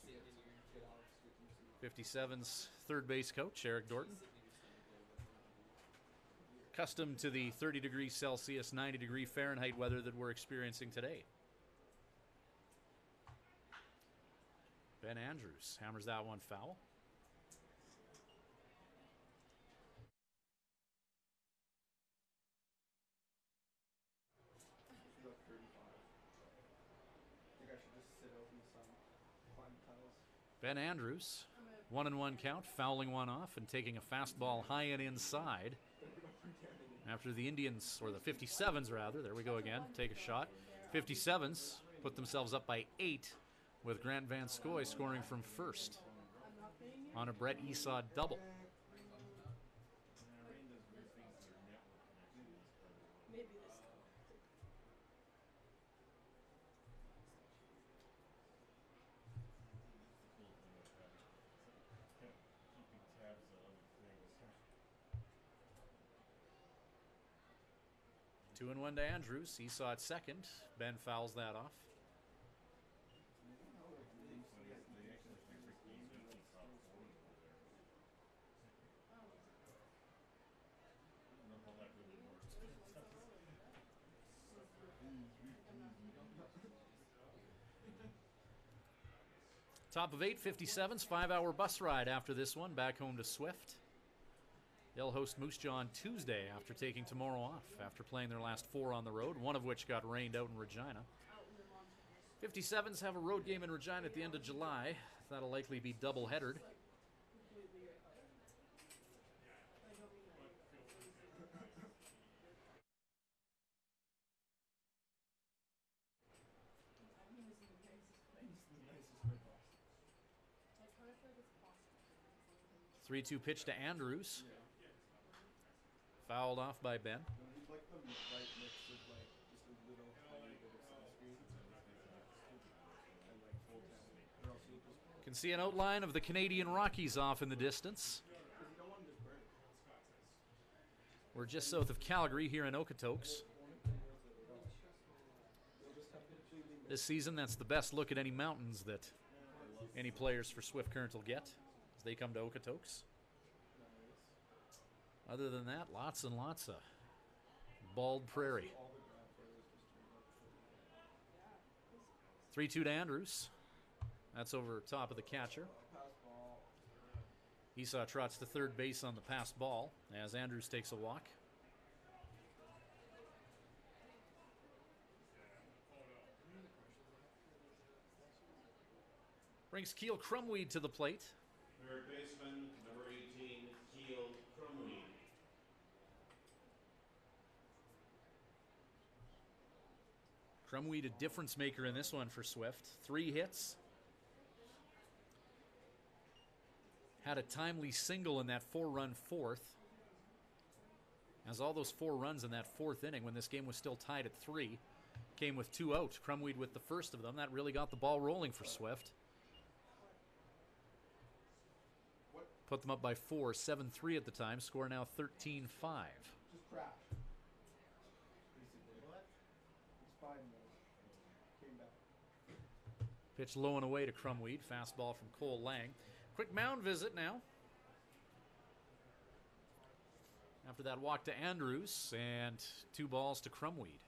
S1: 57's third base coach, Eric Dorton. Accustomed to the 30 degrees Celsius, 90 degree Fahrenheit weather that we're experiencing today. Ben Andrews hammers that one foul. Ben Andrews, 1-1 count, fouling one off and taking a fastball high and inside. After the Indians, or the 57's rather, there we go again, take a shot. 57's put themselves up by 8 with Grant Van Scoy scoring from first on a Brett Esau double. Two and 1 to Andrews. Esau at second. Ben fouls that off. Top of 8, 57's 5-hour bus ride after this one, back home to Swift. They'll host Moose Jaw on Tuesday after taking tomorrow off, after playing their last 4 on the road, one of which got rained out in Regina. 57's have a road game in Regina at the end of July. That'll likely be double-headered. Yeah. 3-2 pitch to Andrews. Fouled off by Ben. Can see an outline of the Canadian Rockies off in the distance. We're just south of Calgary here in Okotoks. This season, that's the best look at any mountains that any players for Swift Current will get as they come to Okotoks. Other than that, lots and lots of bald prairie. 3-2 to Andrews. That's over top of the catcher. Esau trots to third base on the passed ball as Andrews takes a walk. Brings Keel Crumweed to the plate.
S2: Third baseman, 18, Keel Crumweed.
S1: 2 1 to Andrews. Esau at second. Ben fouls that off. 3-2 pitch to Andrews. That's over top of the catcher. Esau trots to third base on the passed ball as Andrews takes a walk. Brings Keel Crumweed to the plate. Third baseman, number 18, Keel Crumweed. Crumweed a difference maker in this one for Swift. 3 hits. Had a timely single in that 4-run fourth. As all those 4 runs in that 4th inning when this game was still tied at 3 came with 2 out. Crumweed with the first of them. That really got the ball rolling for Swift. Put them up by 4, 7-3 at the time. Score now 13-5.
S3: Just crashed. Basically. What? He's fine though. Came back.
S1: Pitch low and away to Crumweed. Fastball from Cole Lang. Quick mound visit now. After that walk to Andrews and 2 balls to Crumweed.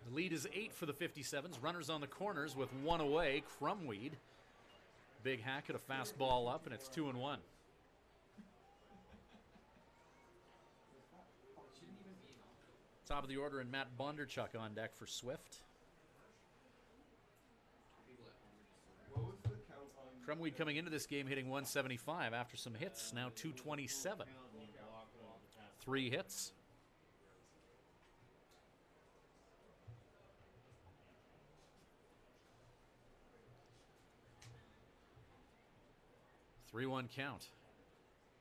S1: The lead is 8 for the 57's. Runners on the corners with 1 away. Crumweed. Big hack at a fastball up, and it's 2-1. Top of the order, and Matt Bondarchuk on deck for Swift. Crumweed coming into this game hitting 175 after some hits. Now 227. 3 hits. Three-one count.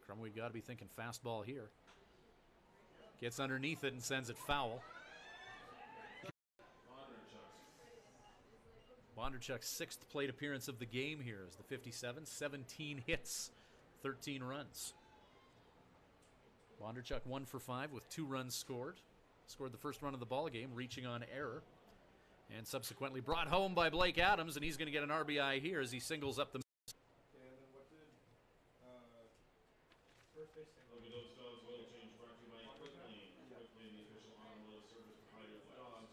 S1: Crumweed got to be thinking fastball here. Gets underneath it and sends it foul. Bondarchuk's 6th plate appearance of the game here as the 57, 17 hits, 13 runs. Bondarchuk 1 for 5 with 2 runs scored. Scored the first run of the ball game, reaching on error. And subsequently brought home by Blake Adams, and he's going to get an RBI here as he singles up the...
S2: Okotoks Dogs oil change brought to you by Quicklane. Quicklane, the official automotive service provider of dogs.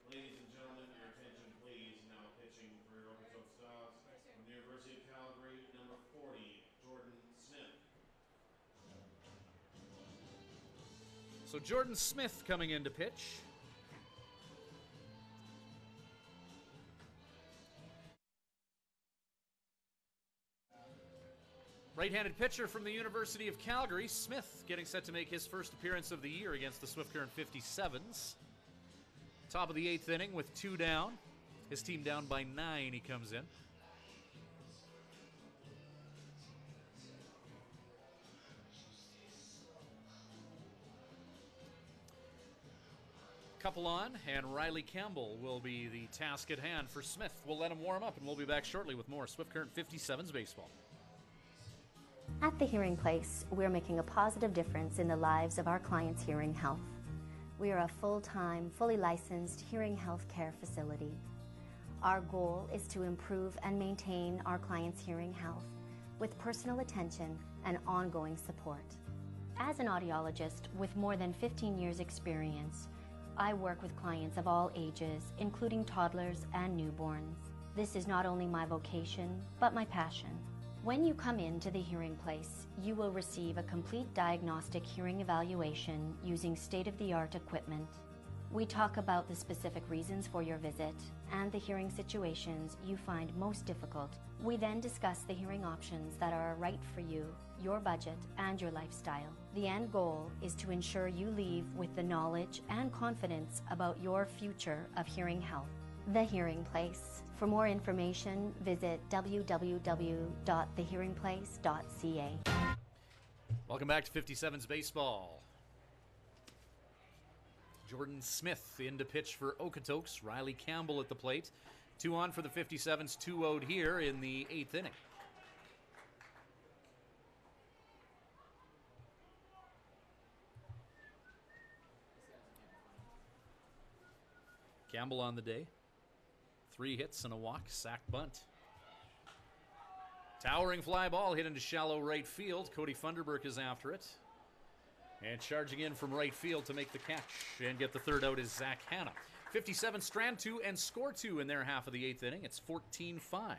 S2: Ladies and gentlemen, your attention please. Now pitching for your Okotoks Dogs from the University of Calgary, number 40, Jordan Smith.
S1: So Jordan Smith coming in to pitch. Right-handed pitcher from the University of Calgary, Smith getting set to make his first appearance of the year against the Swift Current 57's. Top of the 8th inning with 2 down. His team down by 9, he comes in. Couple on, and Riley Campbell will be the task at hand for Smith. We'll let him warm up, and we'll be back shortly with more Swift Current 57's baseball.
S7: At the Hearing Place, we're making a positive difference in the lives of our clients' hearing health. We are a full-time, fully licensed hearing health care facility. Our goal is to improve and maintain our clients' hearing health with personal attention and ongoing support. As an audiologist with more than 15 years' experience, I work with clients of all ages, including toddlers and newborns. This is not only my vocation, but my passion. When you come into the Hearing Place, you will receive a complete diagnostic hearing evaluation using state-of-the-art equipment. We talk about the specific reasons for your visit and the hearing situations you find most difficult. We then discuss the hearing options that are right for you, your budget, and your lifestyle. The end goal is to ensure you leave with the knowledge and confidence about your future of hearing health. The Hearing Place. For more information, visit www.thehearingplace.ca.
S1: Welcome back to 57's baseball. Jordan Smith in to pitch for Okotoks. Riley Campbell at the plate. 2 on for the 57's, 2 0'd here in the 8th inning. Campbell on the day. 3 hits and a walk, sack bunt. Towering fly ball hit into shallow right field. Cody Funderburk is after it. And charging in from right field to make the catch and get the 3rd out is Zach Hanna. 57 strand 2 and score 2 in their half of the 8th inning. It's 14-5.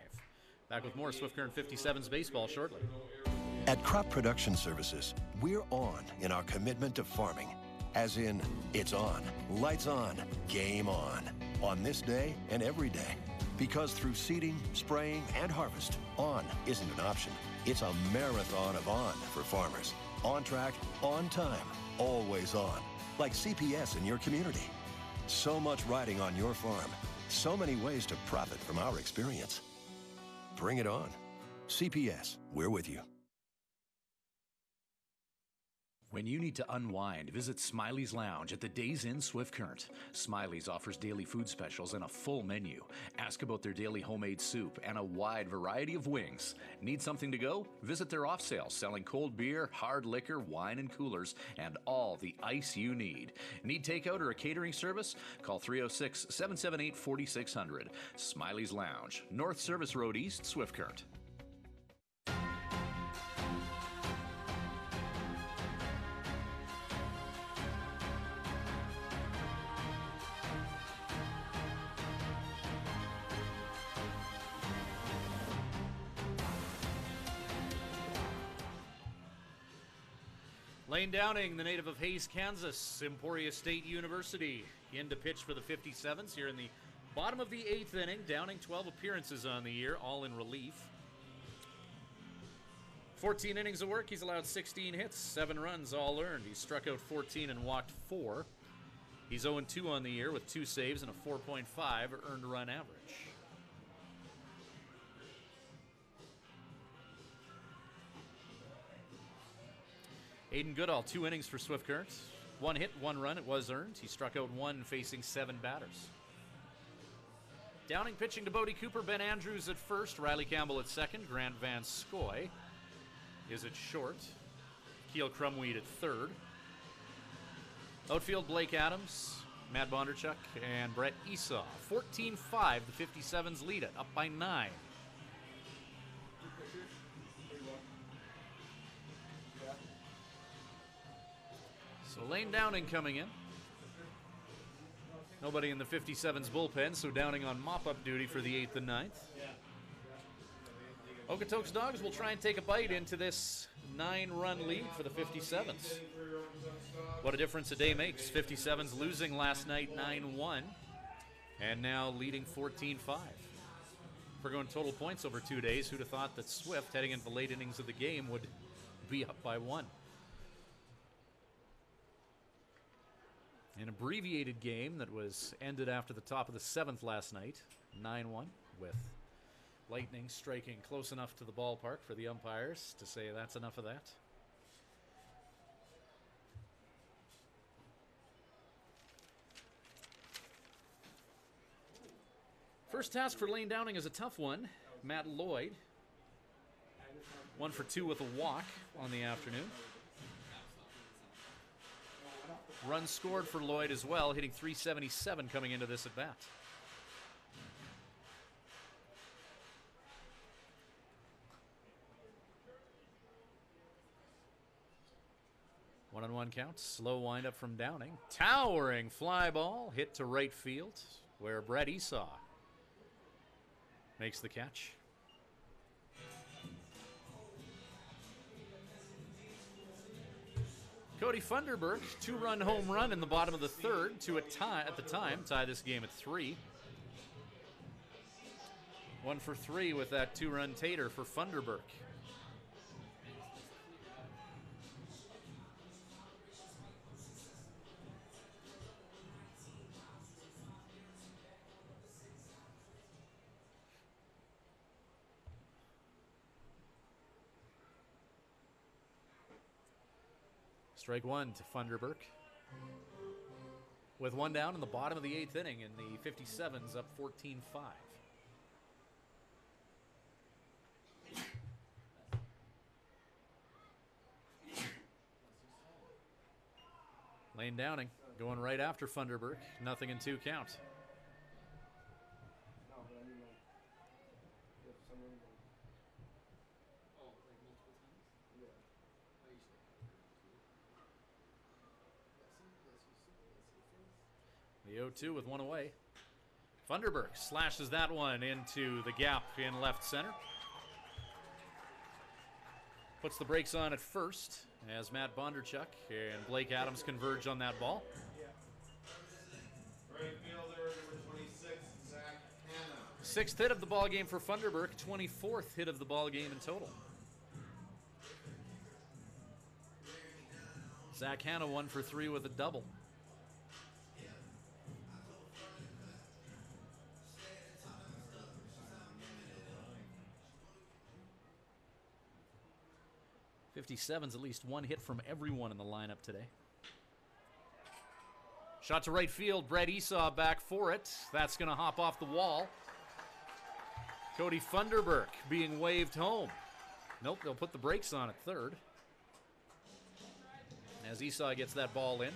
S1: Back with more Swift Current 57's baseball shortly.
S8: At Crop Production Services, we're on in our commitment to farming. As in, it's on, lights on, game on this day and every day. Because through seeding, spraying, and harvest, on isn't an option. It's a marathon of on for farmers. On track, on time, always on. Like CPS in your community. So much riding on your farm. So many ways to profit from our experience. Bring it on. CPS, we're with you.
S5: When you need to unwind, visit Smiley's Lounge at the Days Inn Swift Current. Smiley's offers daily food specials and a full menu. Ask about their daily homemade soup and a wide variety of wings. Need something to go? Visit their off sale, selling cold beer, hard liquor, wine and coolers, and all the ice you need. Need takeout or a catering service? Call 306-778-4600. Smiley's Lounge, North Service Road East, Swift Current.
S1: Lane Downing, the native of Hayes, Kansas, Emporia State University, in to pitch for the 57's here in the bottom of the 8th inning. Downing 12 appearances on the year, all in relief. 14 innings of work, he's allowed 16 hits, 7 runs, all earned. He's struck out 14 and walked 4. He's 0-2 on the year with 2 saves and a 4.5 earned run average. Aiden Goodall, 2 innings for Swift Current. 1 hit, 1 run, it was earned. He struck out 1 facing 7 batters. Downing pitching to Bodie Cooper, Ben Andrews at first, Riley Campbell at second, Grant Van Scoy is at short, Keel Crumweed at third. Outfield, Blake Adams, Matt Bondarchuk, and Brett Esau. 14-5, the 57's lead it, up by 9. So Lane Downing coming in. Nobody in the 57's bullpen, so Downing on mop-up duty for the 8th and 9th. Okotoks Dogs will try and take a bite into this 9-run lead for the 57's. What a difference a day makes. 57's losing last night 9-1 and now leading 14-5. For going total points over 2 days, who'd have thought that Swift, heading into the late innings of the game, would be up by 1. An abbreviated game that was ended after the top of the 7th last night, 9-1, with lightning striking close enough to the ballpark for the umpires to say that's enough of that. First task for Lane Downing is a tough one. Matt Lloyd, 1 for 2 with a walk on the afternoon. Runs scored for Lloyd as well, hitting .377 coming into this at-bat. One-on-one count, slow windup from Downing. Towering fly ball, hit to right field, where Brett Esau makes the catch. Cody Funderburk, 2-run home run in the bottom of the 3rd to tie this game at 3. 1 for 3 with that 2-run tater for Funderburk. Strike 1 to Funderburk. With 1 down in the bottom of the 8th inning, and the 57's up 14-5. Lane Downing going right after Funderburk. 0-2 count. The 0-2 with 1 away. Funderburk slashes that one into the gap in left center. Puts the brakes on at first as Matt Bondarchuk and Blake Adams converge on that ball.
S2: Right fielder, number 26, Zach Hanna.
S1: Sixth hit of the ball game for Funderburk, 24th hit of the ball game in total. Zach Hanna 1 for 3 with a double. '57's at least one hit from everyone in the lineup today. Shot to right field. Brett Esau back for it. That's going to hop off the wall. Cody Funderburk being waved home. Nope, they'll put the brakes on at third. As Esau gets that ball in.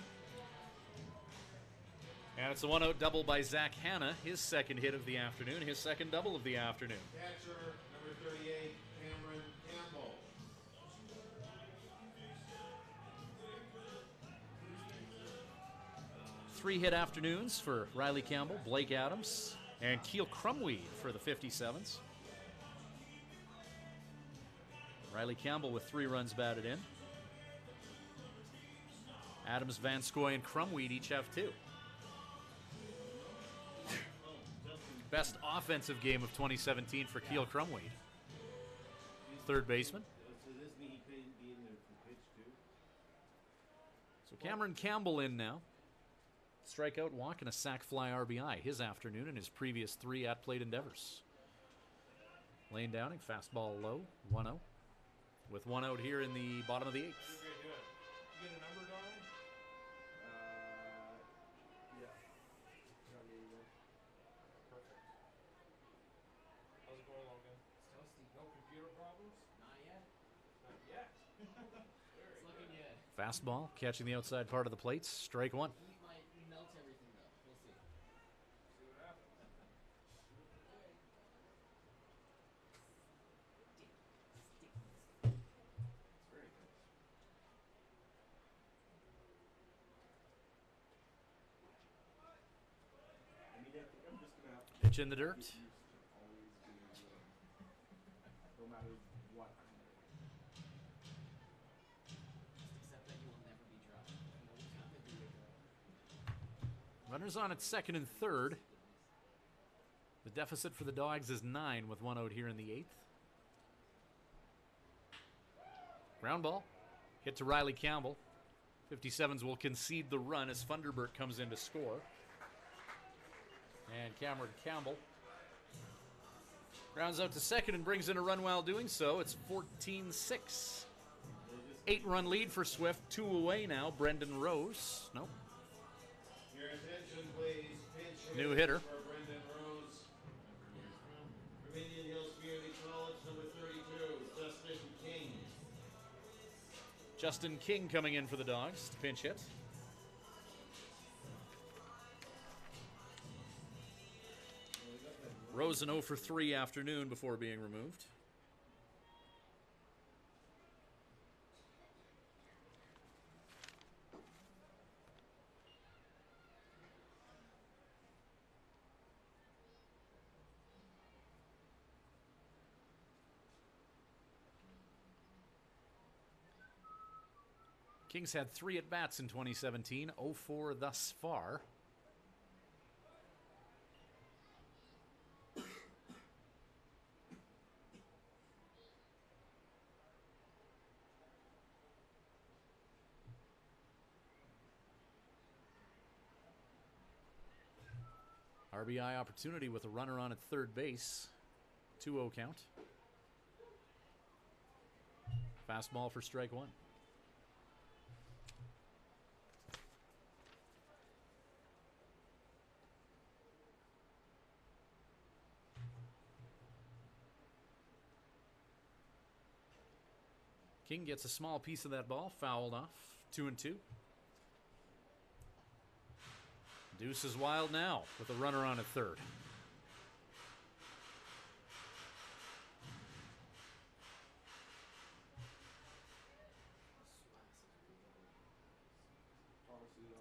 S1: And it's a one-out double by Zach Hanna, his second hit of the afternoon, his second double of the afternoon.
S2: Catcher, number 38, Cameron Campbell.
S1: Three hit afternoons for Riley Campbell, Blake Adams, and Keel Crumweed for the 57's. Riley Campbell with 3 runs batted in. Adams, Vanskoy, and Crumweed each have 2. Best offensive game of 2017 for Keel Crumweed. Third baseman.
S11: So this mean he couldn't be in there for pitch too?
S1: So Cameron Campbell in now. Strikeout, walk, and a sac fly RBI. His afternoon and his previous 3 at-plate endeavors. Lane Downing, fastball low, 1-0. With 1 out here in the bottom of the 8th.
S9: You get a number, darling?
S3: Yeah. Got me again.
S9: Perfect. How's it going, Logan?
S10: Toasty. No computer problems? Not yet.
S9: Not yet.
S10: It's looking good.
S1: Fastball, catching the outside part of the plates. Strike 1.
S10: Heat might melt everything though. We'll see.
S9: See what happens.
S11: It's very good.
S3: I mean, I think I'm just gonna have to
S1: Pitch in the dirt.
S3: get used to always doing no matter what I'm doing.
S10: Except that you will never be dropped. No time to do it.
S1: Runners on at second and third. The deficit for the Dogs is 9 with 1 out here in the 8th. Ground ball. Hit to Riley Campbell. 57's will concede the run as Funderburk comes in to score. And Cameron Campbell rounds out to second and brings in a run while doing so. It's 14-6. 8-run lead for Swift. 2 away now. Brendan Rose. Nope.
S2: Your attention, please. Pinch
S1: New hitter.
S2: for Brendan Rose. From Indian Hills Community College, number 32, Justin King.
S1: Justin King coming in for the Dogs to pinch hit. Rose an 0 for 3 afternoon before being removed. Kings had 3 at-bats in 2017, 0-4 thus far. RBI opportunity with a runner on at third base. 2-0 count. Fastball for strike 1. King gets a small piece of that ball, fouled off. 2-2. Deuce is wild now with a runner on at third.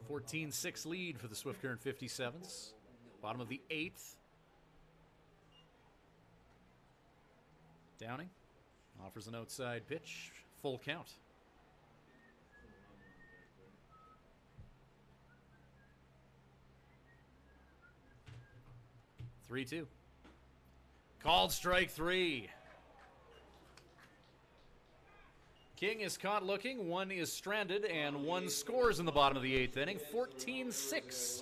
S3: Honestly,
S1: 14-6 lead for the Swift Current 57's. Bottom of the 8th. Downing offers an outside pitch. Full count. Three, two. Called strike three. King is caught looking, one is stranded, and one scores in the bottom of the 8th inning. 14-6.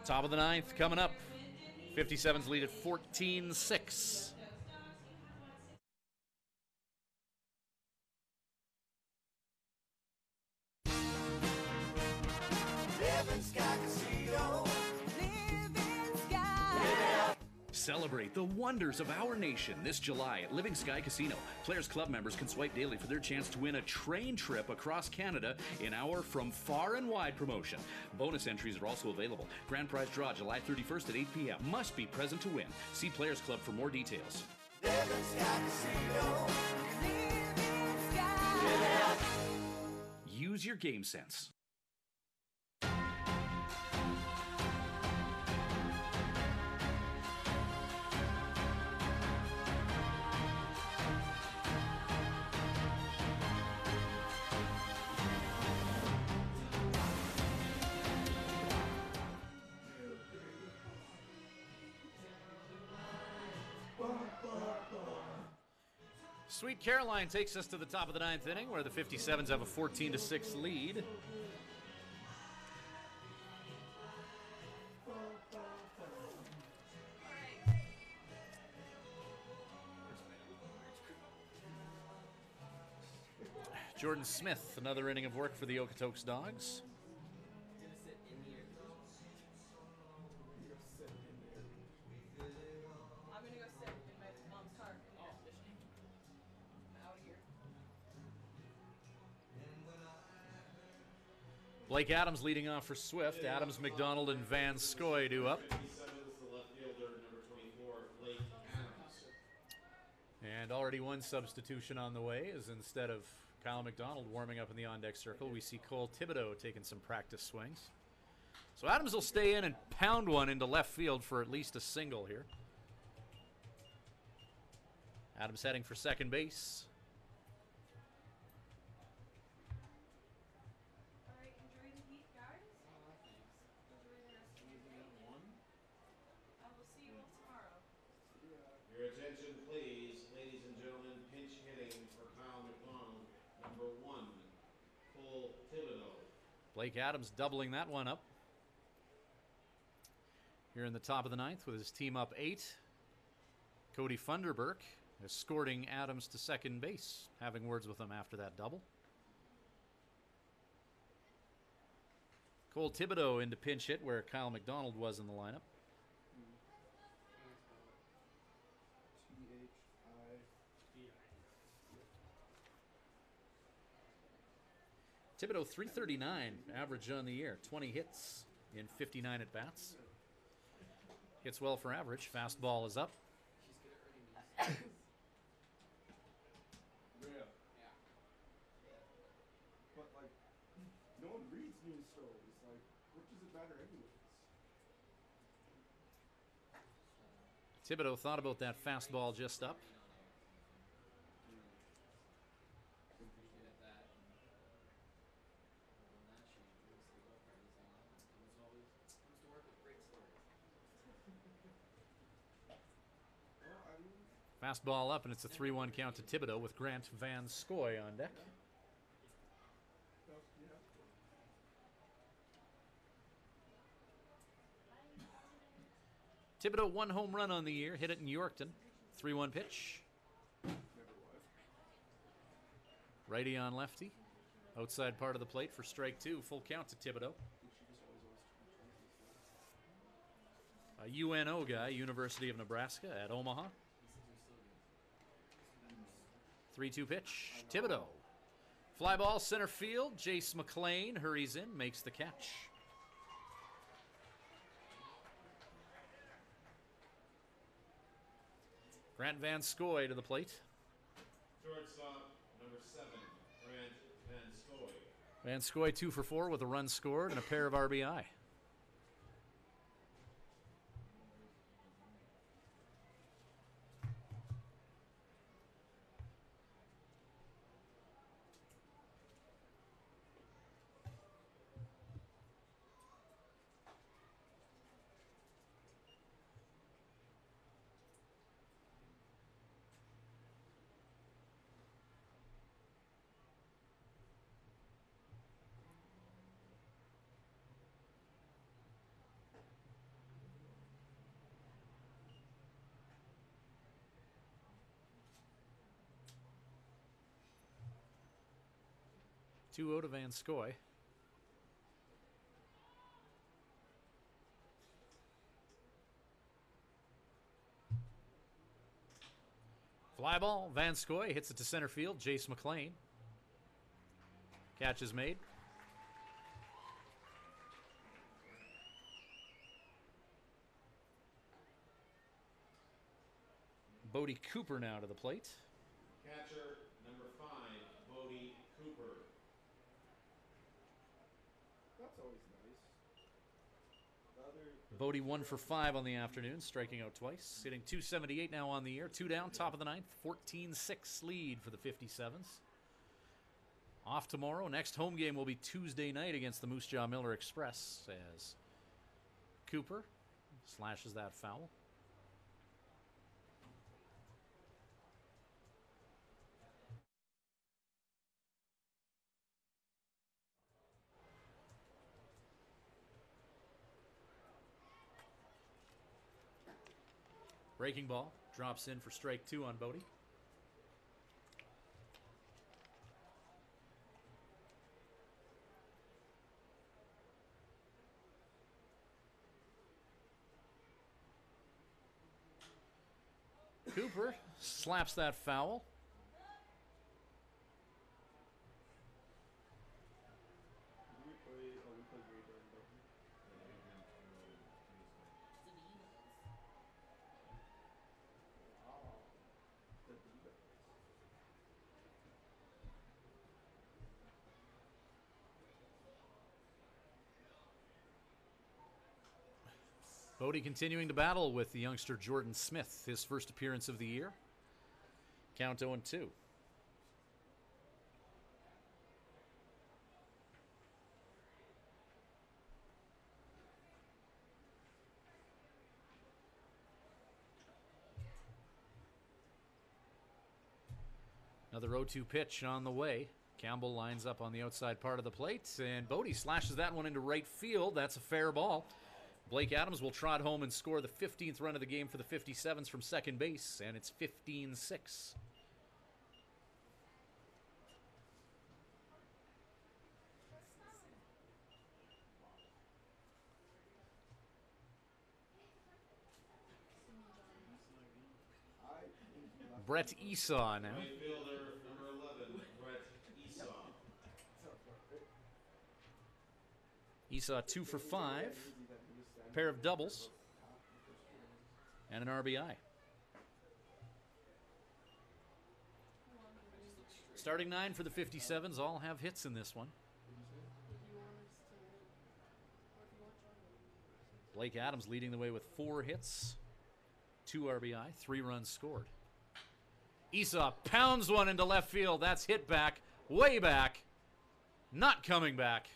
S1: Top of the 9th coming up. 57's lead at 14-6.
S5: Celebrate the wonders of our nation this July at Living Sky Casino. Players Club members can swipe daily for their chance to win a train trip across Canada in our From Far and Wide promotion. Bonus entries are also available. Grand prize draw July 31st at 8 p.m. Must be present to win. See Players Club for more details. Use your game sense.
S1: Sweet Caroline takes us to the top of the 9th inning, where the 57's have a 14-6 lead. Jordan Smith, another inning of work for the Okotoks Dogs.
S6: I'm gonna go sit in my mom's car in the air conditioning. I'm out of here.
S1: Blake Adams leading off for Swift. Adams, McDonald, and Van Scoy do up.
S2: 57's the left fielder, number 24, Blake Adams.
S1: And already one substitution on the way, as instead of Kyle McDonald warming up in the on-deck circle, we see Cole Thibodeau taking some practice swings. So Adams will stay in and pound one into left field for at least a single here. Adams heading for second base.
S6: All right, enjoy the heat, guys. Enjoy the rest of your day. I will see you all tomorrow.
S2: Your attention, please, ladies and gentlemen. Pinch hitting for Kyle McDonald, number 1, Cole Thibodeau.
S1: Blake Adams doubling that one up. Here in the top of the 9th with his team up 8. Cody Funderburk escorting Adams to second base, having words with him after that double. Cole Thibodeau into pinch hit where Kyle McDonald was in the lineup. Thibodeau 339 average on the year, 20 hits in 59 at bats. Hits well for average. Fastball is up.
S3: Yeah. But like, no one reads news stories. Like, which is it better anyways?
S1: Thibodeau thought about that fastball just up. Fastball up, and it's a 3-1 count to Thibodeau with Grant Van Scoy on deck. Thibodeau, 1 home run on the year, hit it in Yorkton. 3-1 pitch. Righty on lefty. Outside part of the plate for strike 2. Full count to Thibodeau. A UNO guy, University of Nebraska at Omaha. 3-2 pitch. Thibodeau. Fly ball center field. Jace Mclain hurries in, makes the catch. Grant Van Scoy to the plate.
S2: Shortstop, number 7, Grant Van Scoy.
S1: Van Scoy 2 for 4 with a run scored and a pair of RBI. 2-0 to Vanskoy. Fly ball, Vanskoy hits it to center field. Jace Mclain. Catch is made. Bodie Cooper now to the plate.
S2: Catcher number 5, Bodie Cooper.
S3: That's always nice. The other,
S1: Bodie 1 for 5 on the afternoon, striking out twice. Hitting .278 now on the year. 2 down, top of the ninth. 14-6 lead for the 57's. Off tomorrow. Next home game will be Tuesday night against the Moose Jaw Miller Express as Cooper slashes that foul. Breaking ball drops in for strike 2 on Bodie. Cooper slaps that foul.
S3: we play radar, don't we? Wow. The Divas.
S1: Bodie continuing to battle with the youngster Jordan Smith, his first appearance of the year. Count 0-2. Another 0-2 pitch on the way. Campbell lines up on the outside part of the plate, and Bodie slashes that one into right field. That's a fair ball. Blake Adams will trot home and score the 15th run of the game for the 57's from second base, and it's 15-6. Brett Esau now.
S2: Right fielder number 11, Brett Esau.
S1: Esau 2 for 5. Pair of doubles. And an RBI. Starting 9 for the 57's all have hits in this one. Blake Adams leading the way with 4 hits, 2 RBI, 3 runs scored. Esau pounds one into left field. That's hit back, way back, not coming back.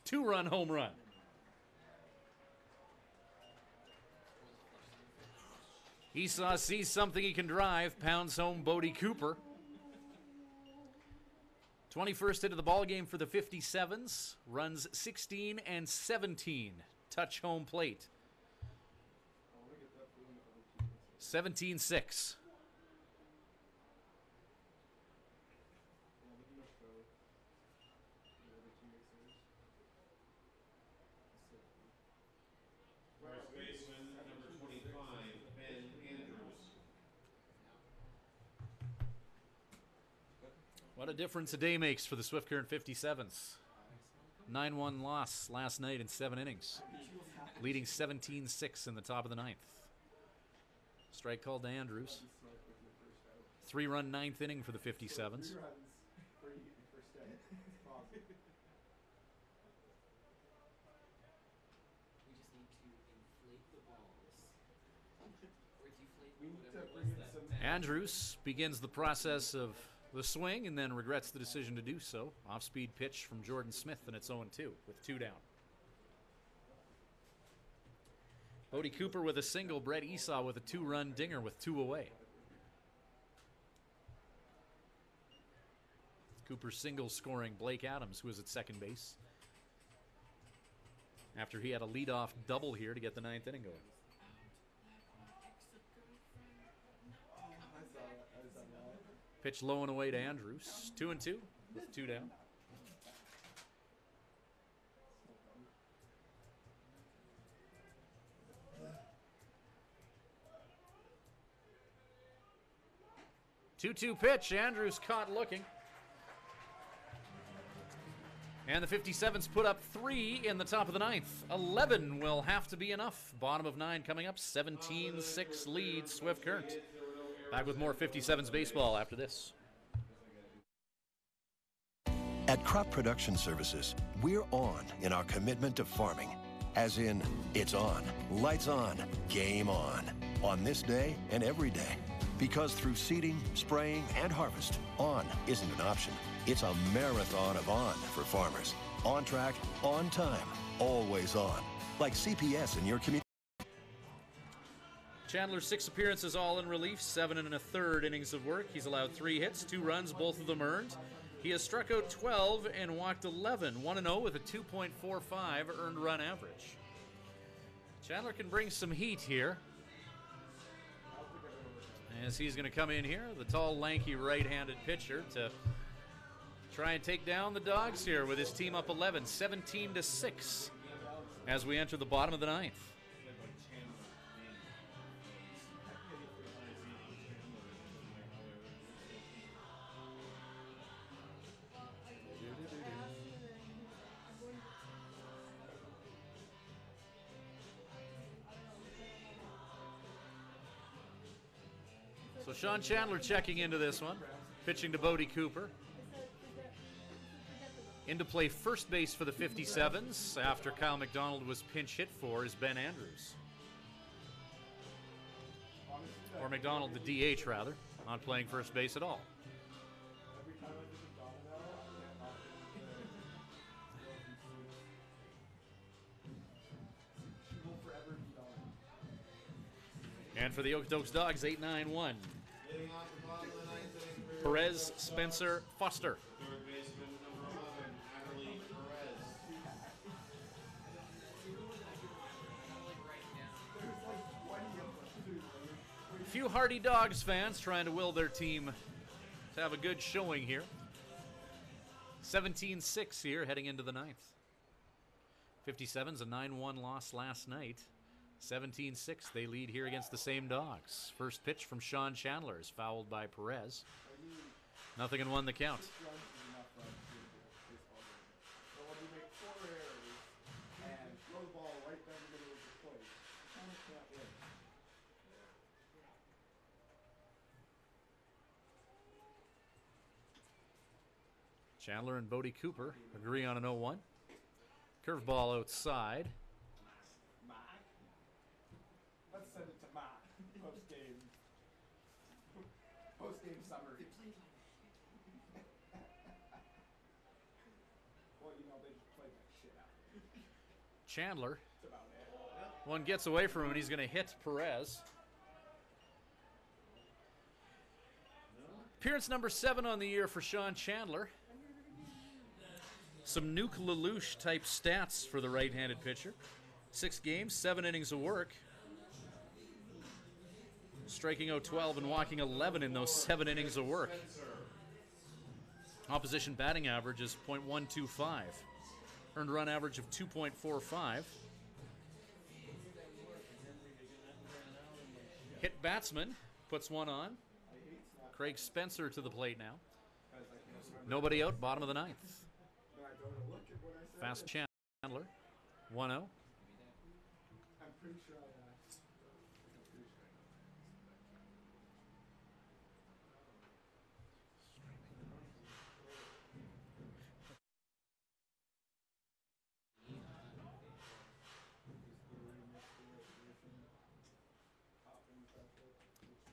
S1: 2-run home run. Esau sees something he can drive, pounds home Bodie Cooper. 21st hit of the ball game for the 57's, runs 16 and 17. Touch home plate. 17-6.
S2: First baseman number 25, Ben Andrews.
S1: What a difference a day makes for the Swift Current 57's. 9-1 loss last night in 7 innings, leading 17-6 in the top of the ninth. Strike called to Andrews. 3-run ninth inning for the 57's.
S10: We just need to inflate the balls. Or deflate them, whatever it was that.
S1: Andrews begins the process of the swing and then regrets the decision to do so. Off-speed pitch from Jordan Smith, and it's 0-2 with 2 down. Bodie Cooper with a single, Brett Esau with a 2-run dinger with 2 away. Cooper single scoring Blake Adams, who is at second base, after he had a leadoff double here to get the 9th inning going. Pitch low and away to Andrews. 2-2 with 2 down. 2-2 pitch. Andrews caught looking. And the 57's put up 3 in the top of the ninth. 11 will have to be enough. Bottom of 9 coming up. 17-6 lead Swift Current. Back with more 57's baseball after this.
S8: At Crop Production Services, we're on in our commitment to farming. As in, it's on, lights on, game on this day and every day. Because through seeding, spraying, and harvest, on isn't an option. It's a marathon of on for farmers. On track, on time, always on. Like CPS in your community.
S1: Chandler's 6 appearances all in relief, 7 1/3 innings of work. He's allowed 3 hits, 2 runs, both of them earned. He has struck out 12 and walked 11, 1-0 with a 2.45 earned run average. Chandler can bring some heat here. As he's going to come in here, the tall, lanky right-handed pitcher to try and take down the Dogs here with his team up 11, 17-6 as we enter the bottom of the ninth. So Sean Chandler checking into this one, pitching to Bodie Cooper. Into play first base for the 57's after Kyle McDonald was pinch hit for is Ben Andrews. Or McDonald, the DH rather, not playing first base at all. And for the Okotoks Dogs, 8-9-1. Perez, Spencer, Foster.
S2: Third baseman number 11, Natalie Perez.
S1: A few hardy Dogs fans trying to will their team to have a good showing here. 17-6 here heading into the ninth. 57's a 9-1 loss last night. 17-6 they lead here against the same Dogs. First pitch from Sean Chandler is fouled by Perez. 0-1 the count. Chandler and Bodie Cooper agree on an 0-1. Curveball outside.
S3: Let's send it to Matt. Post-game summary. Well, you know, they just played that shit out.
S1: Chandler.
S3: That's about it.
S1: One gets away from him and he's going to hit Perez. Appearance number 7 on the year for Sean Chandler. Some Nuke Lelouch type stats for the right-handed pitcher. 6 games, 7 innings of work. Striking out 12 and walking 11 in those 7 innings of work. Opposition batting average is .125. Earned run average of 2.45. Hit batsman puts one on. Craig Spencer to the plate now. Nobody out, bottom of the ninth. Fast Chandler, 1-0.
S3: I'm pretty sure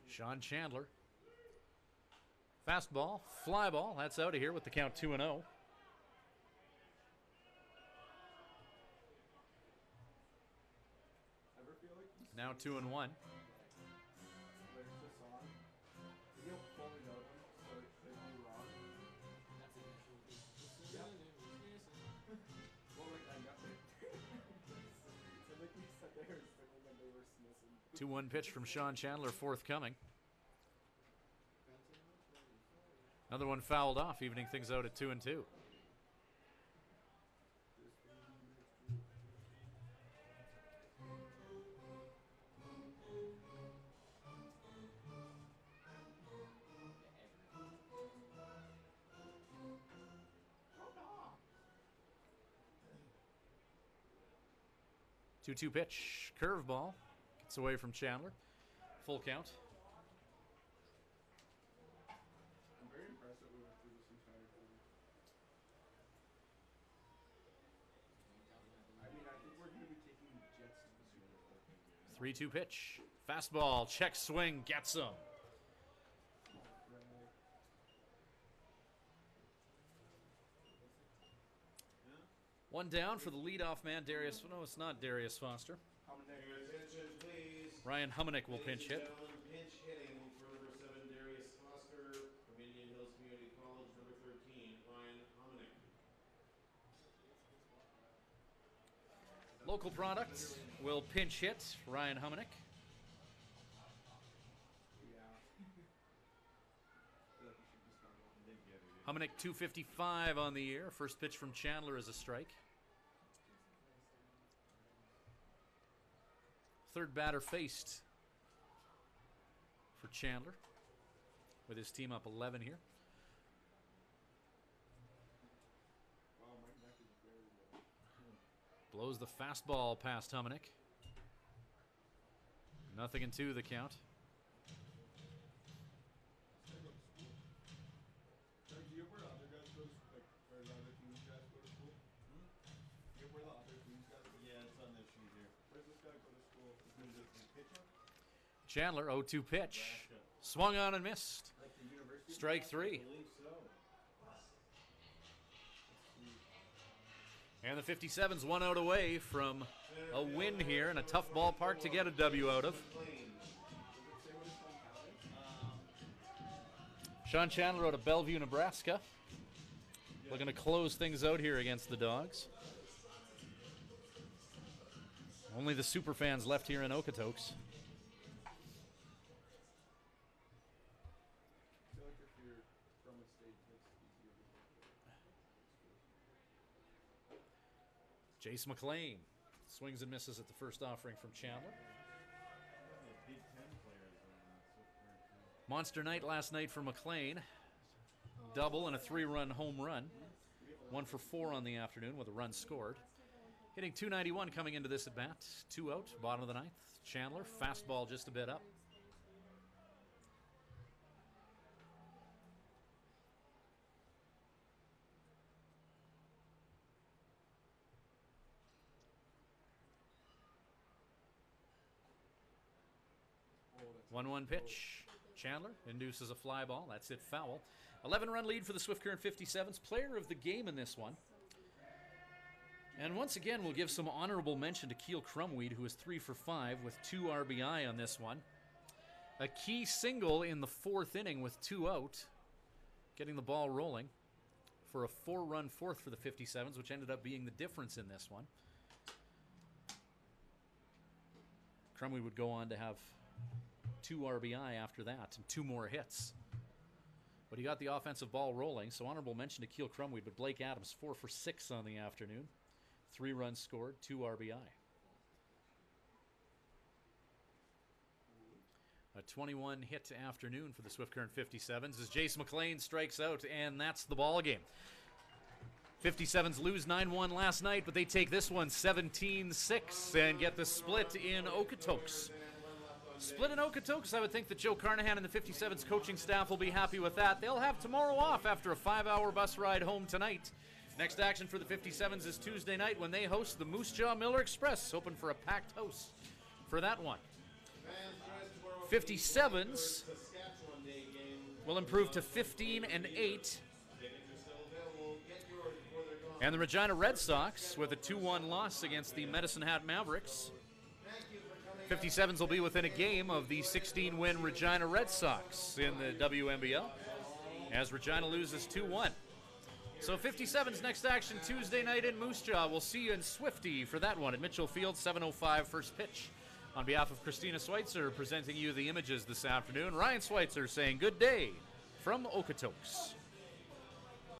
S1: Sean Chandler. Fastball, fly ball, that's out of here with the count 2-0. Now 2-1. Two 2-1 pitch from Sean Chandler forthcoming. Another one fouled off, evening things out at 2-2. 2-2 pitch. Curveball. Gets away from Chandler. Full count.
S3: I'm very impressed that we went through this entire thing. I mean, I think we're going to be taking Jets to the Super Bowl.
S1: 3-2 pitch. Fastball. Check swing. Gets him. One down for the leadoff man, Darius. No, it's not Darius Foster.
S2: Your attention, please.
S1: Ryan Humanick will pinch hit.
S2: Ladies and gentlemen, pinch hitting for number 7, Darius Foster from Indian Hills Community College, number 13, Ryan Hominick.
S1: Local product will pinch hit Ryan Humanick. Humanick 255 on the year. First pitch from Chandler is a strike. Third batter faced for Chandler with his team up 11 here. Blows the fastball past Humanick. 0-2 the count. Chandler, 0-2 pitch. Swung on and missed. Strike 3. And the 57's 1 out away from a win here in a tough ballpark to get a W out of. Sean Chandler out of Bellevue, Nebraska. Looking to close things out here against the Dogs. Only the super fans left here in Okotoks. Jace Mclain swings and misses at the first offering from Chandler. Monster night last night for Mclain. Double and a 3-run home run. 1 for 4 on the afternoon with a run scored. Hitting .291 coming into this at bat. 2 out, bottom of the ninth. Chandler, fastball just a bit up. One pitch. Chandler induces a fly ball. That's it, foul. 11-run lead for the Swift Current 57's. Player of the game in this one. And once again, we'll give some honorable mention to Keel Crumweed, who is 3 for 5 with 2 RBI on this one. A key single in the 4th inning with 2 out, getting the ball rolling for a 4-run 4th for the 57's, which ended up being the difference in this one. Crumweed would go on to have 2 RBI after that and 2 more hits. But he got the offensive ball rolling, so honorable mention to Keel Crumweed, but Blake Adams 4 for 6 on the afternoon. 3 runs scored, 2 RBI. A 21-hit afternoon for the Swift Current 57's as Jace Mclain strikes out, and that's the ball game. 57's lose 9-1 last night, but they take this one 17-6 and get the split in Okotoks. Split in Okotoks, I would think that Joe Carnahan and the 57's coaching staff will be happy with that. They'll have tomorrow off after a 5-hour bus ride home tonight. Next action for the 57's is Tuesday night when they host the Moose Jaw Miller Express, hoping for a packed house for that one. 57's will improve to 15-8. And the Regina Red Sox with a 2-1 loss against the Medicine Hat Mavericks. 57's will be within a game of the 16-win Regina Red Sox in the WNBL as Regina loses 2-1. So 57's next action Tuesday night in Moose Jaw. We'll see you in Swifty for that one at Mitchell Field, 7:05 first pitch. On behalf of Christina Schweitzer presenting you the images this afternoon, Ryan Schweitzer saying good day from Okotoks.